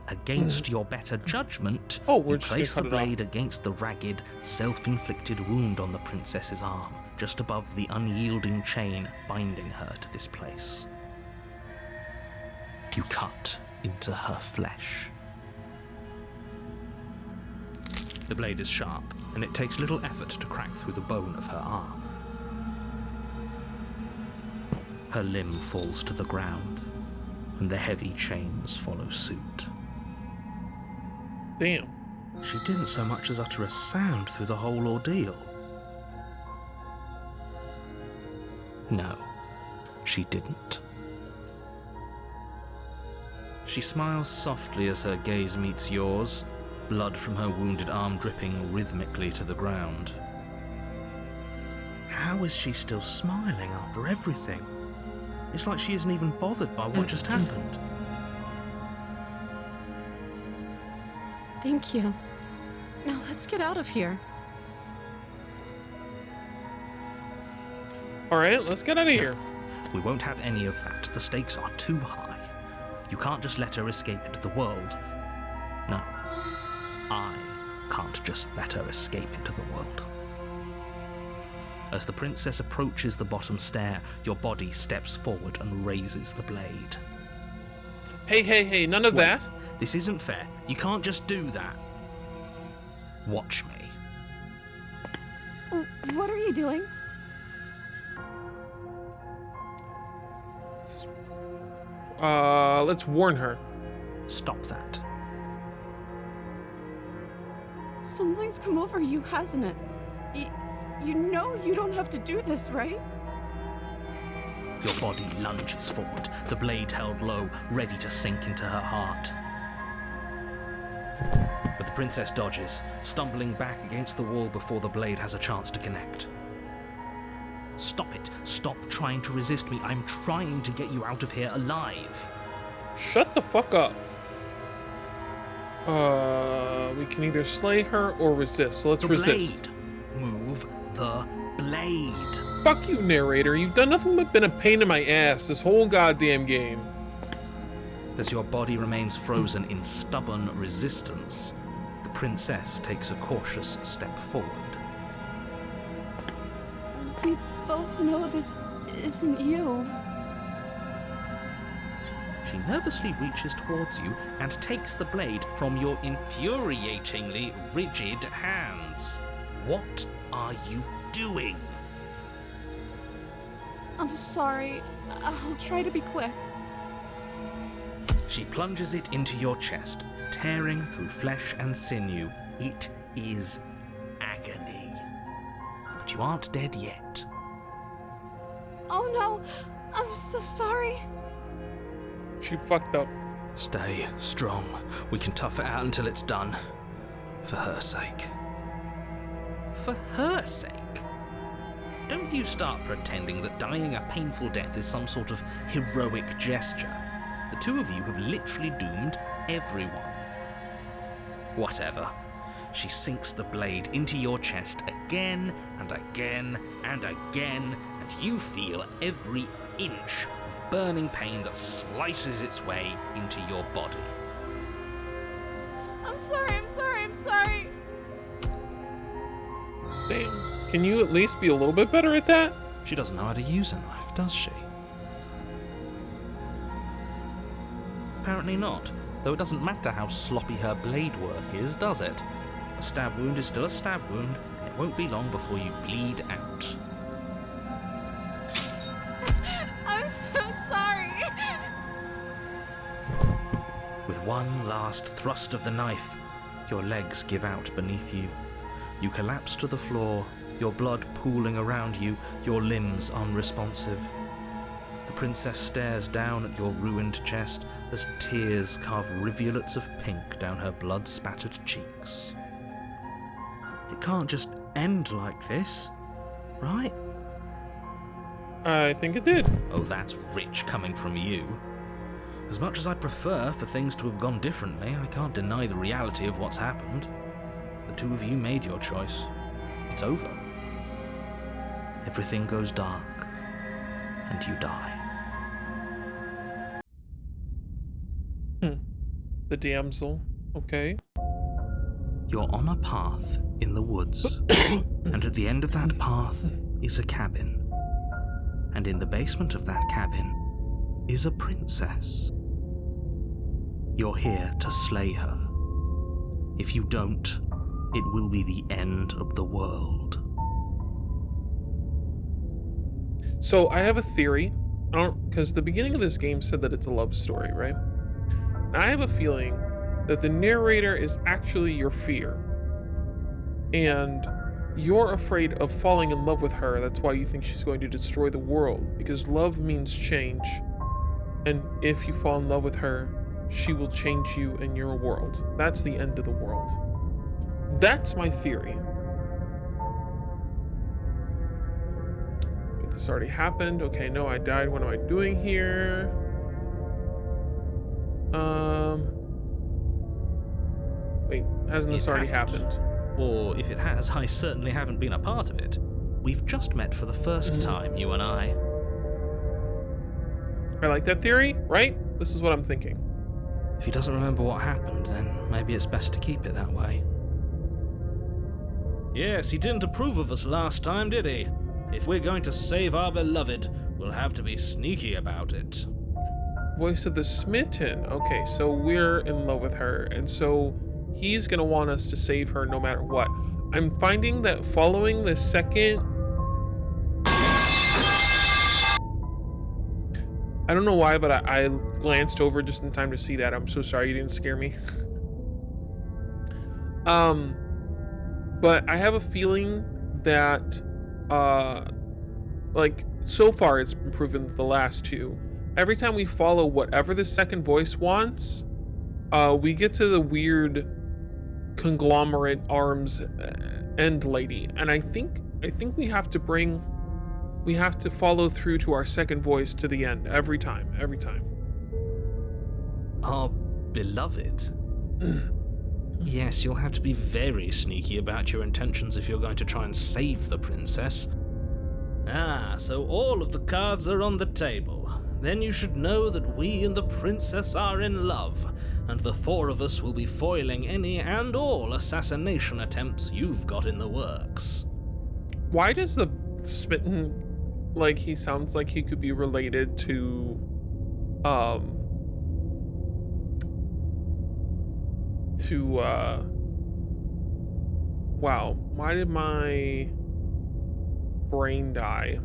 Against your better judgment, we're you just gonna place the cut it off. blade against the ragged, self-inflicted wound on the princess's arm, just above the unyielding chain binding her to this place. You cut into her flesh. The blade is sharp, and it takes little effort to crack through the bone of her arm. Her limb falls to the ground, and the heavy chains follow suit. Damn. She didn't so much as utter a sound through the whole ordeal. No, she didn't. She smiles softly as her gaze meets yours, blood from her wounded arm dripping rhythmically to the ground. How is she still smiling after everything? It's like she isn't even bothered by what just happened. Thank you. Now let's get out of here. Alright, let's get out of here. We won't have any of that. The stakes are too high. You can't just let her escape into the world. No, I can't just let her escape into the world. As the princess approaches the bottom stair, your body steps forward and raises the blade. Hey, none of Wait, that. This isn't fair. You can't just do that. Watch me. What are you doing? Let's warn her. Stop that. Something's come over you, hasn't it? You know you don't have to do this, right? Your body lunges forward, the blade held low, ready to sink into her heart. But the princess dodges, stumbling back against the wall before the blade has a chance to connect. Stop it. Stop trying to resist me. I'm trying to get you out of here alive. Shut the fuck up. We can either slay her or resist, so let's The resist. blade. Move the blade. Fuck you, narrator. You've done nothing but been a pain in my ass this whole goddamn game. As your body remains frozen in stubborn resistance, the princess takes a cautious step forward. We both know this isn't you. She nervously reaches towards you and takes the blade from your infuriatingly rigid hands. What are you doing? I'm sorry. I'll try to be quick. She plunges it into your chest, tearing through flesh and sinew. It is agony. But you aren't dead yet. Oh no, I'm so sorry. She fucked up. Stay strong. We can tough it out until it's done. For her sake. For her sake? Don't you start pretending that dying a painful death is some sort of heroic gesture. The two of you have literally doomed everyone. Whatever. She sinks the blade into your chest again and again and again, and you feel every inch of burning pain that slices its way into your body. I'm sorry. Damn. Can you at least be a little bit better at that? She doesn't know how to use a knife, does she? Apparently not, though it doesn't matter how sloppy her blade work is, does it? A stab wound is still a stab wound, and it won't be long before you bleed out. I'm so sorry. With one last thrust of the knife, your legs give out beneath you. You collapse to the floor, your blood pooling around you, your limbs unresponsive. The princess stares down at your ruined chest as tears carve rivulets of pink down her blood-spattered cheeks. It can't just end like this, right? I think it did. Oh, that's rich coming from you. As much as I'd prefer for things to have gone differently, I can't deny the reality of what's happened. The two of you made your choice. It's over. Everything goes dark, and you die. The damsel. Okay. You're on a path in the woods, and at the end of that path is a cabin. And in the basement of that cabin is a princess. You're here to slay her. If you don't, it will be the end of the world. So I have a theory. Because the beginning of this game said that it's a love story, right? And I have a feeling that the narrator is actually your fear. And you're afraid of falling in love with her. That's why you think she's going to destroy the world. Because love means change. And if you fall in love with her, she will change you and your world. That's the end of the world. That's my theory. Wait, this already happened. Okay, no, I died. What am I doing here? Wait, hasn't this already happened? Or if it has, I certainly haven't been a part of it. We've just met for the first time, you and I. I like that theory, right? This is what I'm thinking. If he doesn't remember what happened, then maybe it's best to keep it that way. Yes, he didn't approve of us last time, did he? If we're going to save our beloved, we'll have to be sneaky about it. Voice of the smitten. Okay, so we're in love with her, and so he's gonna want us to save her no matter what. I'm finding that following the second... I don't know why, but I glanced over just in time to see that. I'm so sorry, you didn't scare me. But I have a feeling that, like, so far it's been proven the last two. Every time we follow whatever the second voice wants, we get to the weird conglomerate arms end lady. And I think we have to follow through to our second voice to the end every time. Our beloved? Yes, you'll have to be very sneaky about your intentions if you're going to try and save the princess. Ah, so all of the cards are on the table. then you should know that we and the princess are in love, and the four of us will be foiling any and all assassination attempts you've got in the works. Why does the smitten, like, he sounds like he could be related to, wow, why did my brain die?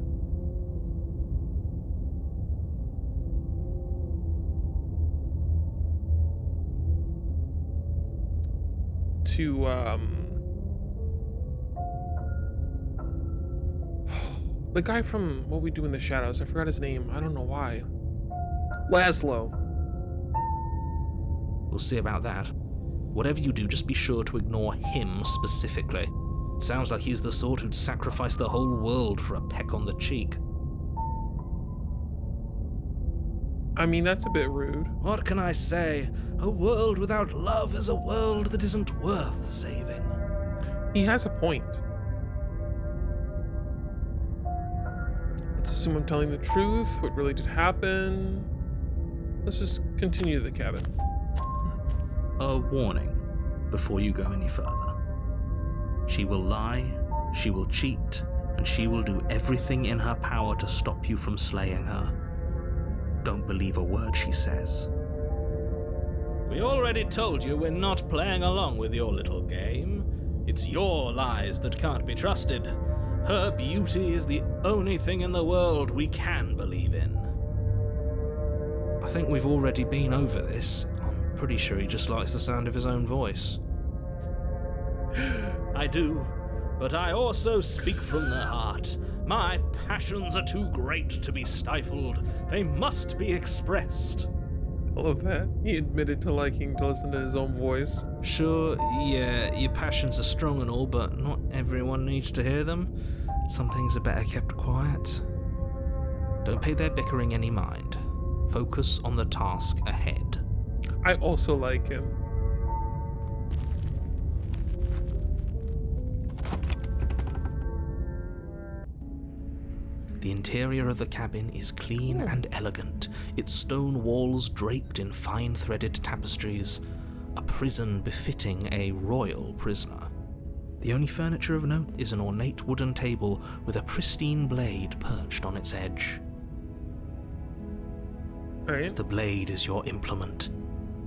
To, the guy from What We Do in the Shadows, I forgot his name, I don't know why. Laszlo. We'll see about that. Whatever you do, just be sure to ignore him specifically. It sounds like he's the sort who'd sacrifice the whole world for a peck on the cheek. I mean, that's a bit rude. What can I say? A world without love is a world that isn't worth saving. He has a point. Let's assume I'm telling the truth, what really did happen. Let's just continue to the cabin. A warning before you go any further. She will lie, she will cheat, and she will do everything in her power to stop you from slaying her. Don't believe a word she says. We already told you we're not playing along with your little game. It's your lies that can't be trusted. Her beauty is the only thing in the world we can believe in. I think we've already been over this. I'm pretty sure he just likes the sound of his own voice. I do, but I also speak from the heart. My passions are too great to be stifled. They must be expressed. I love that. He admitted to liking to listen to his own voice. Sure, yeah, your passions are strong and all, but not everyone needs to hear them. Some things are better kept quiet. Don't pay their bickering any mind. Focus on the task ahead. I also like him. The interior of the cabin is clean and elegant, its stone walls draped in fine threaded tapestries, a prison befitting a royal prisoner. The only furniture of note is an ornate wooden table with a pristine blade perched on its edge. Alright. The blade is your implement.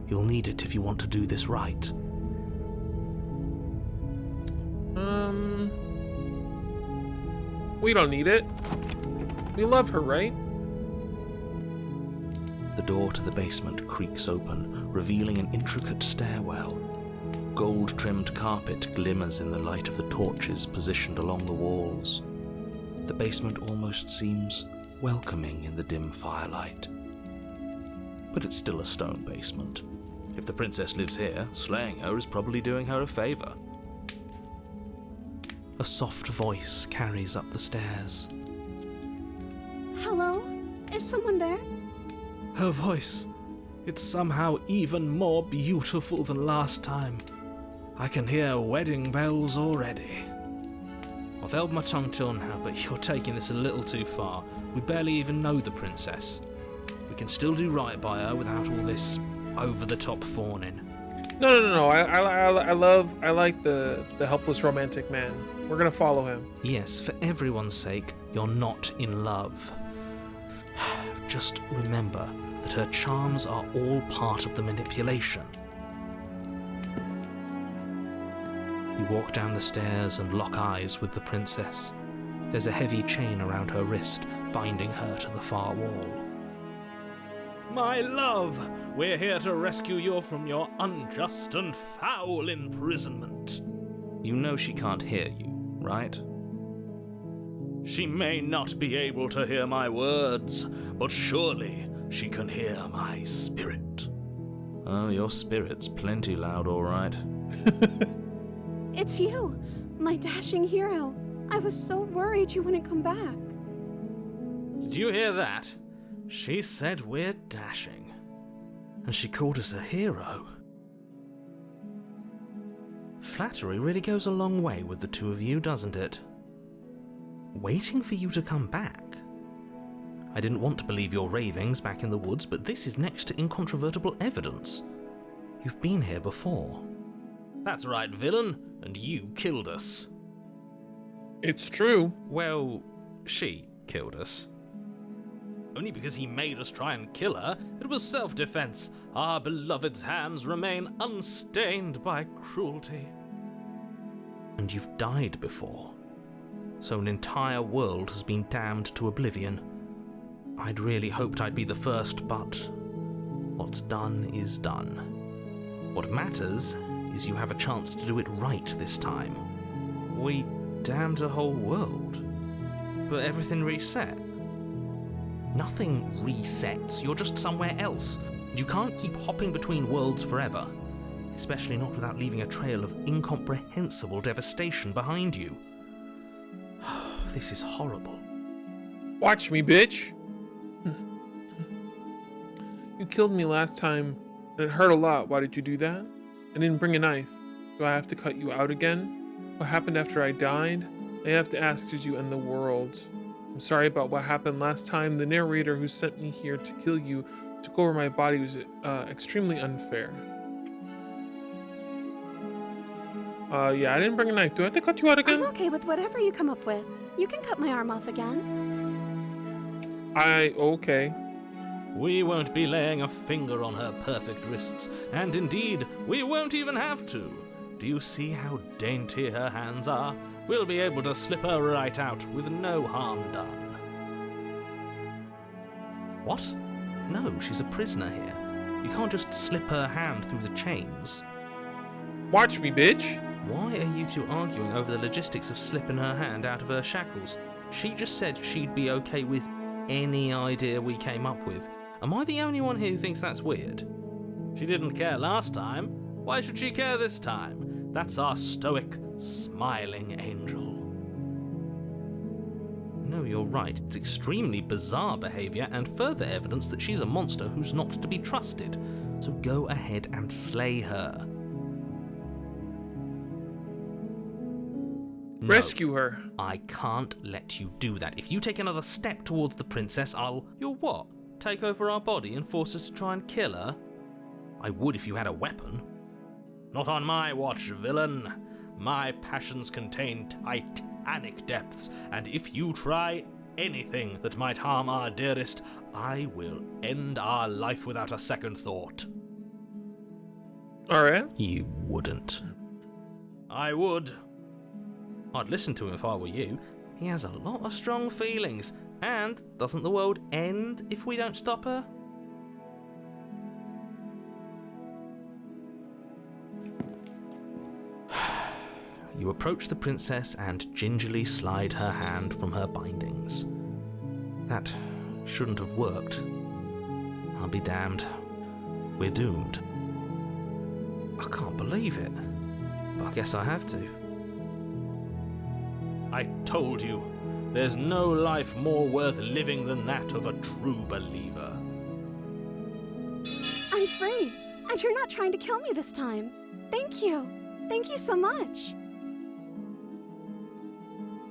You'll need it if you want to do this right. We don't need it. We love her, right? The door to the basement creaks open, revealing an intricate stairwell. Gold-trimmed carpet glimmers in the light of the torches positioned along the walls. The basement almost seems welcoming in the dim firelight. But it's still a stone basement. If the princess lives here, slaying her is probably doing her a favor. A soft voice carries up the stairs. Hello? Is someone there? Her voice, it's somehow even more beautiful than last time. I can hear wedding bells already. I've held my tongue till now, but you're taking this a little too far. We barely even know the princess. We can still do right by her without all this over-the-top fawning. No. I like the helpless romantic man. We're gonna follow him. Yes, for everyone's sake, you're not in love. Just remember that her charms are all part of the manipulation. You walk down the stairs and lock eyes with the princess. There's a heavy chain around her wrist, binding her to the far wall. My love, we're here to rescue you from your unjust and foul imprisonment. You know she can't hear you, right? She may not be able to hear my words, but surely she can hear my spirit. Oh, your spirit's plenty loud, all right. It's you, my dashing hero. I was so worried you wouldn't come back. Did you hear that? She said we're dashing. And she called us a hero. Flattery really goes a long way with the two of you, doesn't it? Waiting for you to come back. I didn't want to believe your ravings back in the woods, but this is next to incontrovertible evidence. You've been here before. That's right, villain, and you killed us. It's true. Well, she killed us. Only because he made us try and kill her. It was self-defense. Our beloved's hands remain unstained by cruelty. And you've died before. So an entire world has been damned to oblivion. I'd really hoped I'd be the first, but what's done is done. What matters is you have a chance to do it right this time. We damned a whole world, but everything reset. Nothing resets, you're just somewhere else. You can't keep hopping between worlds forever, especially not without leaving a trail of incomprehensible devastation behind you. This is horrible. Watch me, bitch. You killed me last time, and it hurt a lot. Why did you do that? I didn't bring a knife. Do I have to cut you out again? What happened after I died? I have to ask, did you end the world? I'm sorry about what happened last time. The narrator who sent me here to kill you took over my body. It was extremely unfair. Yeah, I didn't bring a knife. Do I have to cut you out again? I'm okay with whatever you come up with. You can cut my arm off again. Okay. We won't be laying a finger on her perfect wrists, and indeed, we won't even have to. Do you see how dainty her hands are? We'll be able to slip her right out with no harm done. What? No, she's a prisoner here. You can't just slip her hand through the chains. Watch me, bitch. Why are you two arguing over the logistics of slipping her hand out of her shackles? She just said she'd be okay with any idea we came up with. Am I the only one here who thinks that's weird? She didn't care last time. Why should she care this time? That's our stoic, smiling angel. No, you're right. It's extremely bizarre behaviour and further evidence that she's a monster who's not to be trusted. So go ahead and slay her. No, Rescue her. I can't let you do that. If you take another step towards the princess, You'll what? Take over our body and force us to try and kill her? I would if you had a weapon. Not on my watch, villain. My passions contain titanic depths, and if you try anything that might harm our dearest, I will end our life without a second thought. Alright. You wouldn't. I would. I'd listen to him if I were you. He has a lot of strong feelings. And doesn't the world end if we don't stop her? You approach the princess and gingerly slide her hand from her bindings. That shouldn't have worked. I'll be damned. We're doomed. I can't believe it, but I guess I have to. I told you, there's no life more worth living than that of a true believer. I'm free, and you're not trying to kill me this time. Thank you. Thank you so much.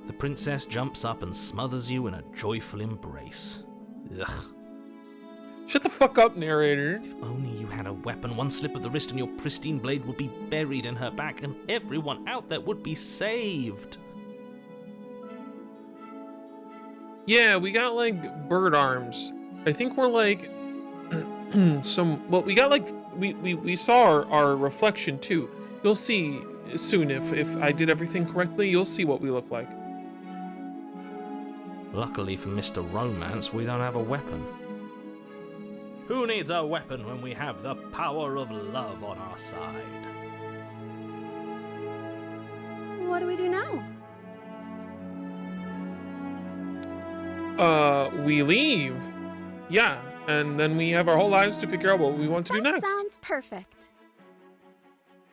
The princess jumps up and smothers you in a joyful embrace. Ugh. Shut the fuck up, narrator. If only you had a weapon, one slip of the wrist and your pristine blade would be buried in her back and everyone out there would be saved. Yeah, we got like bird arms. I think we're like we got like we saw our reflection too. You'll see soon if I did everything correctly, you'll see what we look like. Luckily for Mr. Romance, we don't have a weapon. Who needs a weapon when we have the power of love on our side? What do we do now? We leave. Yeah, and then we have our whole lives to figure out what we want to do That next. sounds perfect.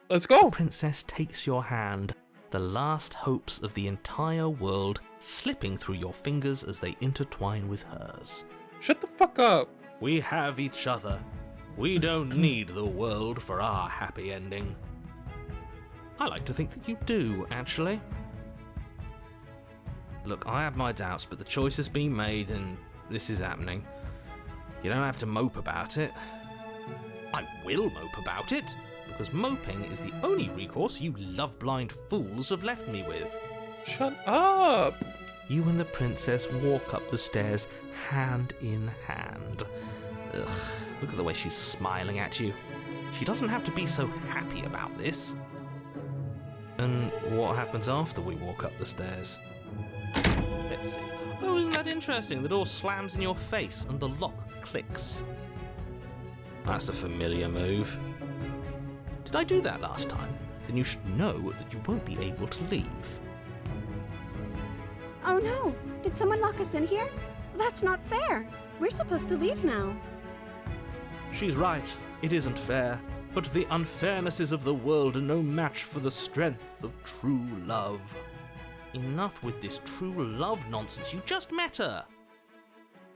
Let's go. The princess takes your hand, the last hopes of the entire world slipping through your fingers as they intertwine with hers. Shut the fuck up. We have each other. We don't need the world for our happy ending. I like to think that you do, actually. Look, I have my doubts, but the choice has been made, and this is happening. You don't have to mope about it. I will mope about it, because moping is the only recourse you love-blind fools have left me with. Shut up! You and the princess walk up the stairs hand in hand. Ugh, look at the way she's smiling at you. She doesn't have to be so happy about this. And what happens after we walk up the stairs? Let's see. Oh, isn't that interesting? The door slams in your face and the lock clicks. That's a familiar move. Did I do that last time? Then you should know that you won't be able to leave. Oh no! Did someone lock us in here? That's not fair. We're supposed to leave now. She's right. It isn't fair. But the unfairnesses of the world are no match for the strength of true love. Enough with this true love nonsense. You just met her.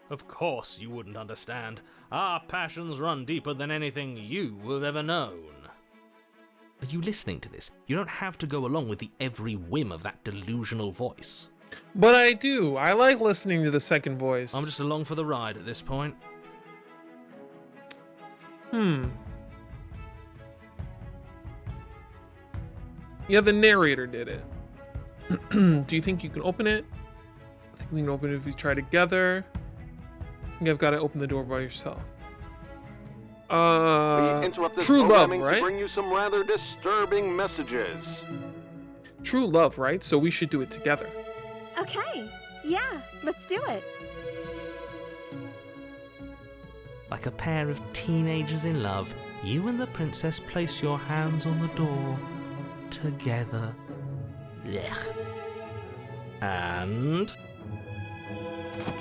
Of course you wouldn't understand. Our passions run deeper than anything you have ever known. Are you listening to this? You don't have to go along with the every whim of that delusional voice. But I do. I like listening to the second voice. I'm just along for the ride at this point. Yeah, the narrator did it. Do you think you can open it? I think we can open it if we try together. I think I've got to open the door by yourself. We interrupt this True love, programming right? to bring you some rather disturbing messages. True love, right? So we should do it together. Okay. Yeah, let's do it. Like a pair of teenagers in love, you and the princess place your hands on the door together. Blech. And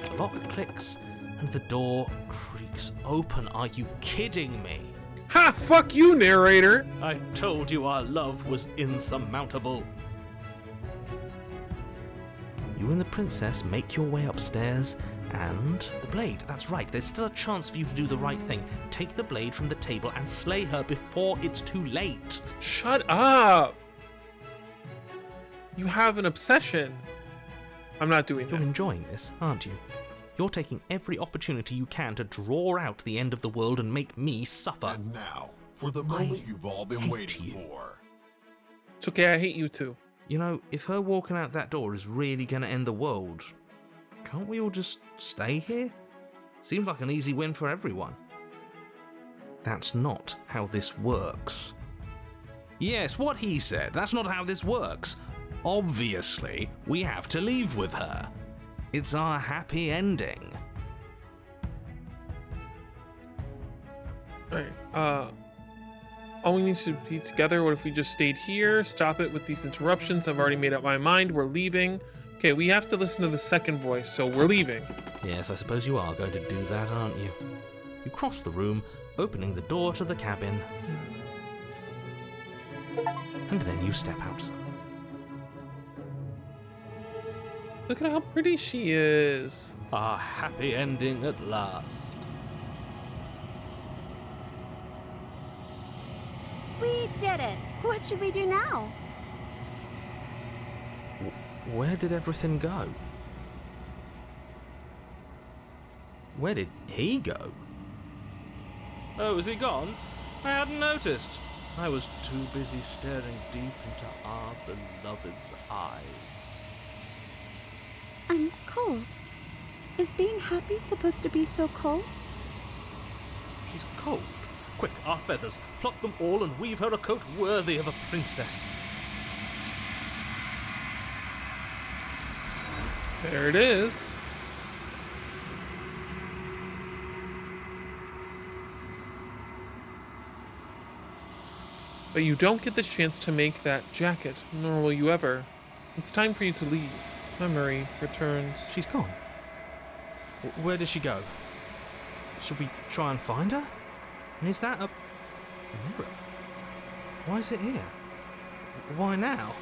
the lock clicks and the door creaks open. Are you kidding me? Ha! Fuck you, narrator! I told you our love was insurmountable. You and the princess make your way upstairs, and the blade, that's right, there's still a chance for you to do the right thing. Take the blade from the table and slay her before it's too late. Shut up! You have an obsession. I'm not doing You're that. enjoying this, aren't you? You're taking every opportunity you can to draw out the end of the world and make me suffer. And now, for the moment you've all been hate waiting you. for. It's okay, I hate you too. You know, if her walking out that door is really going to end the world, can't we all just stay here? Seems like an easy win for everyone. That's not how this works. Yes, what he said. That's not how this works. Obviously, we have to leave with her. It's our happy ending. Alright, all we need to be together. What if we just stayed here? Stop it with these interruptions. I've already made up my mind. We're leaving. Okay, we have to listen to the second voice, so we're leaving. Yes, I suppose you are going to do that, aren't you? You cross the room, opening the door to the cabin. And then you step outside. Look at how pretty she is. Our happy ending at last. We did it. What should we do now? Where did everything go? Where did he go? Oh, is he gone? I hadn't noticed. I was too busy staring deep into our beloved's eyes. I'm cold. Is being happy supposed to be so cold? She's cold. Quick, our feathers. Pluck them all and weave her a coat worthy of a princess. There it is. But you don't get the chance to make that jacket, nor will you ever. It's time for you to leave. Memory returns. She's gone. Where did she go? Should we try and find her? And is that a mirror? Why is it here? Why now?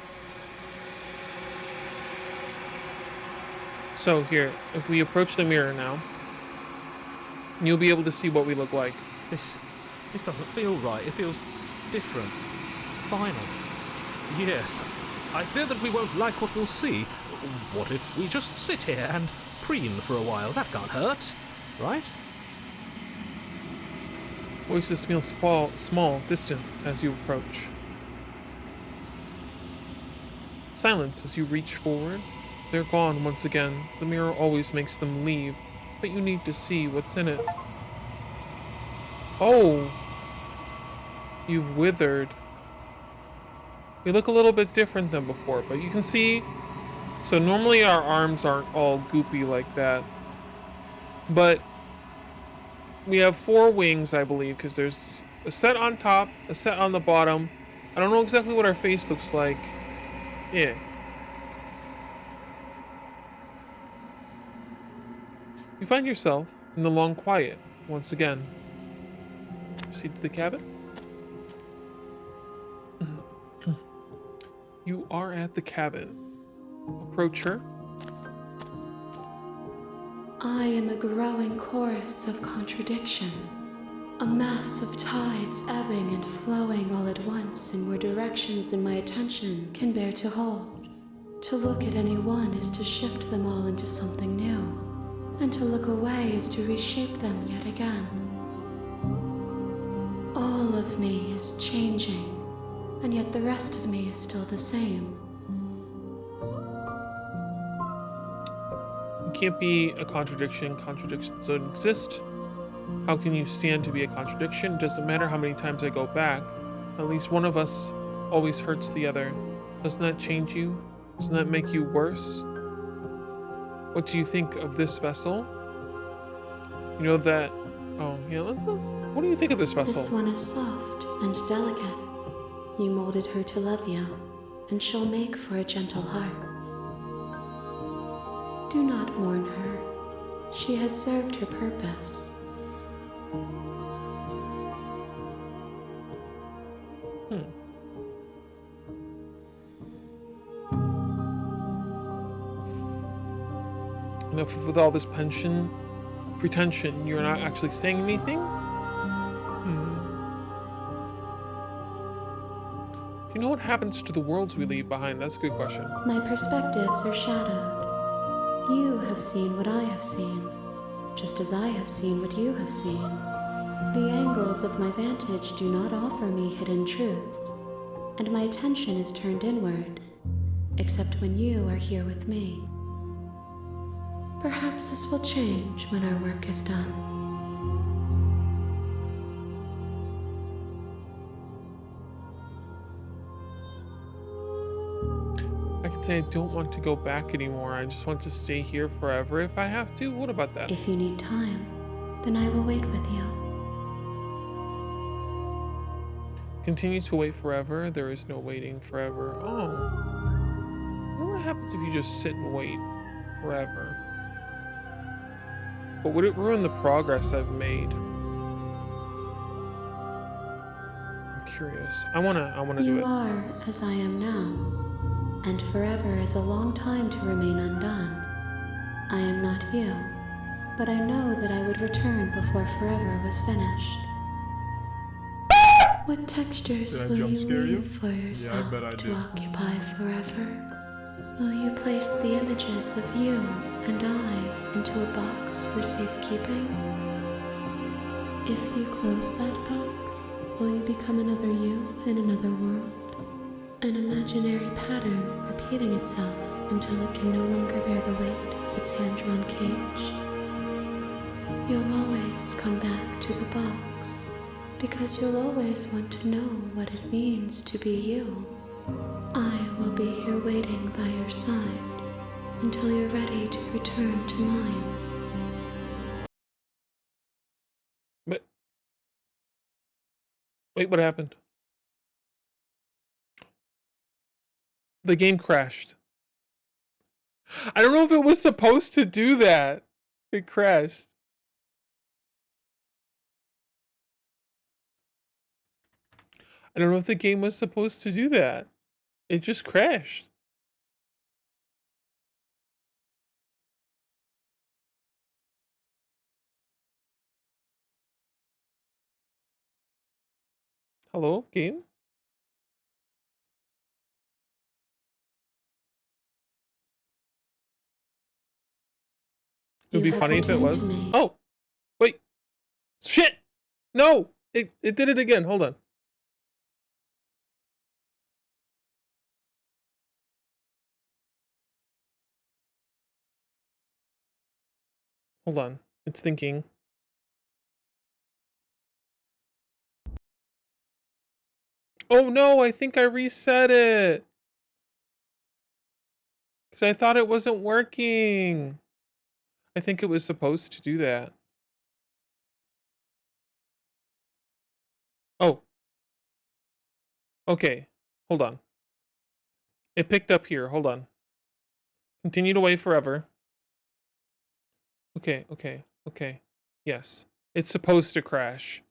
So here, if we approach the mirror now, you'll be able to see what we look like. This doesn't feel right. It feels different. Final. Yes, I fear that we won't like what we'll see. What if we just sit here and preen for a while? That can't hurt, right? Voices feel small, distant as you approach. Silence as you reach forward. They're gone once again. The mirror always makes them leave, but you need to see what's in it. Oh! You've withered. You look a little bit different than before, but you can see... So normally our arms aren't all goopy like that. But we have 4 wings, I believe, because there's a set on top, a set on the bottom. I don't know exactly what our face looks like. Yeah. You find yourself in the long quiet once again. Proceed to the cabin. You are at the cabin. Approach her. I am a growing chorus of contradiction, a mass of tides ebbing and flowing all at once in more directions than my attention can bear to hold. To look at any one is to shift them all into something new, and to look away is to reshape them yet again. All of me is changing, and yet the rest of me is still the same. You can't be a contradiction. Contradictions don't exist. How can you stand to be a contradiction? Doesn't matter how many times I go back. At least one of us always hurts the other. Doesn't that change you? Doesn't that make you worse? What do you think of this vessel? You know that... Oh, yeah, what do you think of this vessel? This one is soft and delicate. You molded her to love you, and she'll make for a gentle heart. Do not mourn her. She has served her purpose. Enough with all this pretension, you're not actually saying anything? Do you know what happens to the worlds we leave behind? That's a good question. My perspectives are shadowed. You have seen what I have seen, just as I have seen what you have seen. The angles of my vantage do not offer me hidden truths, and my attention is turned inward, except when you are here with me. Perhaps this will change when our work is done. I could say I don't want to go back anymore. I just want to stay here forever if I have to. What about that? If you need time, then I will wait with you. Continue to wait forever. There is no waiting forever. Oh. I wonder what happens if you just sit and wait forever. But would it ruin the progress I've made? I'm curious. I wanna do You it. are as I am now, and forever is a long time to remain undone. I am not you, but I know that I would return before forever was finished. What textures Did I will jump you scare you? leave for yourself bet I to did. occupy forever? Will you place the images of you and I into a box for safekeeping? If you close that box, will you become another you in another world? An imaginary pattern repeating itself until it can no longer bear the weight of its hand-drawn cage? You'll always come back to the box, because you'll always want to know what it means to be you. I will be here waiting by your side until you're ready to return to mine. But wait, what happened? The game crashed. I don't know if it was supposed to do that. It crashed. I don't know if the game was supposed to do that. It just crashed. Hello, game? It would You be have funny if it returned was. to me. Oh, wait. Shit! No! It did it again. Hold on. Hold on. It's thinking. Oh no, I think I reset it. Because I thought it wasn't working. I think it was supposed to do that. Oh. Okay. Hold on. It picked up here. Hold on. Continue to wait forever. Okay, okay, okay. Yes. It's supposed to crash.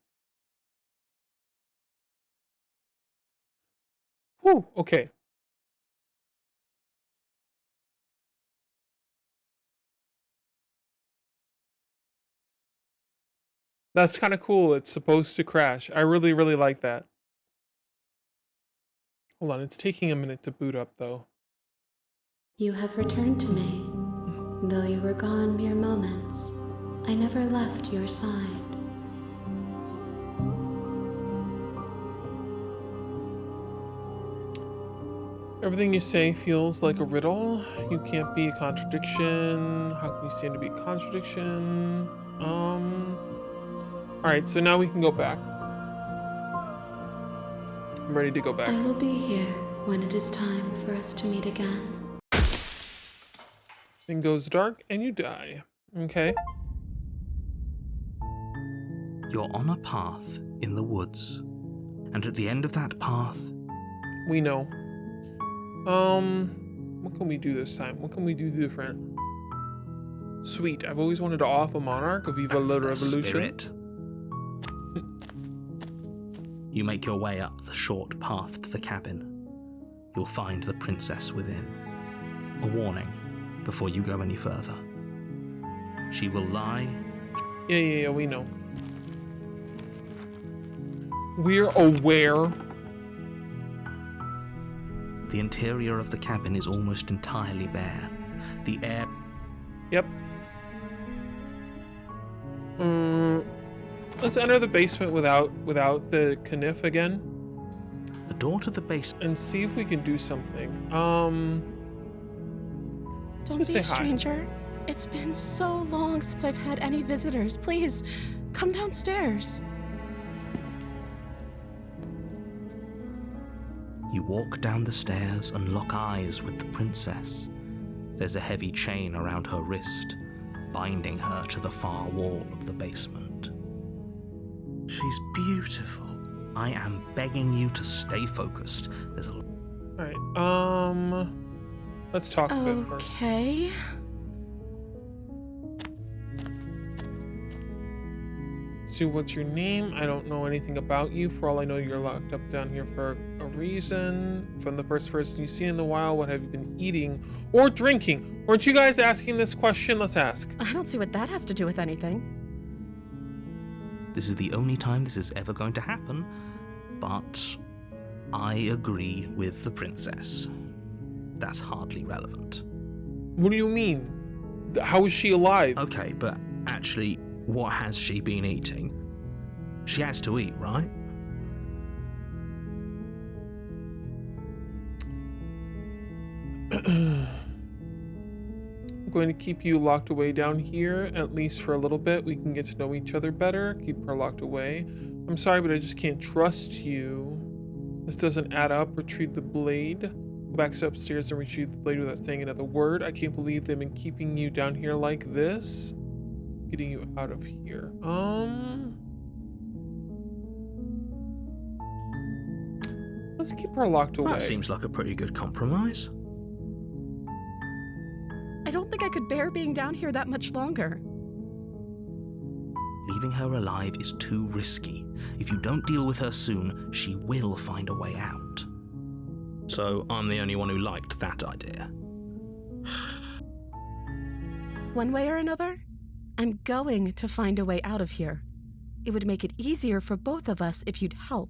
Whew, okay. That's kind of cool. It's supposed to crash. I really, really like that. Hold on, it's taking a minute to boot up though. You have returned to me. Though you were gone mere moments, I never left your side. Everything you say feels like a riddle. You can't be a contradiction. How can you stand to be a contradiction? Alright, so now we can go back. I'm ready to go back. I will be here when it is time for us to meet again. Thing goes dark and you die. Okay. You're on a path in the woods, and at the end of that path, We know. What can we do this time? What can we do different? Sweet. I've always wanted to off a monarch of Viva la that's the Revolution. spirit. You make your way up the short path to the cabin. You'll find the princess within. A warning before you go any further. She will lie. Yeah, we know. We're aware. The interior of the cabin is almost entirely bare. The air... Yep. Let's enter the basement without the kniff again The door to the basement... and see if we can do something. Don't Just be a say hi. stranger. It's been so long since I've had any visitors. Please, come downstairs. You walk down the stairs and lock eyes with the princess. There's a heavy chain around her wrist, binding her to the far wall of the basement. She's beautiful. I am begging you to stay focused. There's a... Alright, let's talk a bit first. Okay. Sue, what's your name? I don't know anything about you. For all I know, you're locked up down here for a reason. From the first person you've seen in the wild, what have you been eating or drinking? Weren't you guys asking this question? Let's ask. I don't see what that has to do with anything. This is the only time this is ever going to happen, but I agree with the princess. That's hardly relevant. What do you mean? How is she alive? Okay, but actually, what has she been eating? She has to eat, right? I'm going to keep you locked away down here, at least for a little bit. We can get to know each other better. Keep her locked away. I'm sorry, but I just can't trust you. This doesn't add up. Retrieve the blade. Go back upstairs and retrieve the blade without saying another word. I can't believe they've been keeping you down here like this. Getting you out of here. Let's keep her locked away. That seems like a pretty good compromise. I don't think I could bear being down here that much longer. Leaving her alive is too risky. If you don't deal with her soon, she will find a way out. So I'm the only one who liked that idea. One way or another, I'm going to find a way out of here. It would make it easier for both of us if you'd help.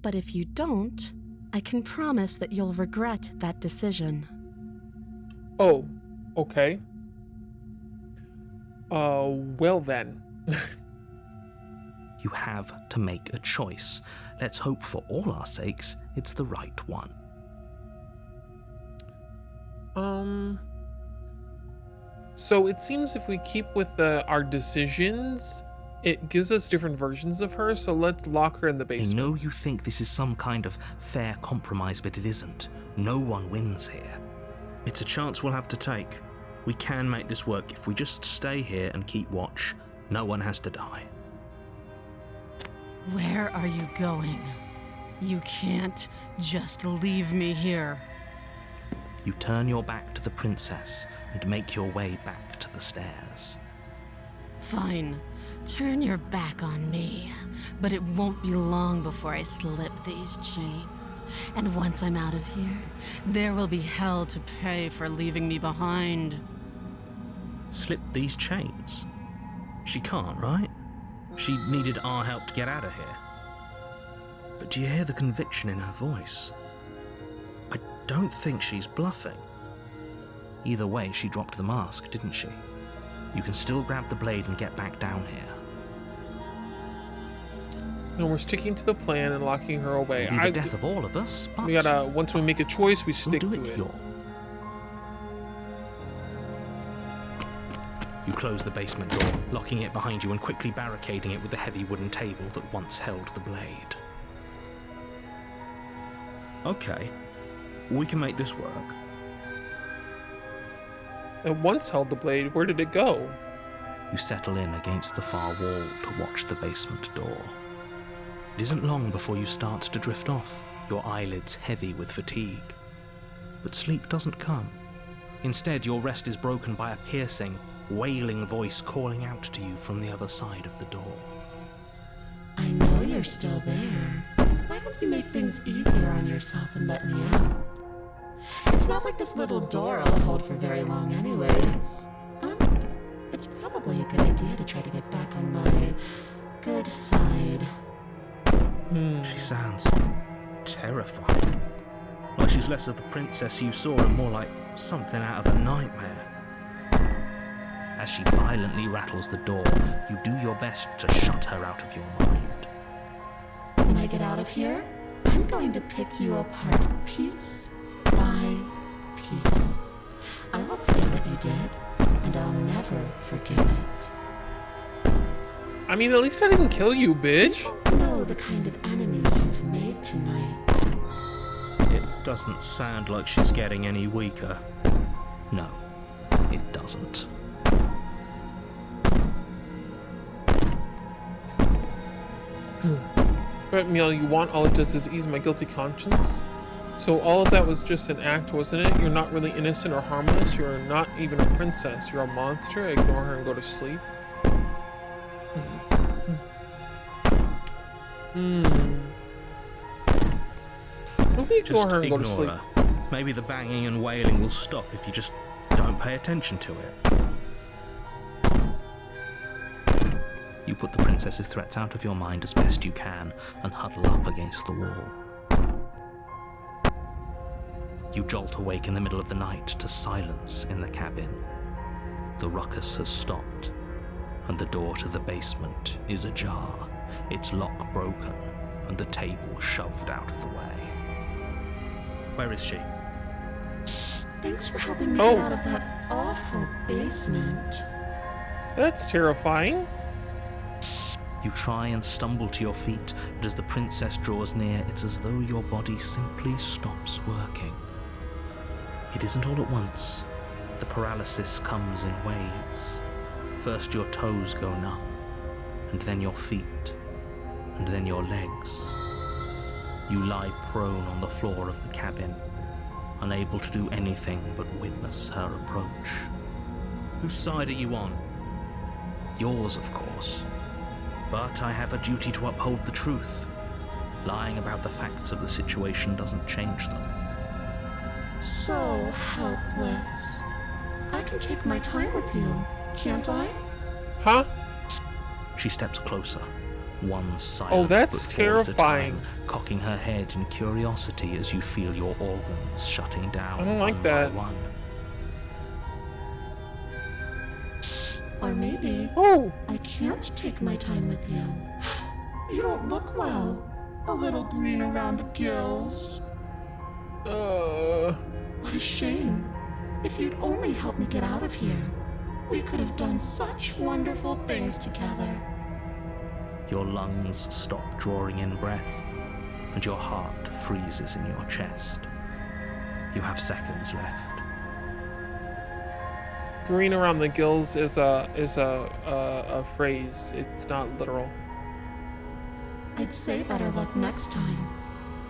But if you don't, I can promise that you'll regret that decision. Oh, okay. Well then. You have to make a choice. Let's hope for all our sakes it's the right one. So it seems if we keep with our decisions, it gives us different versions of her, so let's lock her in the I basement. know you think this is some kind of fair compromise, but it isn't. No one wins here. It's a chance we'll have to take. We can make this work if we just stay here and keep watch. No one has to die. Where are you going? You can't just leave me here. You turn your back to the princess and make your way back to the stairs. Fine. Turn your back on me. But it won't be long before I slip these chains. And once I'm out of here, there will be hell to pay for leaving me behind. Slip these chains? She can't, right? She needed our help to get out of here. But do you hear the conviction in her voice? I don't think she's bluffing. Either way, she dropped the mask, didn't she? You can still grab the blade and get back down here. No, we're sticking to the plan and locking her away. It'll be the death of all of us, but We gotta, once we make a choice, we we'll stick do to it it. your. You close the basement door, locking it behind you and quickly barricading it with the heavy wooden table that once held the blade. Okay, we can make this work. It once held the blade. Where did it go? You settle in against the far wall to watch the basement door. It isn't long before you start to drift off, your eyelids heavy with fatigue. But sleep doesn't come. Instead, your rest is broken by a piercing, wailing voice calling out to you from the other side of the door. I know you're still there. Why don't you make things easier on yourself and let me out? It's not like this little door I'll hold for very long anyways. It's probably a good idea to try to get back on my good side. She sounds terrifying. Like she's less of the princess you saw and more like something out of a nightmare. As she violently rattles the door, you do your best to shut her out of your mind. When I get out of here, I'm going to pick you apart piece by piece. I won't forget what you did, and I'll never forget it. I mean, at least I didn't kill you, bitch. You don't know the kind of enemy you've made tonight. It doesn't sound like she's getting any weaker. No, it doesn't. But Miel, you want all it does is ease my guilty conscience? So all of that was just an act, wasn't it? You're not really innocent or harmless. You're not even a princess. You're a monster. Ignore her and go to sleep. What if we ignore Just her and go to ignore sleep? her. Maybe the banging and wailing will stop if you just don't pay attention to it. You put the princess's threats out of your mind as best you can and huddle up against the wall. You jolt awake in the middle of the night to silence in the cabin. The ruckus has stopped, and the door to the basement is ajar, its lock broken, and the table shoved out of the way. Where is she? Thanks for helping me Oh. get out of that awful basement. That's terrifying. You try and stumble to your feet, but as the princess draws near, it's as though your body simply stops working. It isn't all at once. The paralysis comes in waves. First your toes go numb, and then your feet, and then your legs. You lie prone on the floor of the cabin, unable to do anything but witness her approach. Whose side are you on? Yours, of course. But I have a duty to uphold the truth. Lying about the facts of the situation doesn't change them. So helpless. I can take my time with you, can't I? Huh? She steps closer, one silent that's footfall at a terrifying. time, cocking her head in curiosity as you feel your organs shutting down I don't like one that. by one. Or maybe Oh, I can't take my time with you. You don't look well. A little green around the gills. What a shame. If you'd only helped me get out of here, we could have done such wonderful things together. Your lungs stop drawing in breath, and your heart freezes in your chest. You have seconds left. green around the gills is a phrase. It's not literal. I'd say better luck next time,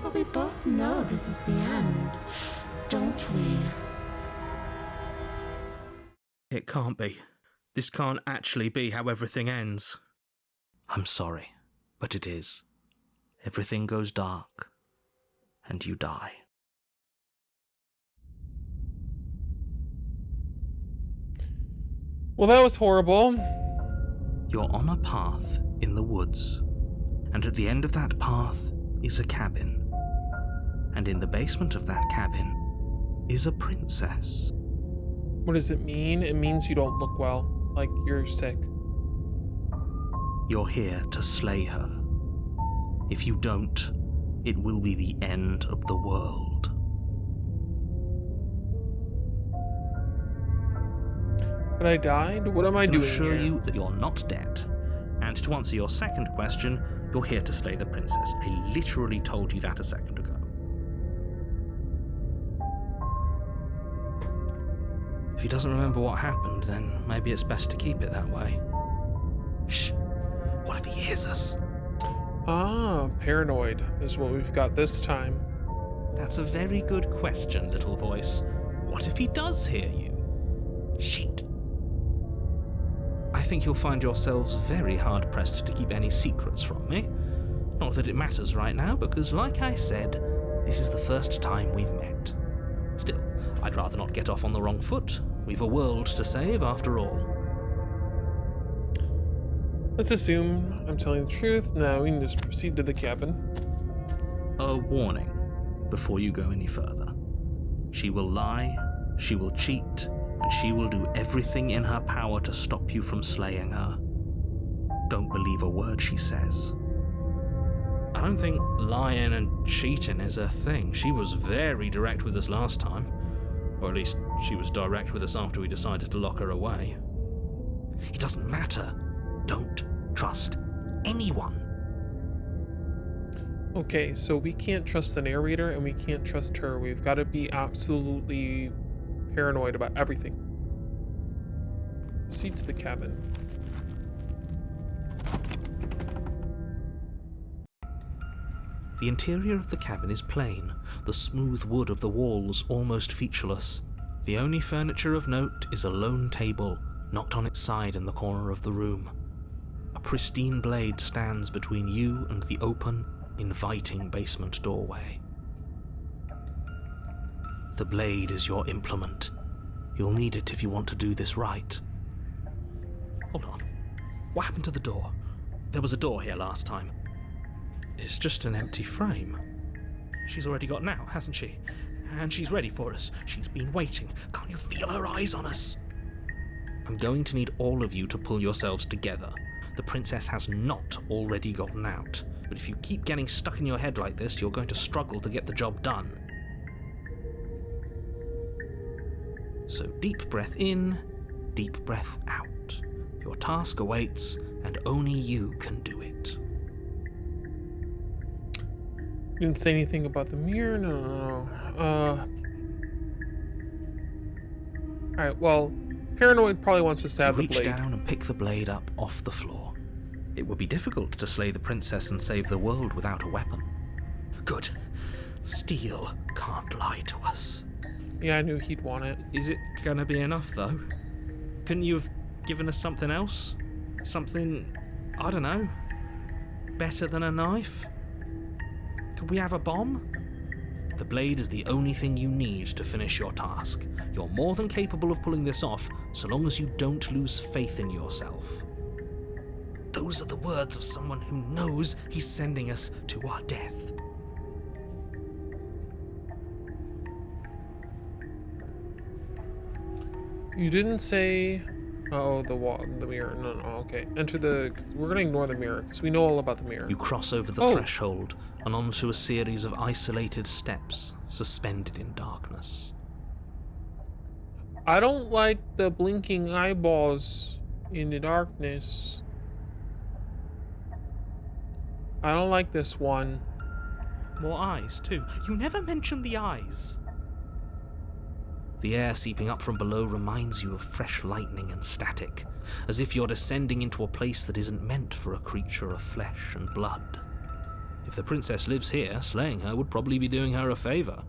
but we both know this is the end, don't we? It can't be. This can't actually be how everything ends. I'm sorry, but it is. Everything goes dark, and you die. Well, that was horrible. You're on a path in the woods, and at the end of that path is a cabin. And in the basement of that cabin is a princess. What does it mean? It means you don't look well. Like you're sick. You're here to slay her. If you don't, it will be the end of the world. But I died? What am I doing I can assure here? you that you're not dead. And to answer your second question, you're here to slay the princess. I literally told you that a second ago. If he doesn't remember what happened, then maybe it's best to keep it that way. Shh. What if he hears us? Ah, paranoid is what we've got this time. That's a very good question, little voice. What if he does hear you? Shit. I think you'll find yourselves very hard-pressed to keep any secrets from me. Not that it matters right now, because like I said, this is the first time we've met. Still, I'd rather not get off on the wrong foot. We've a world to save, after all. Let's assume I'm telling the truth. Now we can just proceed to the cabin. A warning before you go any further. She will lie, she will cheat, and she will do everything in her power to stop you from slaying her. Don't believe a word she says. I don't think lying and cheating is her thing. She was very direct with us last time. Or at least, she was direct with us after we decided to lock her away. It doesn't matter. Don't trust anyone. Okay, so we can't trust the narrator and we can't trust her. We've got to be absolutely paranoid about everything. Proceed to the cabin. The interior of the cabin is plain, the smooth wood of the walls almost featureless. The only furniture of note is a lone table, knocked on its side in the corner of the room. A pristine blade stands between you and the open, inviting basement doorway. The blade is your implement. You'll need it if you want to do this right. Hold on. What happened to the door? There was a door here last time. It's just an empty frame. She's already gotten out, hasn't she? And she's ready for us. She's been waiting. Can't you feel her eyes on us? I'm going to need all of you to pull yourselves together. The princess has not already gotten out, but if you keep getting stuck in your head like this, you're going to struggle to get the job done. So deep breath in, deep breath out. Your task awaits, and only you can do it. You didn't say anything about the mirror? No. Alright, well, Paranoid probably wants us to have the Reach blade. down and pick the blade up off the floor. It would be difficult to slay the princess and save the world without a weapon. Good. Steel can't lie to us. Yeah, I knew he'd want it. Is it gonna be enough, though? Couldn't you have given us something else? Something, I don't know, better than a knife? Could we have a bomb? The blade is the only thing you need to finish your task. You're more than capable of pulling this off, so long as you don't lose faith in yourself. Those are the words of someone who knows he's sending us to our death. You didn't say Oh, the wall, the mirror. No, no, okay. Enter the. We're gonna ignore the mirror because we know all about the mirror. You cross over the threshold and onto a series of isolated steps suspended in darkness. I don't like the blinking eyeballs in the darkness. I don't like this one. More eyes, too. You never mention the eyes. The air seeping up from below reminds you of fresh lightning and static, as if you're descending into a place that isn't meant for a creature of flesh and blood. If the princess lives here, slaying her would probably be doing her a favour.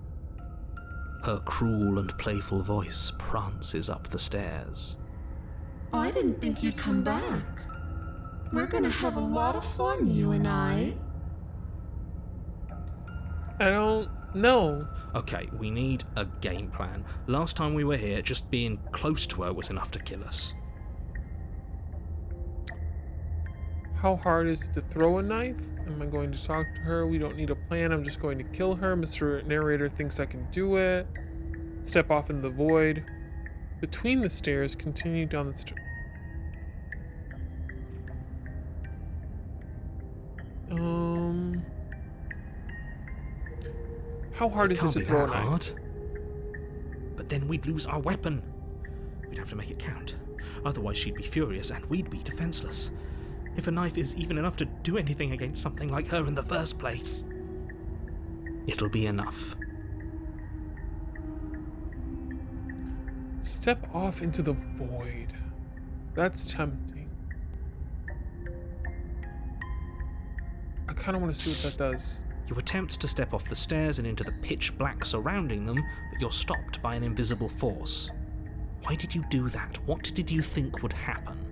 Her cruel and playful voice prances up the stairs. I didn't think you'd come back. We're gonna have a lot of fun, you and I. I don't know. Okay, we need a game plan. Last time we were here, just being close to her was enough to kill us. How hard is it to throw a knife? Am I going to talk to her? We don't need a plan. I'm just going to kill her. Mr. Narrator thinks I can do it. Step off in the void. Between the stairs, continue down the stairs. How hard is it to throw a knife? Hard. But then we'd lose our weapon. We'd have to make it count. Otherwise she'd be furious and we'd be defenseless. If a knife is even enough to do anything against something like her in the first place, it'll be enough. Step off into the void. That's tempting. I kind of want to see what that does. You attempt to step off the stairs and into the pitch black surrounding them, but you're stopped by an invisible force. Why did you do that? What did you think would happen?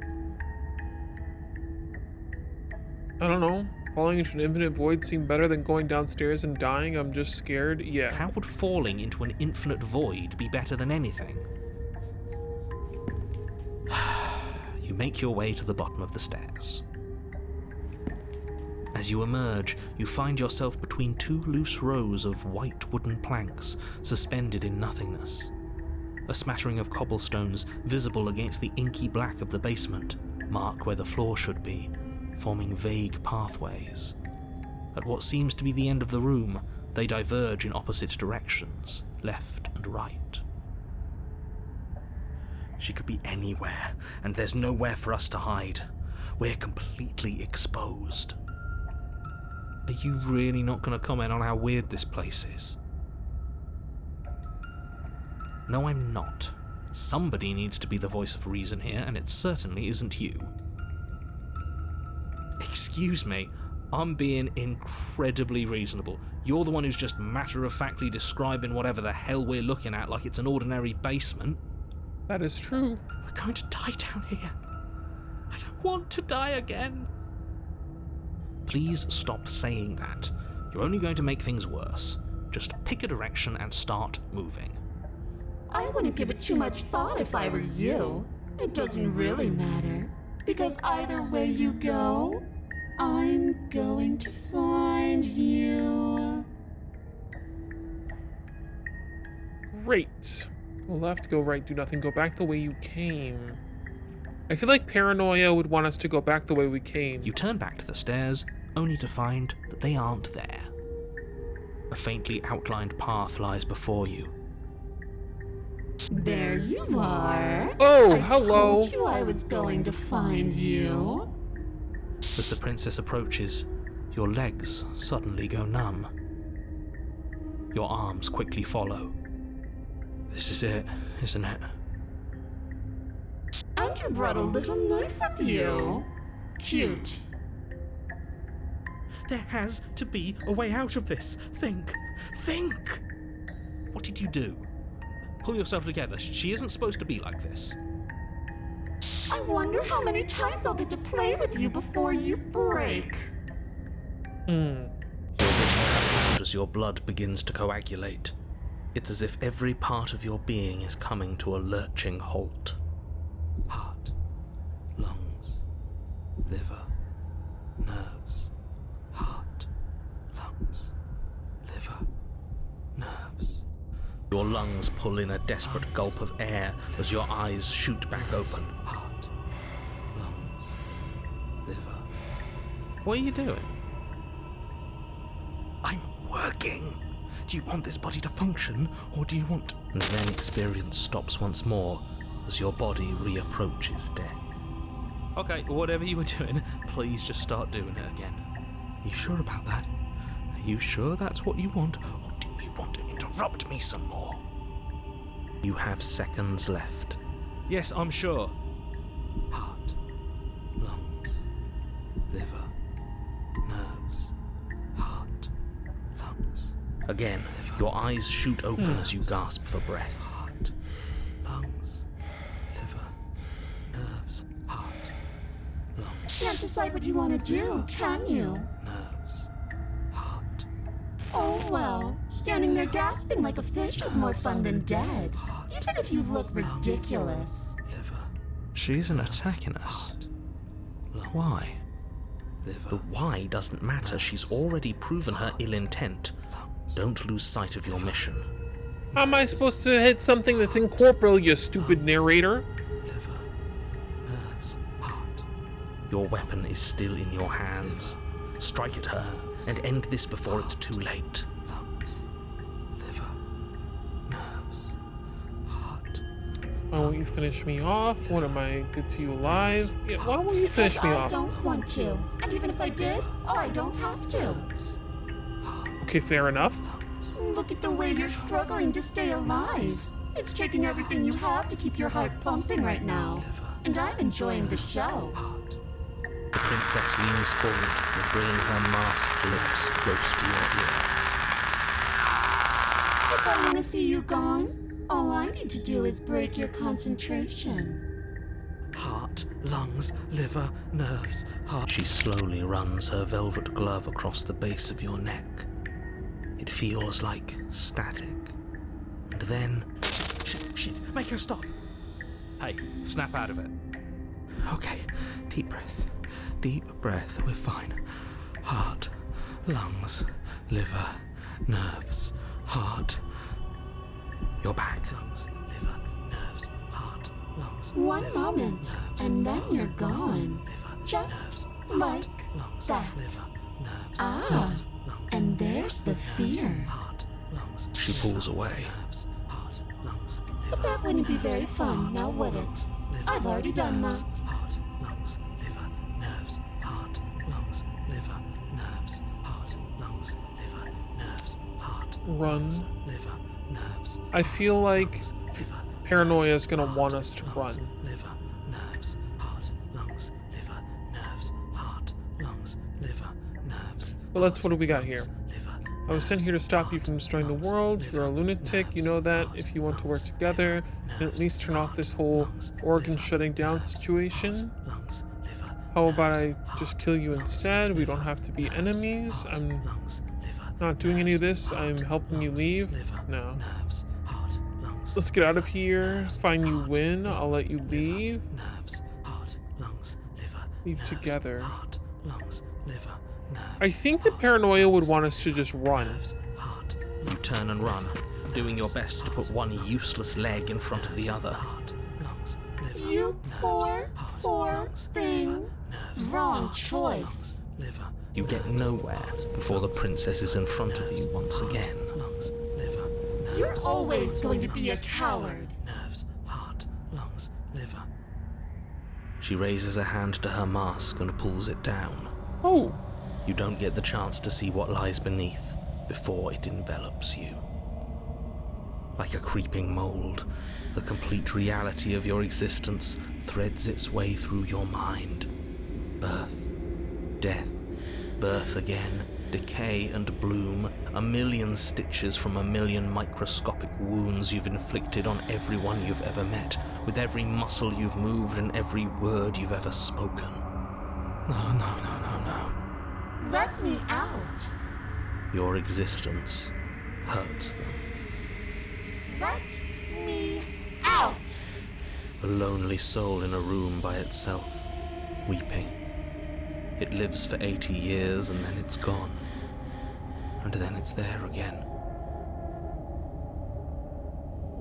I don't know. Falling into an infinite void seemed better than going downstairs and dying. I'm just scared. Yeah. How would falling into an infinite void be better than anything? You make your way to the bottom of the stairs. As you emerge, you find yourself between two loose rows of white wooden planks suspended in nothingness. A smattering of cobblestones visible against the inky black of the basement mark where the floor should be, forming vague pathways. At what seems to be the end of the room, they diverge in opposite directions, left and right. She could be anywhere, and there's nowhere for us to hide. We're completely exposed. Are you really not going to comment on how weird this place is? No, I'm not. Somebody needs to be the voice of reason here, and it certainly isn't you. Excuse me, I'm being incredibly reasonable. You're the one who's just matter-of-factly describing whatever the hell we're looking at like it's an ordinary basement. That is true. We're going to die down here. I don't want to die again. Please stop saying that. You're only going to make things worse. Just pick a direction and start moving. I wouldn't give it too much thought if I were you. It doesn't really matter, because either way you go, I'm going to find you. Great. Go left, go right, do nothing, go back the way you came. I feel like paranoia would want us to go back the way we came. You turn back to the stairs, only to find that they aren't there. A faintly outlined path lies before you. There you are. Oh, I hello. told you I was going to find you. As the princess approaches, your legs suddenly go numb. Your arms quickly follow. This is it, isn't it? And you brought a little knife with you. Cute. There has to be a way out of this. Think. Think! What did you do? Pull yourself together. She isn't supposed to be like this. I wonder how many times I'll get to play with you before you break. Your vision cuts out as your blood begins to coagulate. It's as if every part of your being is coming to a lurching halt. Heart, lungs, liver, nerves. Heart, lungs, liver, nerves. Your lungs pull in a desperate gulp of air as your eyes shoot back open. Heart, What are you doing? I'm working. Do you want this body to function, or do you want... And then experience stops once more as your body reapproaches death. Okay, whatever you were doing, please just start doing it again. You sure about that? Are you sure that's what you want, or do you want to interrupt me some more? You have seconds left. Yes, I'm sure. Heart, lungs, liver, nerves, heart, lungs. Again, your eyes shoot open as you gasp for breath. Heart, lungs, liver, nerves, heart, lungs. Can't decide what you want to do, can you? Nerves, heart. Oh well, standing there gasping like a fish is more fun than dead. Even if you look ridiculous. Liver, She isn't attacking us. Why? the why doesn't matter. She's already proven her ill intent. Don't lose sight of your mission. How am I supposed to hit something that's incorporeal, you stupid narrator? Liver, nerves, heart. Your weapon is still in your hands. Strike at her and end this before it's too late. Lungs, liver, nerves, heart. Why won't you finish me off? What am I, good to you alive? Yeah, why won't you finish me I off? don't want to. And even if I did, I don't have to. Okay, fair enough. Look at the way you're struggling to stay alive. It's taking everything you have to keep your heart pumping right now. And I'm enjoying the show. The princess leans forward and bringing her masked lips close to your ear. If I want to see you gone, all I need to do is break your concentration. Heart, lungs, liver, nerves, heart. She slowly runs her velvet glove across the base of your neck. It feels like static. And then... Shit, make her stop. Hey, snap out of it. Okay, deep breath. Deep breath, we're fine. Heart, lungs, liver, nerves, heart. You're back. Lungs, liver, nerves, heart, lungs. One liver, moment, nerves, and then heart, you're gone. lungs, liver, Just nerves, like heart, lungs, that. liver, nerves, Ah, heart, lungs, and there's the nerves, fear. Heart, lungs, she pulls away. Nerves, heart, lungs, But that wouldn't be very fun, now would it? I've already done that. Heart, lungs, liver, nerves, heart, lungs, liver, nerves, heart, lungs, liver, nerves, heart, Run. liver, nerves. I feel like Liver, paranoia is gonna want us to lungs, run. liver, nerves, heart, lungs, liver, nerves, heart, lungs, liver, nerves. But what do we got here? Liver, I was sent here to stop you from destroying the world. You're a lunatic, you know that. If you want to work together, then at least turn off this whole organ shutting down situation. lungs, liver, How about I just kill you instead? We don't have to be enemies. I'm lungs, liver, not doing any of this. I'm helping you leave. No. nerves, heart, lungs. Let's get out of here. Fine, you win. I'll let you leave. Nerves, heart, lungs, liver, Leave nerves, together. heart, lungs, liver, nerves, I think the paranoia would want us to just run. heart. You turn and run, doing your best to put one useless leg in front of the other. Heart, lungs, liver, You poor, heart, poor lungs, thing. nerves, Wrong heart, choice. lungs, liver. You get nowhere before the princess is in front of you once again. Lungs, liver, nerves, You're always going to be a coward. nerves, heart, lungs, liver. She raises a hand to her mask and pulls it down. Oh, You don't get the chance to see what lies beneath before it envelops you. Like a creeping mold, the complete reality of your existence threads its way through your mind. Birth, death, birth again, decay and bloom, a million stitches from a million microscopic wounds you've inflicted on everyone you've ever met, with every muscle you've moved and every word you've ever spoken. No. Let me out. Your existence hurts them. Let me out. A lonely soul in a room by itself, weeping. It lives for 80 years and then it's gone. And then it's there again.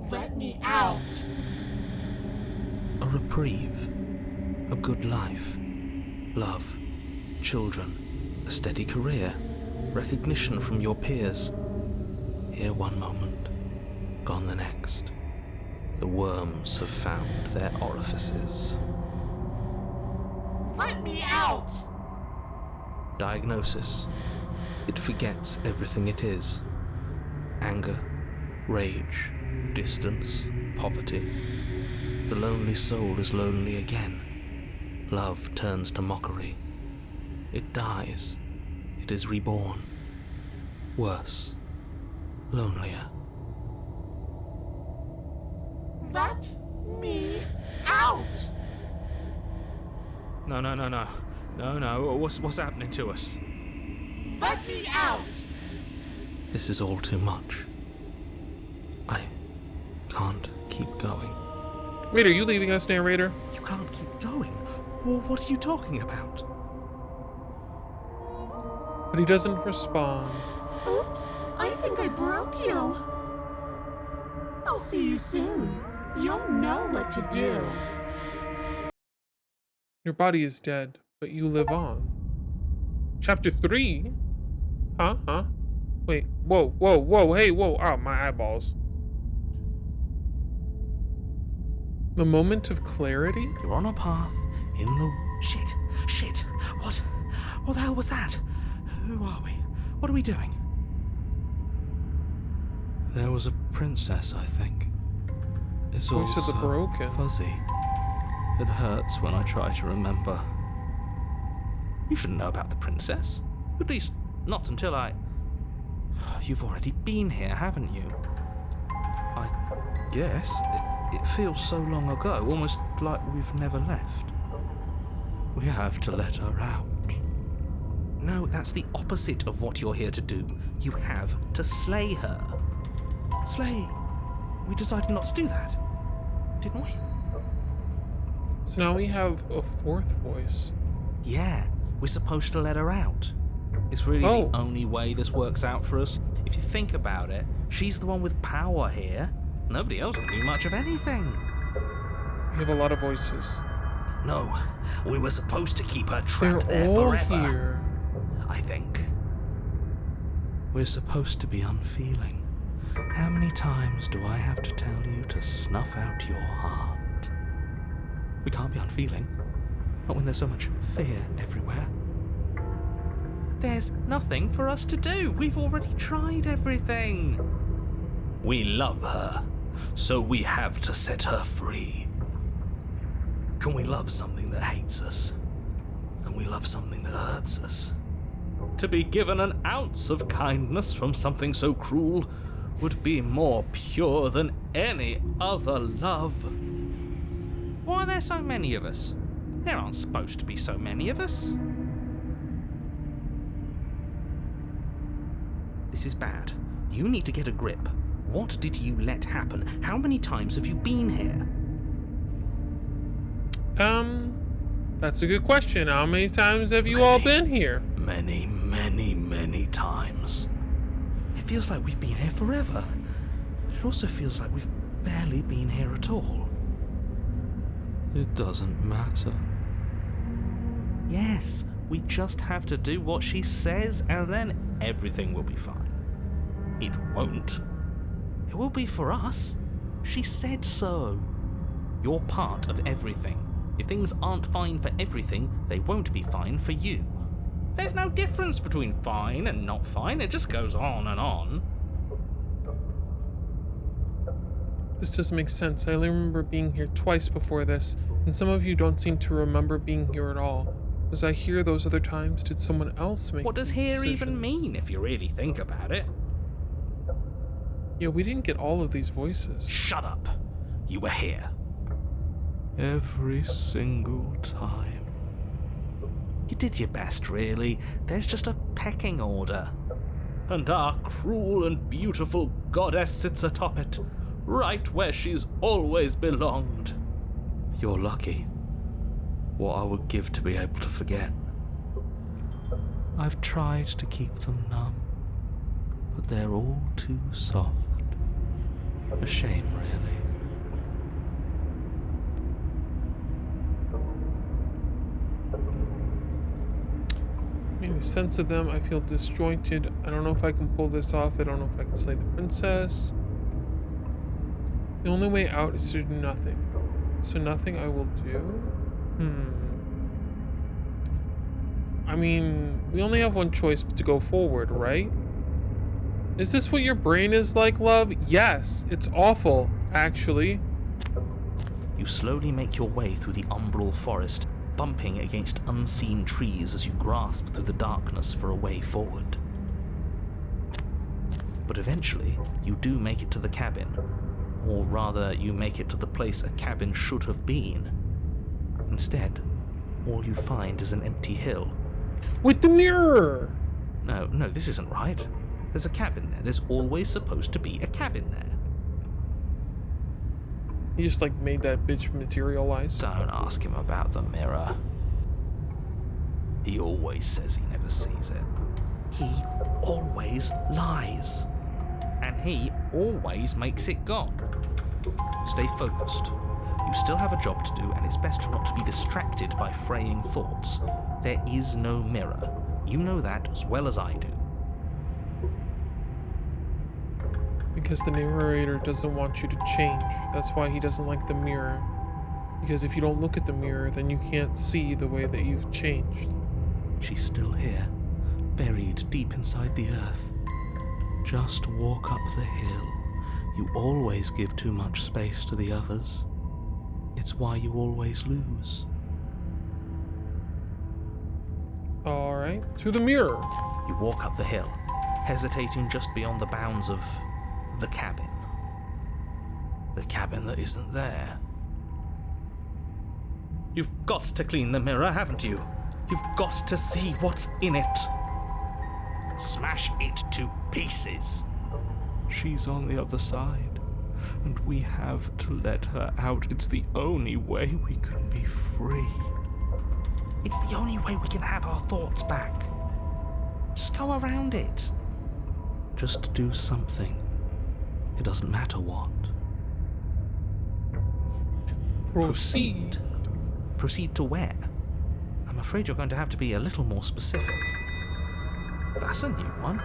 Let me out. A reprieve. A good life. Love. Children. a steady career, recognition from your peers. Here one moment, gone the next. The worms have found their orifices. Let me out! Diagnosis. It forgets everything it is. Anger, rage, distance, poverty. The lonely soul is lonely again. Love turns to mockery. It dies. It is reborn. Worse. Lonelier. Let me out! No. No. What's happening to us? Let me out! This is all too much. I can't keep going. Wait, are you leaving us, narrator? You can't keep going. Well, what are you talking about? But he doesn't respond. Oops, I think I broke you. I'll see you soon. You'll know what to do. Your body is dead, but you live on. Chapter 3? Huh? Wait, whoa, hey, whoa, ow, my eyeballs. The moment of clarity? You're on a path in the... Shit. What the hell was that? Who are we? What are we doing? There was a princess, I think. It's all Voice of the so broken. fuzzy. It hurts when I try to remember. You shouldn't know about the princess. At least, not until I... You've already been here, haven't you? I guess. It feels so long ago, almost like we've never left. We have to let her out. No, that's the opposite of what you're here to do. You have to slay her. Slay? We decided not to do that, didn't we? So now we have a fourth voice. Yeah, we're supposed to let her out. It's really Oh. the only way this works out for us. If you think about it, she's the one with power here. Nobody else can do much of anything. We have a lot of voices. No, we were supposed to keep her They're trapped there all forever. here. I think. We're supposed to be unfeeling. How many times do I have to tell you to snuff out your heart? We can't be unfeeling. Not when there's so much fear everywhere. There's nothing for us to do. We've already tried everything. We love her, so we have to set her free. Can we love something that hates us? Can we love something that hurts us? To be given an ounce of kindness from something so cruel would be more pure than any other love. Why are there so many of us? There aren't supposed to be so many of us. This is bad. You need to get a grip. What did you let happen? How many times have you been here? That's a good question. How many times have you all been here? Many times. It feels like we've been here forever. But it also feels like we've barely been here at all. It doesn't matter. Yes, we just have to do what she says and then everything will be fine. It won't. It will be for us. She said so. You're part of everything. If things aren't fine for everything, they won't be fine for you. There's no difference between fine and not fine. It just goes on and on. This doesn't make sense. I only remember being here twice before this, and some of you don't seem to remember being here at all. Was I here those other times? Did someone else make What does these here even decisions? mean if you really think about it? Yeah, we didn't get all of these voices. Shut up. You were here. Every single time. You did your best, really. There's just a pecking order. And our cruel and beautiful goddess sits atop it, right where she's always belonged. You're lucky. What I would give to be able to forget. I've tried to keep them numb, but they're all too soft. A shame, really. Any sense of them, I feel disjointed. I don't know if I can pull this off. I don't know if I can slay the princess. The only way out is to do nothing. So nothing I will do? I mean, we only have one choice but to go forward, right? Is this what your brain is like, love? Yes, it's awful, actually. You slowly make your way through the umbral forest, bumping against unseen trees as you grasp through the darkness for a way forward. But eventually, you do make it to the cabin. Or rather, you make it to the place a cabin should have been. Instead, all you find is an empty hill. With the mirror! No, this isn't right. There's a cabin there. There's always supposed to be a cabin there. He just like made that bitch materialize. Don't ask him about the mirror. He always says he never sees it. He always lies. And he always makes it gone. Stay focused. You still have a job to do, and it's best not to be distracted by fraying thoughts. There is no mirror. You know that as well as I do. Because the narrator doesn't want you to change. That's why he doesn't like the mirror. Because if you don't look at the mirror, then you can't see the way that you've changed. She's still here, buried deep inside the earth. Just walk up the hill. You always give too much space to the others. It's why you always lose. Alright, to the mirror. You walk up the hill, hesitating just beyond the bounds of the cabin. The cabin that isn't there. You've got to clean the mirror, haven't you? You've got to see what's in it. Smash it to pieces. She's on the other side, and we have to let her out. It's the only way we can be free. It's the only way we can have our thoughts back. Just go around it. Just do something. It doesn't matter what. Proceed. Proceed to where? I'm afraid you're going to have to be a little more specific. That's a new one.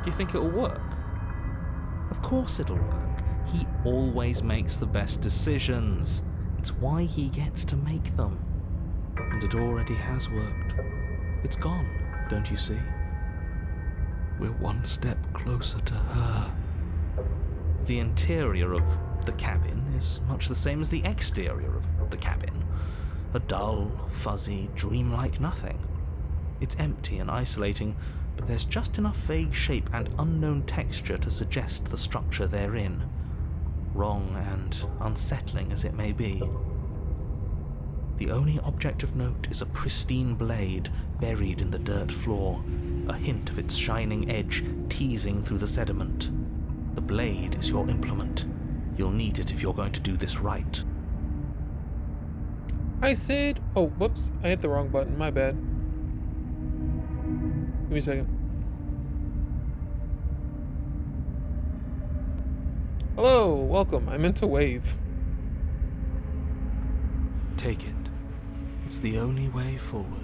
Do you think it'll work? Of course it'll work. He always makes the best decisions. It's why he gets to make them. And it already has worked. It's gone, don't you see? We're one step closer to her. The interior of the cabin is much the same as the exterior of the cabin. A dull, fuzzy, dreamlike nothing. It's empty and isolating, but there's just enough vague shape and unknown texture to suggest the structure therein, wrong and unsettling as it may be. The only object of note is a pristine blade buried in the dirt floor, a hint of its shining edge teasing through the sediment. The blade is your implement. You'll need it if you're going to do this right. I said... Oh, whoops. I hit the wrong button. My bad. Give me a second. Hello, welcome. I meant to wave. Take it. It's the only way forward.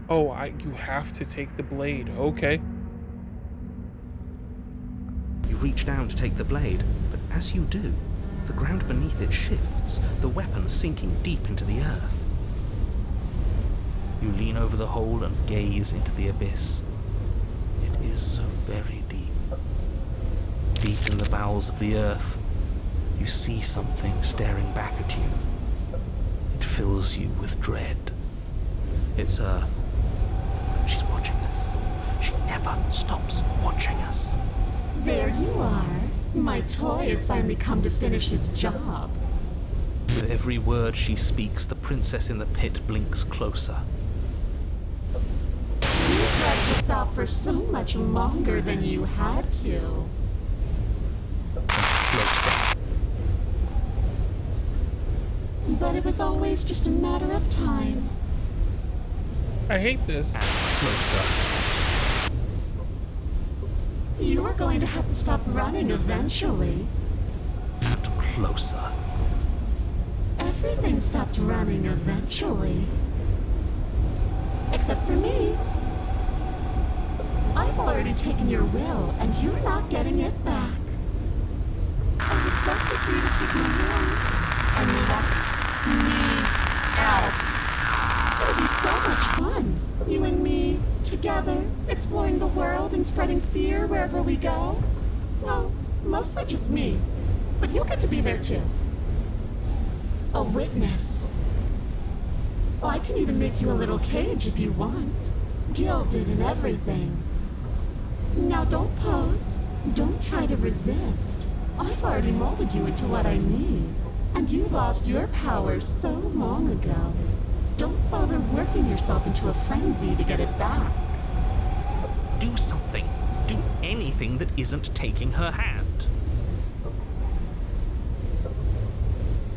Oh, you have to take the blade. Okay. You reach down to take the blade, but as you do, the ground beneath it shifts, the weapon sinking deep into the earth. You lean over the hole and gaze into the abyss. It is so very deep. Deep in the bowels of the earth, you see something staring back at you. It fills you with dread. It's her. She's watching us. She never stops watching us. There you are. My toy has finally come to finish its job. With every word she speaks, the princess in the pit blinks closer. You dragged this out for so much longer than you had to. And closer. But it was always just a matter of time. I hate this. And closer. You are going to have to stop running eventually. And closer. Everything stops running eventually. Except for me. I've already taken your will, and you're not getting it back. All that's left is for you to take my will and let me out. It'll be so much fun, you and me, together, exploring the world and spreading fear wherever we go. Well, mostly just me, but you'll get to be there too. A witness. Oh, I can even make you a little cage if you want. Gilded and everything. Now don't pose. Don't try to resist. I've already molded you into what I need. And you lost your powers so long ago. Don't bother working yourself into a frenzy to get it back. Do something. Do anything that isn't taking her hand.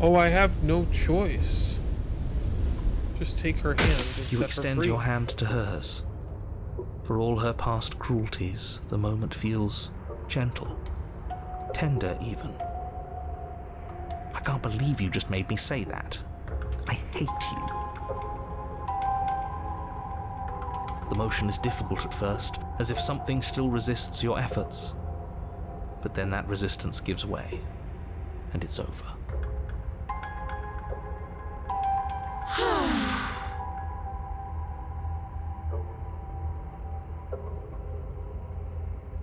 Oh, I have no choice. Just take her hand and set You her extend free. your hand to hers. For all her past cruelties, the moment feels gentle, tender even. I can't believe you just made me say that. I hate you. The motion is difficult at first, as if something still resists your efforts. But then that resistance gives way, and it's over.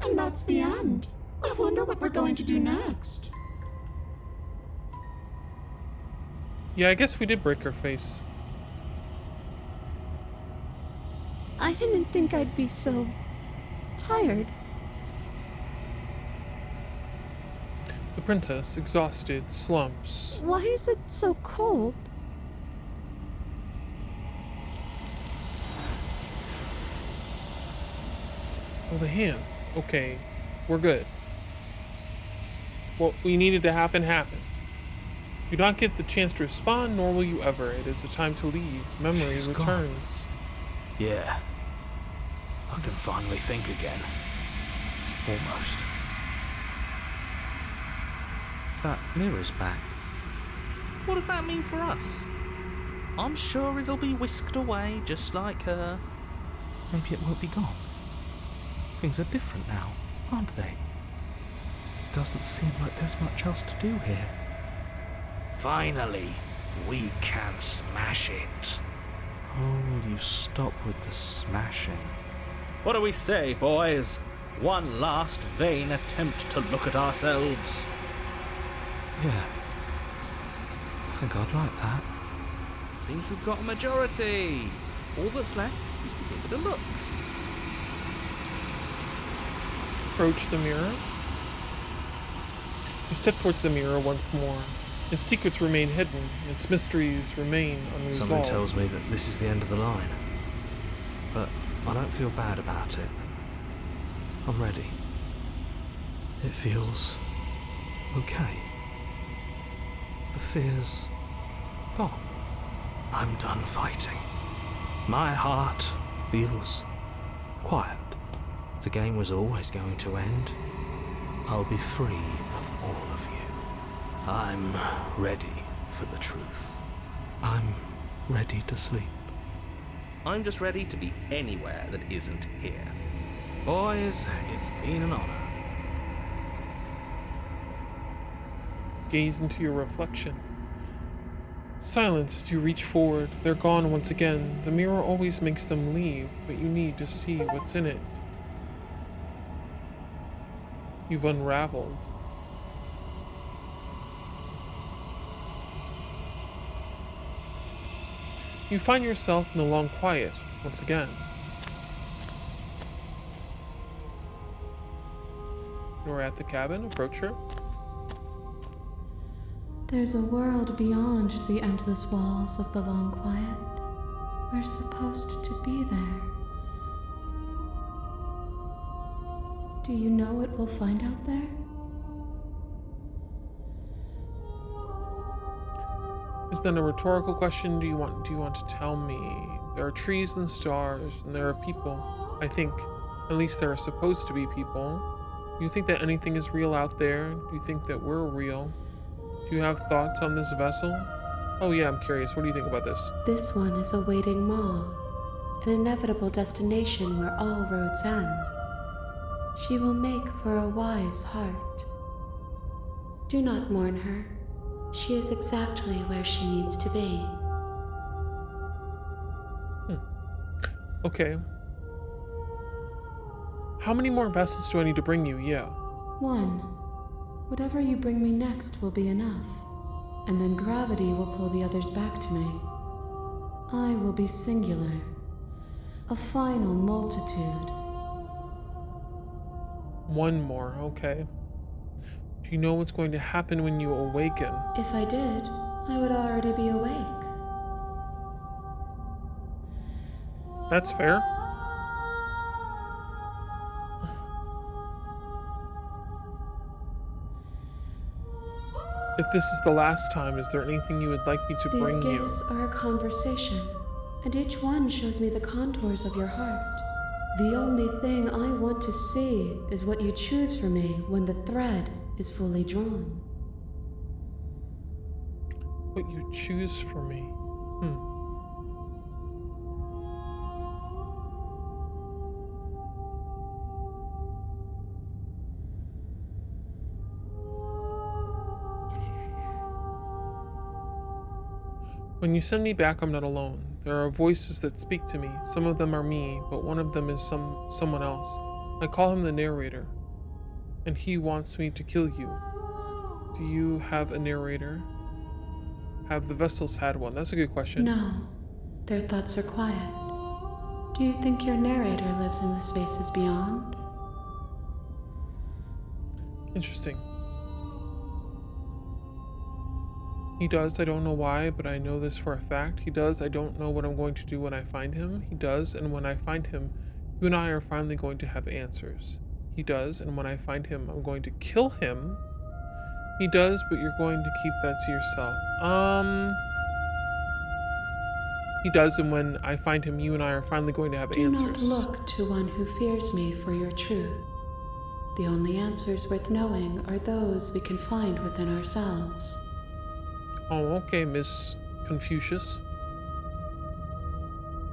And that's the end. I wonder what we're going to do next. Yeah, I guess we did break her face. I didn't think I'd be so tired. The princess, exhausted, slumps. Why is it so cold? Oh, the hands. Okay, we're good. What we needed to happen, happened. You do not get the chance to respond, nor will you ever. It is the time to leave. Memory She's returns. gone. Yeah. I can finally think again. Almost. That mirror's back. What does that mean for us? I'm sure it'll be whisked away just like her. Maybe it won't be gone. Things are different now, aren't they? Doesn't seem like there's much else to do here. Finally, we can smash it. Oh, will you stop with the smashing? What do we say, boys? One last vain attempt to look at ourselves. Yeah. I think I'd like that. Seems we've got a majority. All that's left is to give it a look. Approach the mirror. You step towards the mirror once more. Its secrets remain hidden. Its mysteries remain unresolved. Something tells me that this is the end of the line. But I don't feel bad about it. I'm ready. It feels okay. The fear's gone. I'm done fighting. My heart feels quiet. The game was always going to end. I'll be free of all of you. I'm ready for the truth. I'm ready to sleep. I'm just ready to be anywhere that isn't here. Boys, it's been an honor. Gaze into your reflection. Silence as you reach forward. They're gone once again. The mirror always makes them leave, but you need to see what's in it. You've unraveled. You find yourself in the long quiet once again. You're at the cabin. Approach her. There's a world beyond the endless walls of the long quiet. We're supposed to be there. Do you know what we'll find out there? Is that a rhetorical question? Do you want to tell me? There are trees and stars, and there are people. I think, at least there are supposed to be people. Do you think that anything is real out there? Do you think that we're real? Do you have thoughts on this vessel? Oh yeah, I'm curious. What do you think about this? This one is awaiting Maw, an inevitable destination where all roads end. She will make for a wise heart. Do not mourn her. She is exactly where she needs to be. Okay. How many more vessels do I need to bring you? Yeah. One. Whatever you bring me next will be enough, and then gravity will pull the others back to me. I will be singular, a final multitude. One more, okay. Do you know what's going to happen when you awaken? If I did, I would already be awake. That's fair. If this is the last time, is there anything you would like me to These bring you? gifts are a conversation, and each one shows me the contours of your heart. The only thing I want to see is what you choose for me when the thread is fully drawn. What you choose for me? When you send me back, I'm not alone. There are voices that speak to me. Some of them are me, but one of them is someone else. I call him the narrator, and he wants me to kill you. Do you have a narrator? Have the vessels had one? That's a good question. No, their thoughts are quiet. Do you think your narrator lives in the spaces beyond? Interesting. He does, I don't know why, but I know this for a fact. He does, I don't know what I'm going to do when I find him. He does, and when I find him, you and I are finally going to have answers. He does, and when I find him, I'm going to kill him. He does, but you're going to keep that to yourself. He does, and when I find him, you and I are finally going to have answers. Do not look to one who fears me for your truth. The only answers worth knowing are those we can find within ourselves. Oh, okay, Miss Confucius.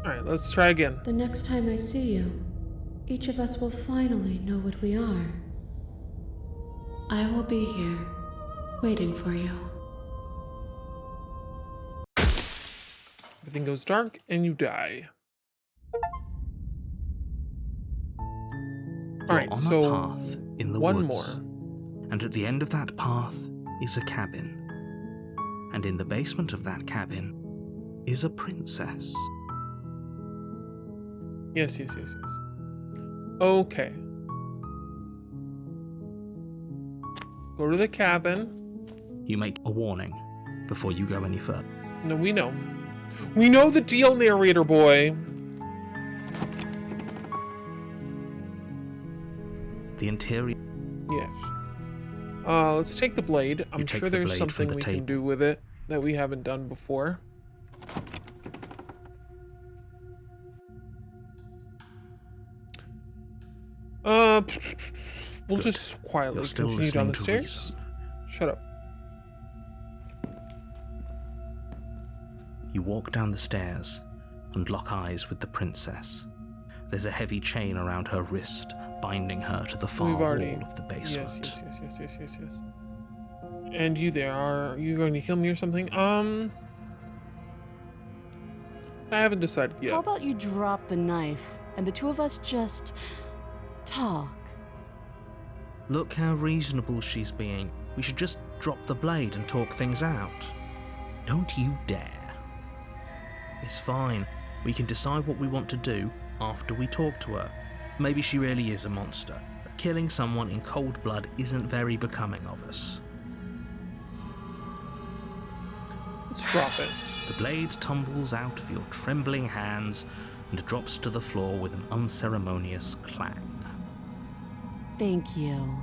Alright, let's try again. The next time I see you, each of us will finally know what we are. I will be here, waiting for you. Everything goes dark, and you die. Alright, on so a path in the one woods, more. and at the end of that path is a cabin. And in the basement of that cabin is a princess. Yes. Okay. Go to the cabin. You make a warning before you go any further. No, we know. We know the deal, narrator boy. The interior. Yes. Let's take the blade. I'm take sure the there's blade from something the we table. can do with it that we haven't done before. We'll Good. just quietly You're still continue down the listening to stairs. reason. Shut up. You walk down the stairs and lock eyes with the princess. There's a heavy chain around her wrist, binding her to the far We've already. wall of the basement. Yes. And you there, are you going to kill me or something? I haven't decided yet. How about you drop the knife and the two of us just talk? Look how reasonable she's being. We should just drop the blade and talk things out. Don't you dare. It's fine. We can decide what we want to do after we talk to her. Maybe she really is a monster, but killing someone in cold blood isn't very becoming of us. Let's drop it. The blade tumbles out of your trembling hands and drops to the floor with an unceremonious clang. Thank you.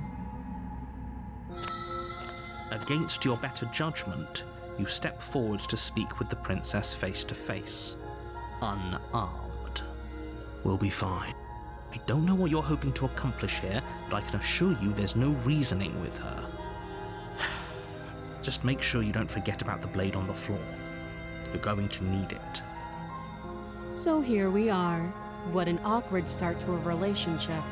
Against your better judgment, you step forward to speak with the princess face to face, unarmed. We'll be fine. I don't know what you're hoping to accomplish here, but I can assure you there's no reasoning with her. Just make sure you don't forget about the blade on the floor. You're going to need it. So here we are. What an awkward start to a relationship.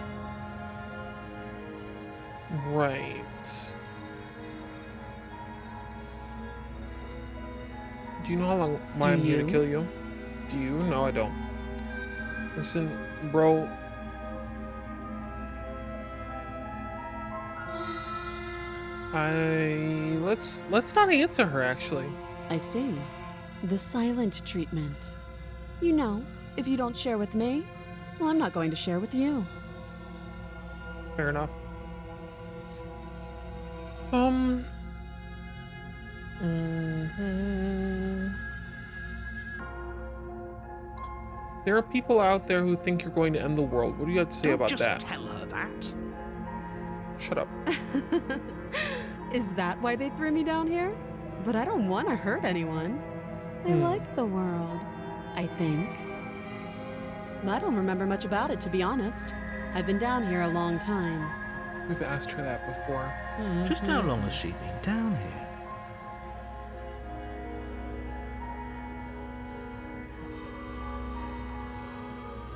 Right. Do you know how long I'm here to kill you? Do you? No, I don't. Listen, bro. Let's not answer her, actually. I see. The silent treatment. You know, if you don't share with me, well, I'm not going to share with you. Fair enough. There are people out there who think you're going to end the world. What do you have to say about that? Just tell her that. Shut up. Is that why they threw me down here? But I don't want to hurt anyone. I like the world, I think. I don't remember much about it, to be honest. I've been down here a long time. We've asked her that before. Just how long has she been down here?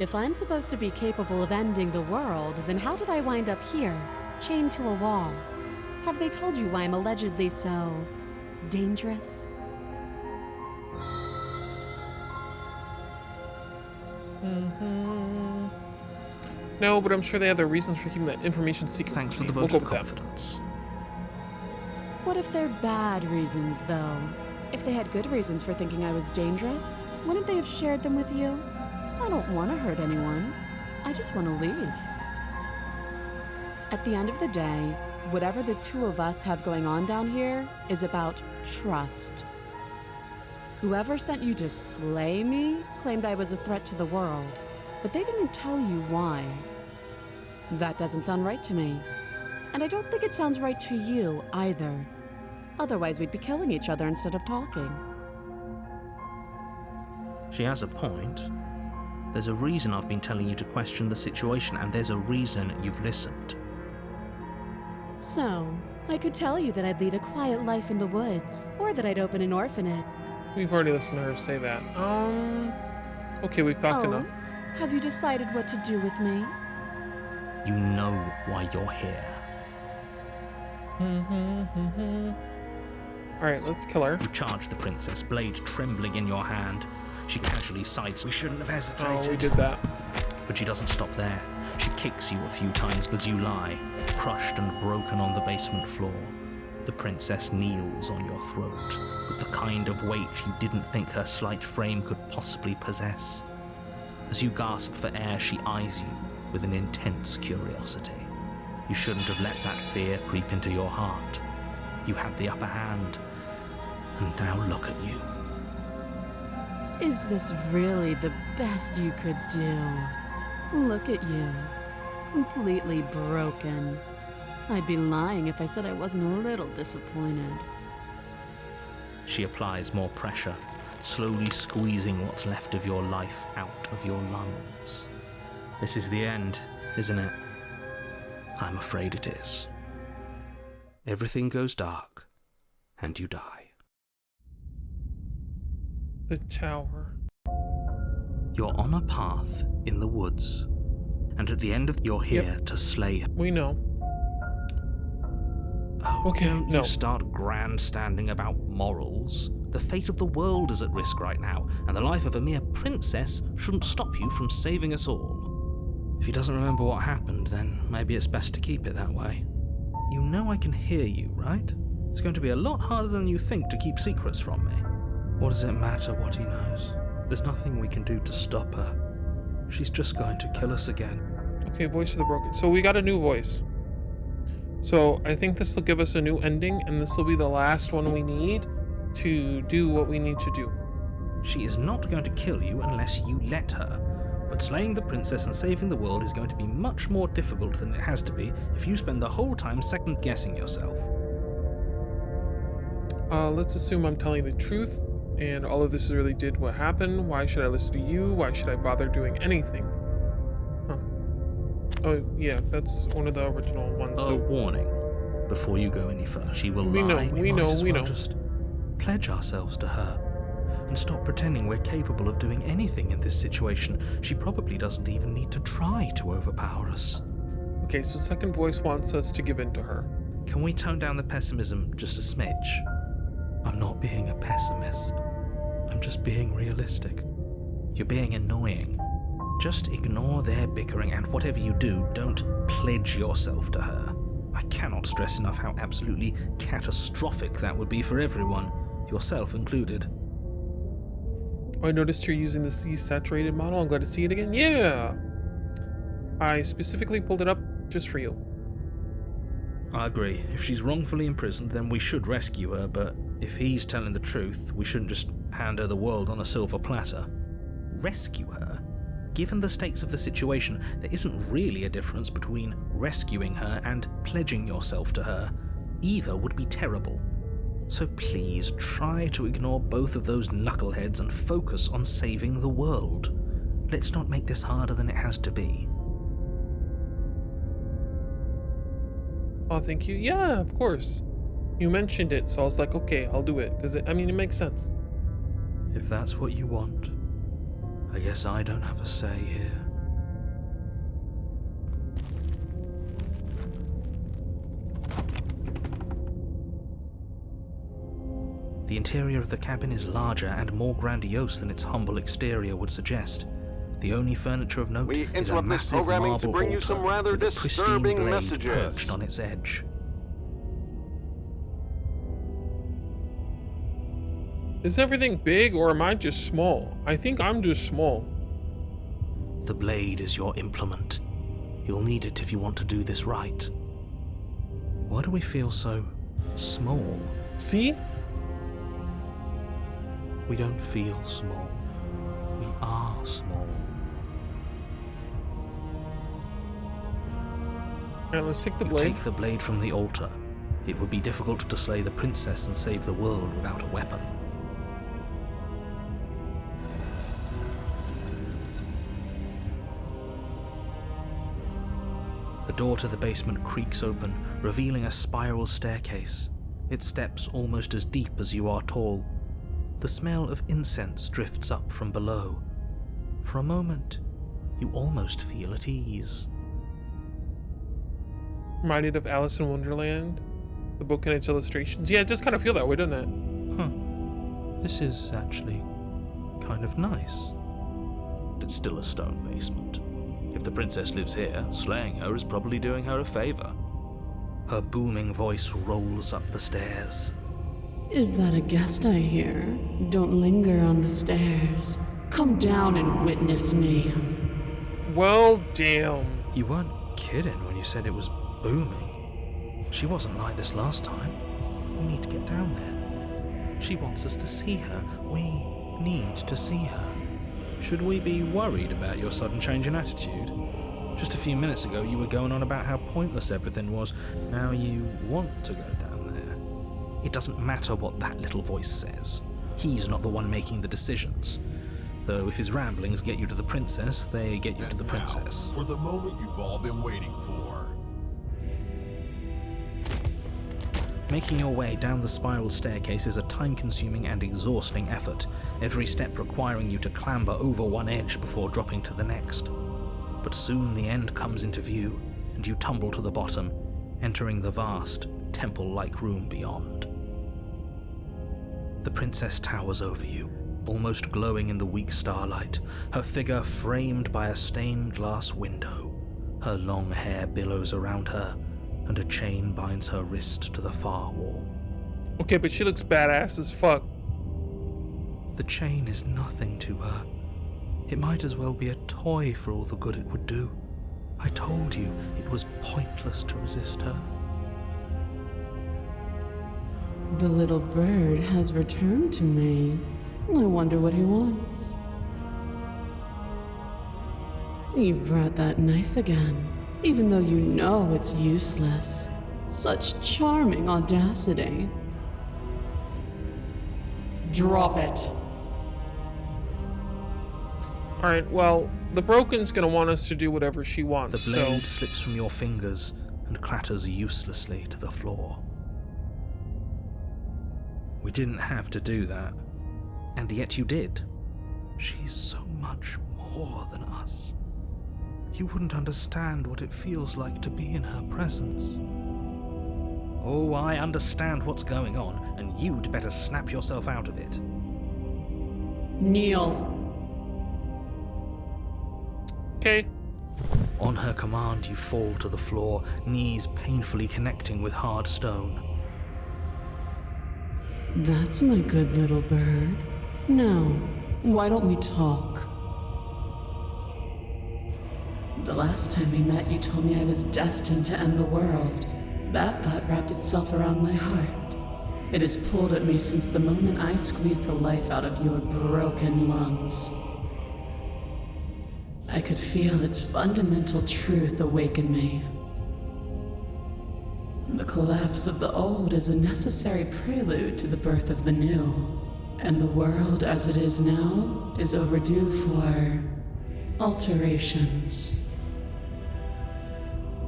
If I'm supposed to be capable of ending the world, then how did I wind up here, chained to a wall? Have they told you why I'm allegedly so dangerous? No, but I'm sure they have their reasons for keeping that information secret. Thanks for the We'll vote go of with them. confidence. What if they're bad reasons, though? If they had good reasons for thinking I was dangerous, wouldn't they have shared them with you? I don't want to hurt anyone. I just want to leave. At the end of the day, whatever the two of us have going on down here is about trust. Whoever sent you to slay me claimed I was a threat to the world, but they didn't tell you why. That doesn't sound right to me. And I don't think it sounds right to you either. Otherwise, we'd be killing each other instead of talking. She has a point. There's a reason I've been telling you to question the situation, and there's a reason you've listened. So, I could tell you that I'd lead a quiet life in the woods, or that I'd open an orphanage. We've already listened to her say that. Okay, we've talked enough. Have you decided what to do with me? You know why you're here. Alright, let's kill her. You charge the princess, blade trembling in your hand. She casually sidesteps. We shouldn't have hesitated. Oh, we did that. But she doesn't stop there. She kicks you a few times as you lie, crushed and broken on the basement floor. The princess kneels on your throat, with the kind of weight you didn't think her slight frame could possibly possess. As you gasp for air, she eyes you with an intense curiosity. You shouldn't have let that fear creep into your heart. You had the upper hand, and now look at you. Is this really the best you could do? Look at you. Completely broken. I'd be lying if I said I wasn't a little disappointed. She applies more pressure, slowly squeezing what's left of your life out of your lungs. This is the end, isn't it? I'm afraid it is. Everything goes dark, and you die. The tower. You're on a path in the woods, and at the end of you're here to slay her. We know. Oh, Okay, don't no. you start grandstanding about morals. The fate of the world is at risk right now, and the life of a mere princess shouldn't stop you from saving us all. If he doesn't remember what happened, then maybe it's best to keep it that way. You know I can hear you, right? It's going to be a lot harder than you think to keep secrets from me. What does it matter what he knows? There's nothing we can do to stop her. She's just going to kill us again. Okay, voice of the broken. So we got a new voice. So I think this will give us a new ending, and this will be the last one we need to do what we need to do. She is not going to kill you unless you let her. But slaying the princess and saving the world is going to be much more difficult than it has to be if you spend the whole time second-guessing yourself. Let's assume I'm telling the truth, and all of this really did what happened. Why should I listen to you? Why should I bother doing anything? Huh. Oh, yeah, that's one of the original ones. A warning. Before you go any further, she will lie. We know. Just pledge ourselves to her. and stop pretending we're capable of doing anything in this situation. She probably doesn't even need to try to overpower us. Okay, so second voice wants us to give in to her. Can we tone down the pessimism just a smidge? I'm not being a pessimist. I'm just being realistic. You're being annoying. Just ignore their bickering, and whatever you do, don't pledge yourself to her. I cannot stress enough how absolutely catastrophic that would be for everyone, yourself included. I noticed you're using the C-saturated model. I'm glad to see it again. Yeah! I specifically pulled it up just for you. I agree. If she's wrongfully imprisoned, then we should rescue her, but if he's telling the truth, we shouldn't just hand her the world on a silver platter. Rescue her? Given the stakes of the situation, there isn't really a difference between rescuing her and pledging yourself to her. Either would be terrible. So please try to ignore both of those knuckleheads and focus on saving the world. Let's not make this harder than it has to be. Oh, thank you. Yeah, of course. You mentioned it, so I was like, okay, I'll do it. Because, it makes sense. If that's what you want, I guess I don't have a say here. The interior of the cabin is larger and more grandiose than its humble exterior would suggest. The only furniture of note We is a interrupt this massive programming marble to bring you altar some rather with a pristine disturbing blade messages. perched on its edge. Is everything big or am I just small? I think I'm just small. The blade is your implement. You'll need it if you want to do this right. Why do we feel so small? See? We don't feel small. We are small. Alright, let's take the You blade. take the blade from the altar. It would be difficult to slay the princess and save the world without a weapon. The door to the basement creaks open, revealing a spiral staircase, its steps almost as deep as you are tall. The smell of incense drifts up from below. For a moment, you almost feel at ease. Reminded of Alice in Wonderland, the book and its illustrations. Yeah, it just kind of feel that way, doesn't it? Huh. This is actually kind of nice. It's still a stone basement. If the princess lives here, slaying her is probably doing her a favor. Her booming voice rolls up the stairs. Is that a guest I hear? Don't linger on the stairs. Come down and witness me. Well, damn. You weren't kidding when you said it was booming. She wasn't like this last time. We need to get down there. She wants us to see her. We need to see her. Should we be worried about your sudden change in attitude? Just a few minutes ago you were going on about how pointless everything was. Now you want to go down there. It doesn't matter what that little voice says. He's not the one making the decisions. Though if his ramblings get you to the princess, they get you to the princess. Now, for the moment you've all been waiting for. Making your way down the spiral staircase is a time-consuming and exhausting effort, every step requiring you to clamber over one edge before dropping to the next. But soon the end comes into view, and you tumble to the bottom, entering the vast, temple-like room beyond. The princess towers over you, almost glowing in the weak starlight, her figure framed by a stained glass window. Her long hair billows around her, and a chain binds her wrist to the far wall. Okay, but she looks badass as fuck. The chain is nothing to her. It might as well be a toy for all the good it would do. I told you it was pointless to resist her. The little bird has returned to me. I wonder what he wants. You brought that knife again, even though you know it's useless. Such charming audacity. Drop it. Alright, well, the Broken's gonna want us to do whatever she wants, The blade slips from your fingers and clatters uselessly to the floor. We didn't have to do that. And yet you did. She's so much more than us. You wouldn't understand what it feels like to be in her presence. Oh, I understand what's going on, and you'd better snap yourself out of it. Kneel. Okay. On her command, you fall to the floor, knees painfully connecting with hard stone. That's my good little bird. Now, why don't we talk? The last time we met, you told me I was destined to end the world. That thought wrapped itself around my heart. It has pulled at me since the moment I squeezed the life out of your broken lungs. I could feel its fundamental truth awaken me. The collapse of the old is a necessary prelude to the birth of the new, and the world as it is now is overdue for alterations.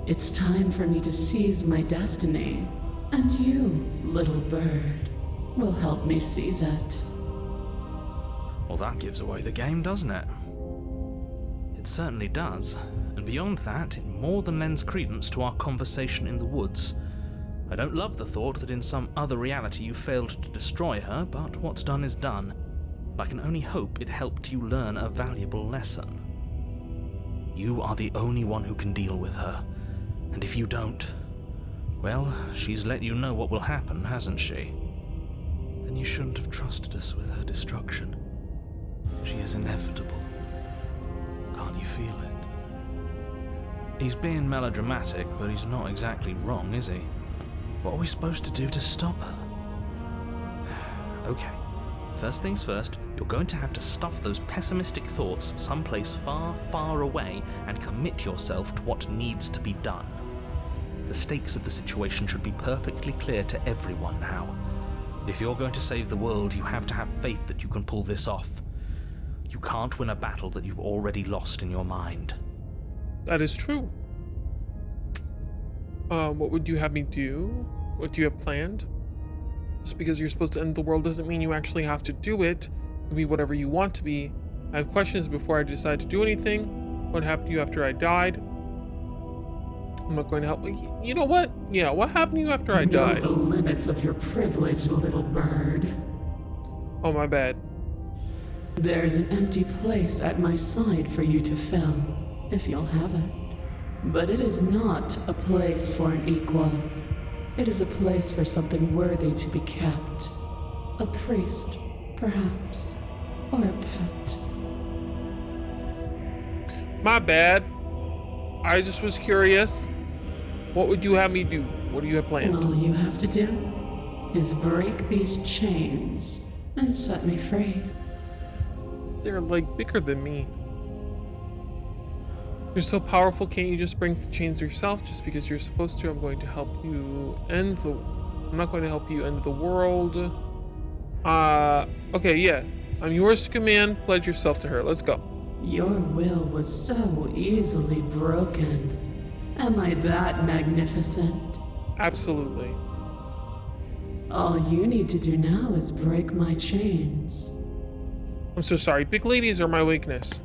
It's time for me to seize my destiny, and you, little bird, will help me seize it. Well, that gives away the game, doesn't it? It certainly does, and beyond that, it more than lends credence to our conversation in the woods. I don't love the thought that in some other reality you failed to destroy her, but what's done is done. I can only hope it helped you learn a valuable lesson. You are the only one who can deal with her, and if you don't, well, she's let you know what will happen, hasn't she? Then you shouldn't have trusted us with her destruction. She is inevitable. Can't you feel it? He's being melodramatic, but he's not exactly wrong, is he? What are we supposed to do to stop her? Okay, first things first, you're going to have to stuff those pessimistic thoughts someplace far, far away and commit yourself to what needs to be done. The stakes of the situation should be perfectly clear to everyone now. And if you're going to save the world, you have to have faith that you can pull this off. You can't win a battle that you've already lost in your mind. That is true. What would you have me do? What do you have planned? Just because you're supposed to end the world doesn't mean you actually have to do it. You can be whatever you want to be. I have questions before I decide to do anything. What happened to you after I died? I'm not going to help. You know what? Yeah, what happened to you after I died? Know the limits of your privilege, little bird. Oh, my bad. There's an empty place at my side for you to fill, if you'll have it. But it is not a place for an equal. It is a place for something worthy to be kept. A priest, perhaps, or a pet. My bad. I just was curious. What would you have me do? What do you have planned? All you have to do is break these chains and set me free. They're like bigger than me. You're so powerful, can't you just break the chains yourself? Just because you're supposed to, I'm going to help you end the... I'm not going to help you end the world. Okay, yeah. I'm yours to command. Pledge yourself to her. Let's go. Your will was so easily broken. Am I that magnificent? Absolutely. All you need to do now is break my chains. I'm so sorry. Big ladies are my weakness.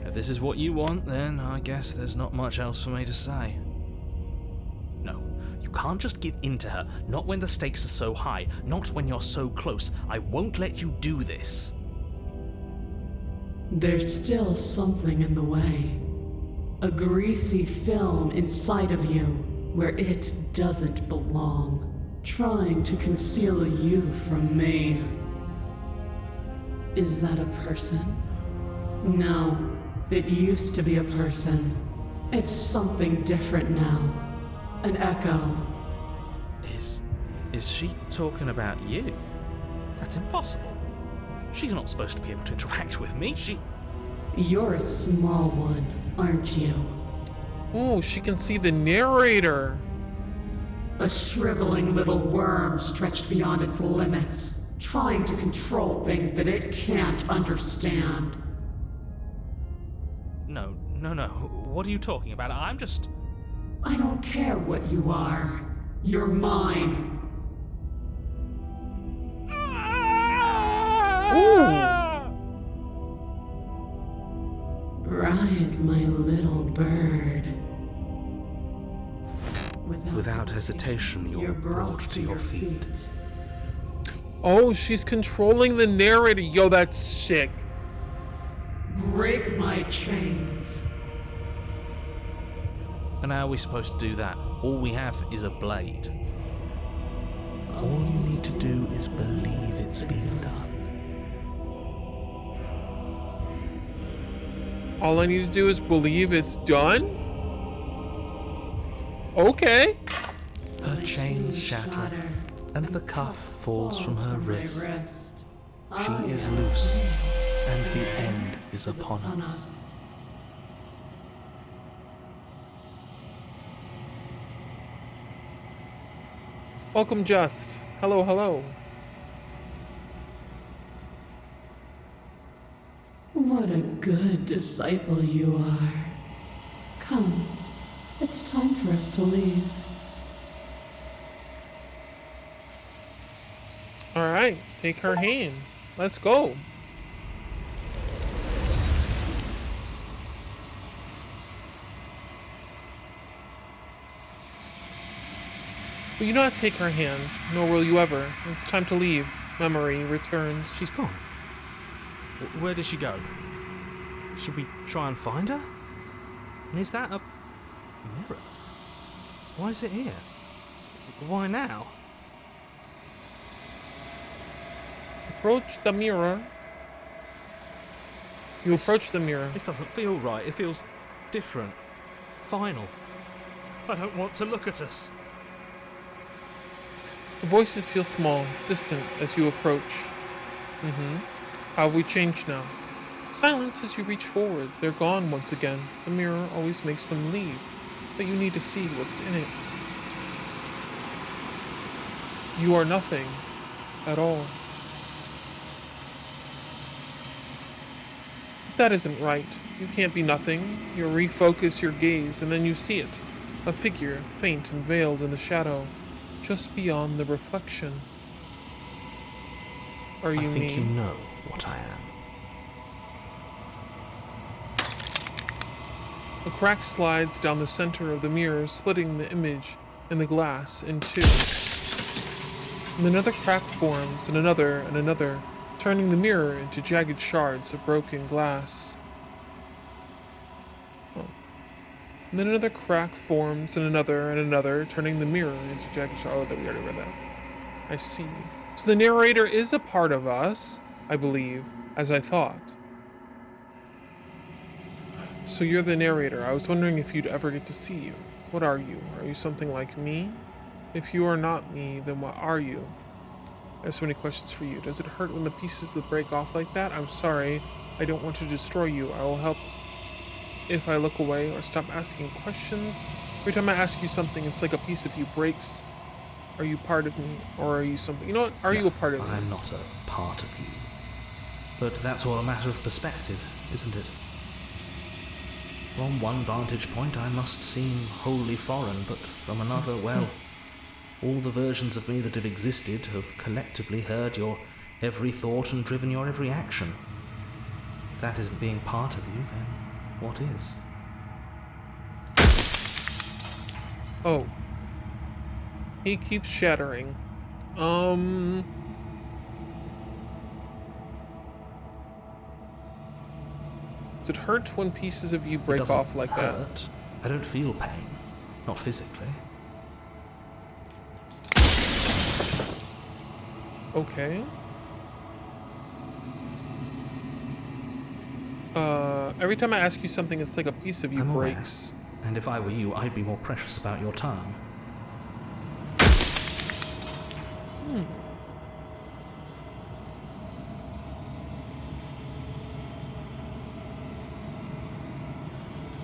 If this is what you want, then I guess there's not much else for me to say. No, you can't just give in to her, not when the stakes are so high, not when you're so close. I won't let you do this. There's still something in the way. A greasy film inside of you where it doesn't belong, trying to conceal you from me. Is that a person? No. It used to be a person. It's something different now. An echo. Is she talking about you? That's impossible. She's not supposed to be able to interact with me. You're a small one, aren't you? Oh, she can see the narrator. A shriveling little worm stretched beyond its limits, trying to control things that it can't understand. No. What are you talking about? I don't care what you are. You're mine. Ooh. is my little bird. Without hesitation, you're brought to your feet. Oh, she's controlling the narrator. Yo, that's sick. Break my chains. And how are we supposed to do that? All we have is a blade. All you need to do is believe it's been done. All I need to do is believe it's done? Okay. Her chains shatter, and the cuff falls from her wrist. She is loose, and the end is upon us. Welcome, Just. Hello, hello. What a good disciple you are. Come, it's time for us to leave. All right, take her hand. Let's go. Will you not take her hand, nor will you ever. It's time to leave. Memory returns. She's gone. Where did she go? Should we try and find her? And is that a mirror? Why is it here? Why now? Approach the mirror. You approach the mirror. This doesn't feel right. It feels different. Final. I don't want to look at us. The voices feel small, distant as you approach. How have we changed now? Silence as you reach forward. They're gone once again. The mirror always makes them leave, but you need to see what's in it. You are nothing at all. But that isn't right. You can't be nothing. You refocus your gaze, and then you see it. A figure, faint and veiled in the shadow, just beyond the reflection. Are you I think me? you know what I am. A crack slides down the center of the mirror, splitting the image and the glass in two. And another crack forms, and another, turning the mirror into jagged shards of broken glass. Oh. And then another crack forms, and another, turning the mirror into jagged shards. Oh, that we already read that. I see. So the narrator is a part of us, I believe, as I thought. So you're the narrator. I was wondering if you'd ever get to see you. What are you? Are you something like me? If you are not me, then what are you? I have so many questions for you. Does it hurt when the pieces that break off like that? I'm sorry. I don't want to destroy you. I will help if I look away or stop asking questions. Every time I ask you something, it's like a piece of you breaks. Are you part of me? Or are you something? You know what? Are you a part of me? I'm not a part of you. But that's all a matter of perspective, isn't it? From one vantage point, I must seem wholly foreign, but from another, well, all the versions of me that have existed have collectively heard your every thought and driven your every action. If that isn't being part of you, then what is? Oh. He keeps shattering. Does it hurt when pieces of you break off like that? Hurt. I don't feel pain. Not physically. Okay. Every time I ask you something, it's like a piece of you I'm aware. breaks. And if I were you, I'd be more precious about your time.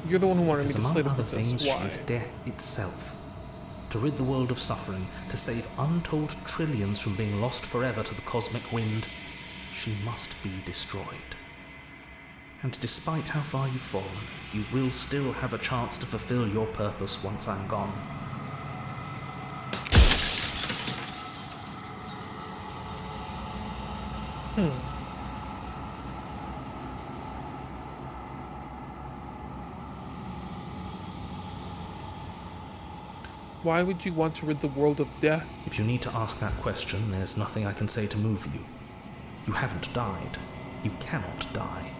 You're the one who wanted me to Because slay among the other princess. things, Why? she is death itself. To rid the world of suffering, to save untold trillions from being lost forever to the cosmic wind, she must be destroyed. And despite how far you've fallen, you will still have a chance to fulfill your purpose once I'm gone. Why would you want to rid the world of death? If you need to ask that question, there's nothing I can say to move you. You haven't died. You cannot die.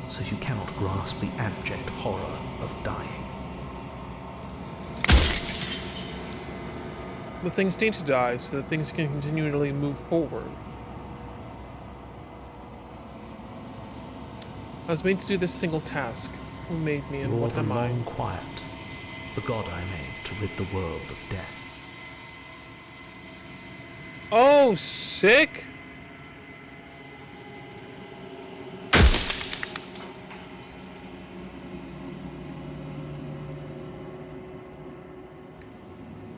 So you cannot grasp the abject horror of dying. But things need to die so that things can continually move forward. I was made to do this single task. Who made me and You're what the am I? long quiet, the god I made to rid the world of death. Oh, sick!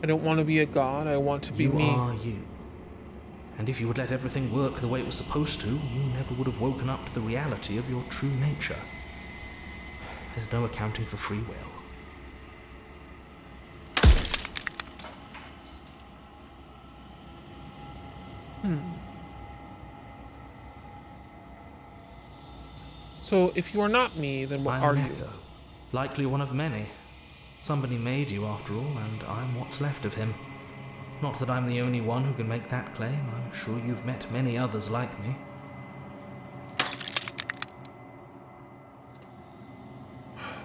I don't want to be a god, I want to be me. You are you. And if you would let everything work the way it was supposed to, you never would have woken up to the reality of your true nature. There's no accounting for free will. So, if you are not me, then what I'm are an you? echo, likely one of many. Somebody made you, after all, and I'm what's left of him. Not that I'm the only one who can make that claim. I'm sure you've met many others like me.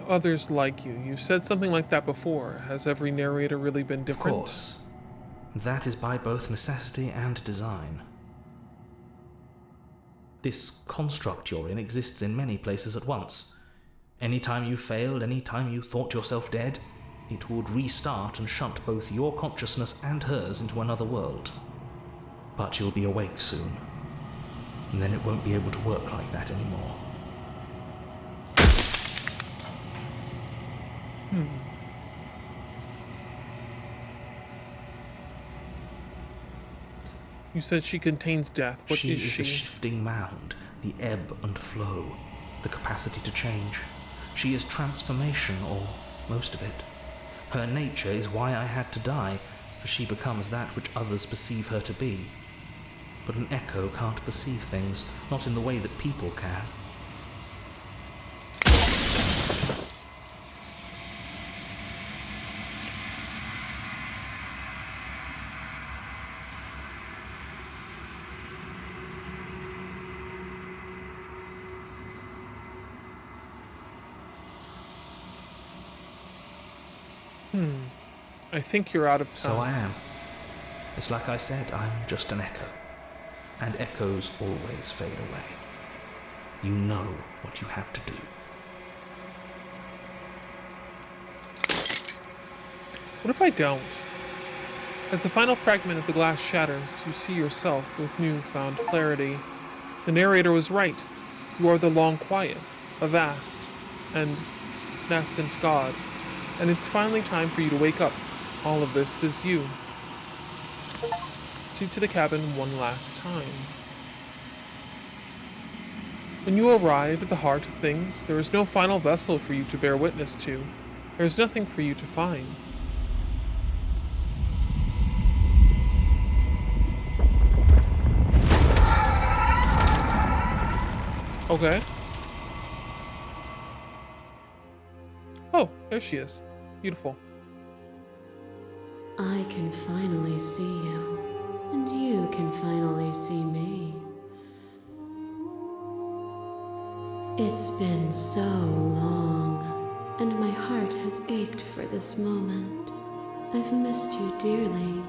Others like you. You said something like that before. Has every narrator really been different? Of course. That is by both necessity and design. This construct you're in exists in many places at once. Any time you failed, any time you thought yourself dead, it would restart and shunt both your consciousness and hers into another world. But you'll be awake soon, and then it won't be able to work like that anymore. You said she contains death. What She is is she? the shifting mound, the ebb and flow, the capacity to change. She is transformation, or most of it. Her nature is why I had to die, for she becomes that which others perceive her to be. But an echo can't perceive things, not in the way that people can. I think you're out of time. So I am. It's like I said, I'm just an echo. And echoes always fade away. You know what you have to do. What if I don't? As the final fragment of the glass shatters, you see yourself with newfound clarity. The narrator was right. You are the long quiet, a vast and nascent god. And it's finally time for you to wake up. All of this is you. See to the cabin one last time. When you arrive at the heart of things, there is no final vessel for you to bear witness to. There is nothing for you to find. Okay. Oh, there she is. Beautiful. I can finally see you, and you can finally see me. It's been so long, and my heart has ached for this moment. I've missed you dearly.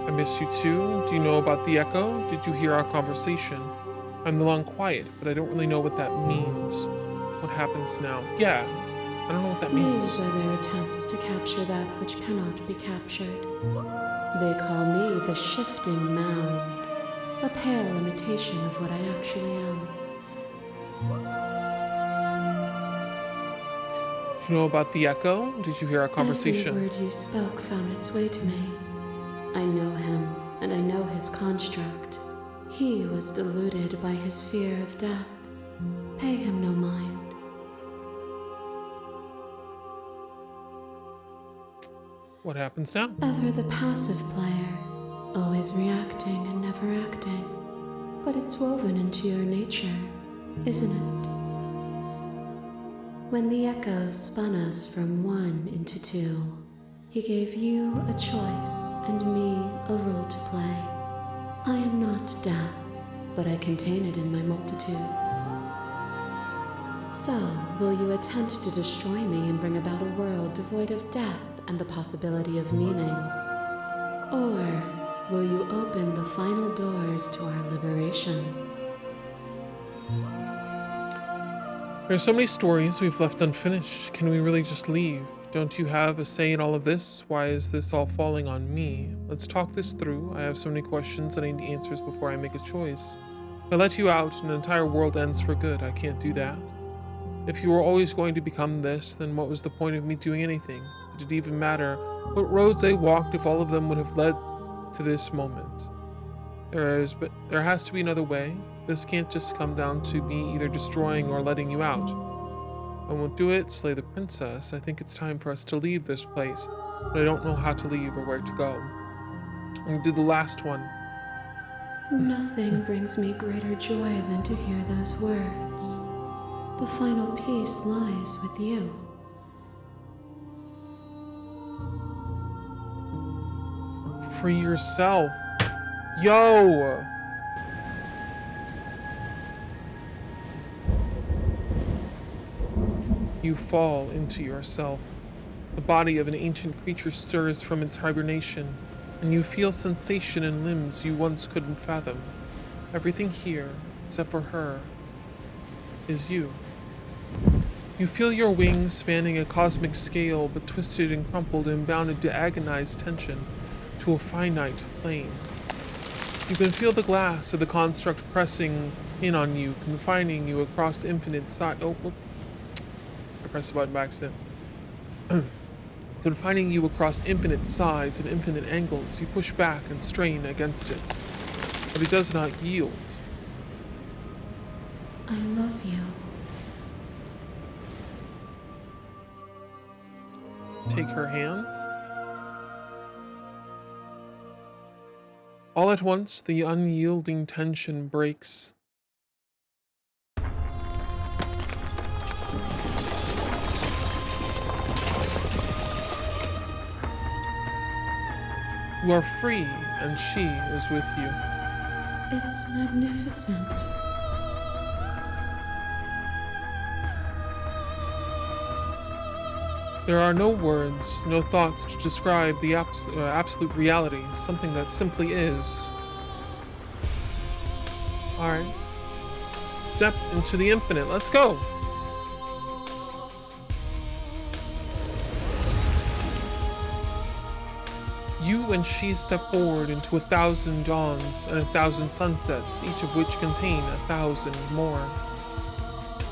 I miss you too. Do you know about the echo? Did you hear our conversation? I'm the long quiet, but I don't really know what that means. What happens now? Yeah, I don't know what that means. These are their attempts to capture that which cannot be captured. They call me the shifting mound, a pale imitation of what I actually am. Do you know about the echo? Did you hear our conversation? Every word you spoke found its way to me. I know him, and I know his construct. He was deluded by his fear of death. Pay him no mind. What happens now? Ever the passive player, always reacting and never acting. But it's woven into your nature, isn't it? When the echoes spun us from one into two, he gave you a choice and me a role to play. I am not death, but I contain it in my multitudes. So, will you attempt to destroy me and bring about a world devoid of death and the possibility of meaning? Or will you open the final doors to our liberation? There's so many stories we've left unfinished. Can we really just leave? Don't you have a say in all of this? Why is this all falling on me? Let's talk this through. I have so many questions and I need answers before I make a choice. If I let you out and an entire world ends for good, I can't do that. If you were always going to become this, then what was the point of me doing anything? Did it even matter what roads I walked if all of them would have led to this moment? There has to be another way. This can't just come down to me either destroying or letting you out. I won't do it, slay the princess. I think it's time for us to leave this place, but I don't know how to leave or where to go. I'm gonna do the last one. Nothing brings me greater joy than to hear those words. The final peace lies with you. Free yourself. Yo! You fall into yourself. The body of an ancient creature stirs from its hibernation, and you feel sensation in limbs you once couldn't fathom. Everything here, except for her, is you. You feel your wings spanning a cosmic scale, but twisted and crumpled and bound into agonized tension to a finite plane. You can feel the glass of the construct pressing in on you, confining you across infinite side. Oh, whoop. I pressed the button by accident. Confining you across infinite sides and infinite angles. You push back and strain against it, but it does not yield. I love you. Take her hand. All at once, the unyielding tension breaks. You are free, and she is with you. It's magnificent. There are no words, no thoughts to describe the absolute reality, something that simply is. Alright. Step into the infinite. Let's go! You and she step forward into 1,000 dawns and 1,000 sunsets, each of which contain 1,000 more.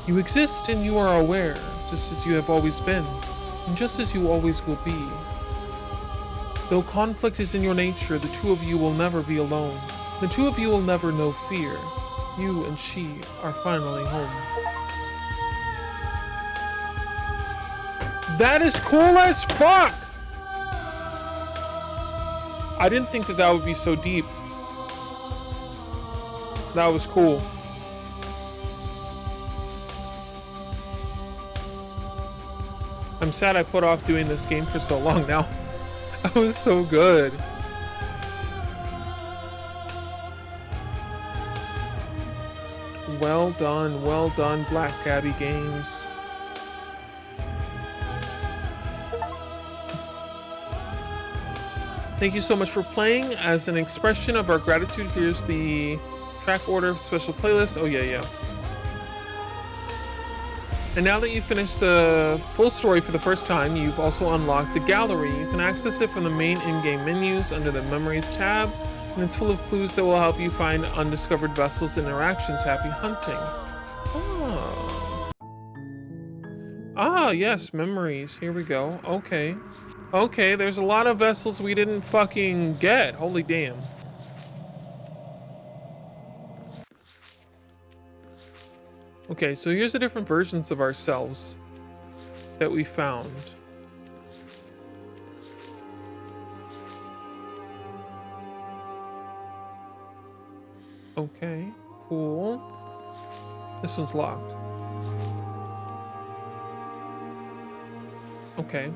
You exist and you are aware, just as you have always been, and just as you always will be. Though conflict is in your nature, the two of you will never be alone. The two of you will never know fear. You and she are finally home. That is cool as fuck! I didn't think that would be so deep. That was cool. I'm sad I put off doing this game for so long now. That was so good. Well done, Black Gabby Games. Thank you so much for playing. As an expression of our gratitude, here's the track order special playlist. Oh yeah. And now that you've finished the full story for the first time, you've also unlocked the gallery. You can access it from the main in-game menus under the Memories tab, and it's full of clues that will help you find undiscovered vessels and interactions. Happy hunting. Ah, yes, memories. Here we go. Okay, there's a lot of vessels we didn't fucking get. Holy damn. Okay, so here's the different versions of ourselves that we found. Okay, cool. This one's locked. Okay.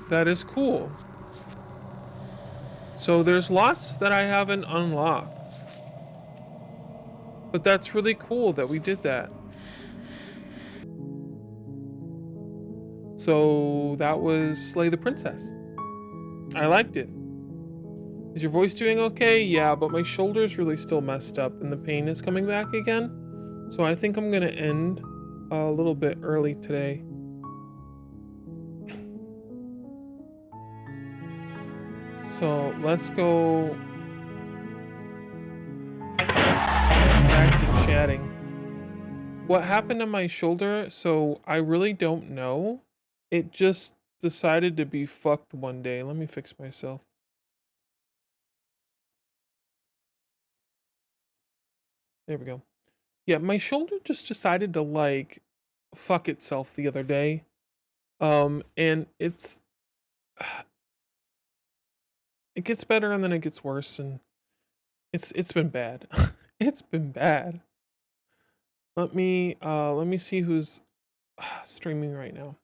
That is cool. So there's lots that I haven't unlocked. But that's really cool that we did that. So that was Slay the Princess. I liked it. Is your voice doing okay? Yeah, but my shoulder's really still messed up and the pain is coming back again. So I think I'm gonna end a little bit early today. So let's go back to chatting. What happened to my shoulder? So I really don't know. It just decided to be fucked one day. Let me fix myself. There we go. Yeah, my shoulder just decided to like fuck itself the other day. And it gets better and then it gets worse and it's been bad. It's been bad. Let me see who's streaming right now.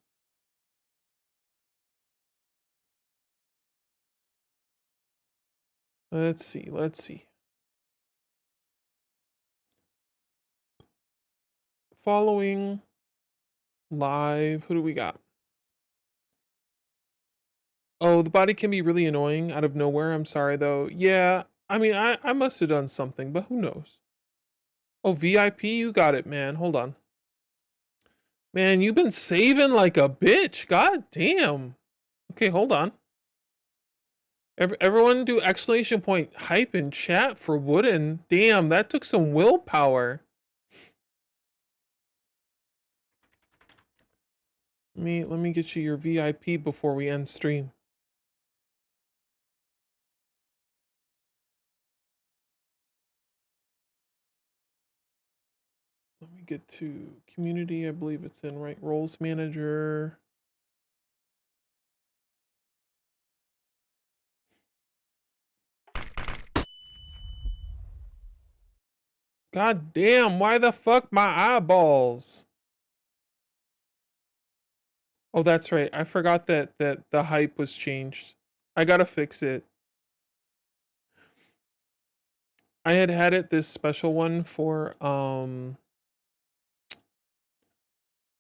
Let's see. Following live, who do we got? Oh, the body can be really annoying out of nowhere. I'm sorry though. Yeah, I mean, I must have done something, but who knows? Oh, VIP, you got it, man. Hold on. Man, you've been saving like a bitch. God damn. Okay, hold on. Everyone do exclamation point hype in chat for Wooden. Damn, that took some willpower. Let me get you your VIP before we end stream. Let me get to community. I believe it's in right roles manager. God damn, why the fuck my eyeballs? Oh, that's right. I forgot that the hype was changed. I gotta fix it. I had it this special one for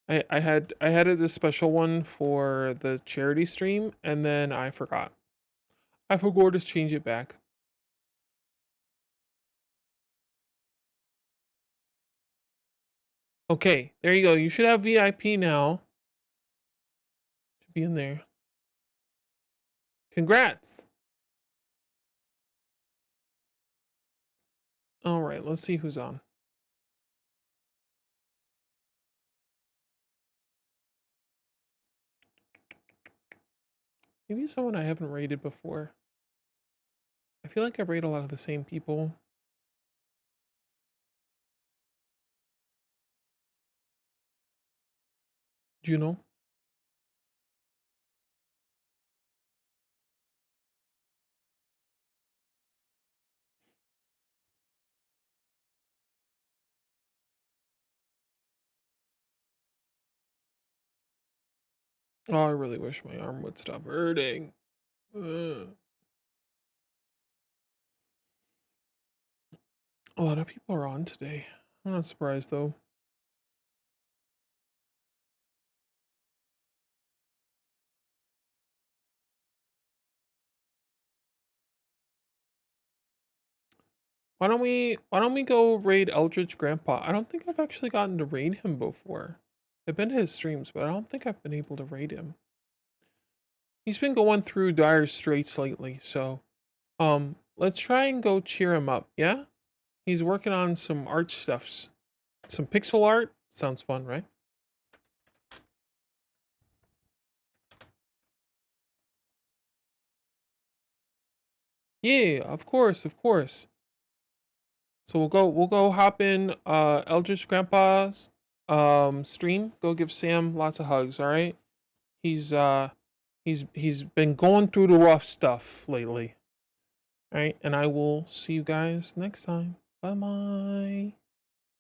I had it this special one for the charity stream and then I forgot. I forgot to change it back. Okay, there you go. You should have VIP now. Should be in there. Congrats. All right, let's see who's on. Maybe someone I haven't rated before. I feel like I rate a lot of the same people. Do you know? Oh, I really wish my arm would stop hurting. Ugh. A lot of people are on today. I'm not surprised though. Why don't we go raid Eldritch Grandpa? I don't think I've actually gotten to raid him before. I've been to his streams, but I don't think I've been able to raid him. He's been going through dire straits lately, so let's try and go cheer him up, yeah? He's working on some art stuffs. Some pixel art. Sounds fun, right? Yeah, of course, of course. So we'll go hop in Eldritch Grandpa's stream. Go give Sam lots of hugs, all right? He's been going through the rough stuff lately. All right, and I will see you guys next time. Bye-bye.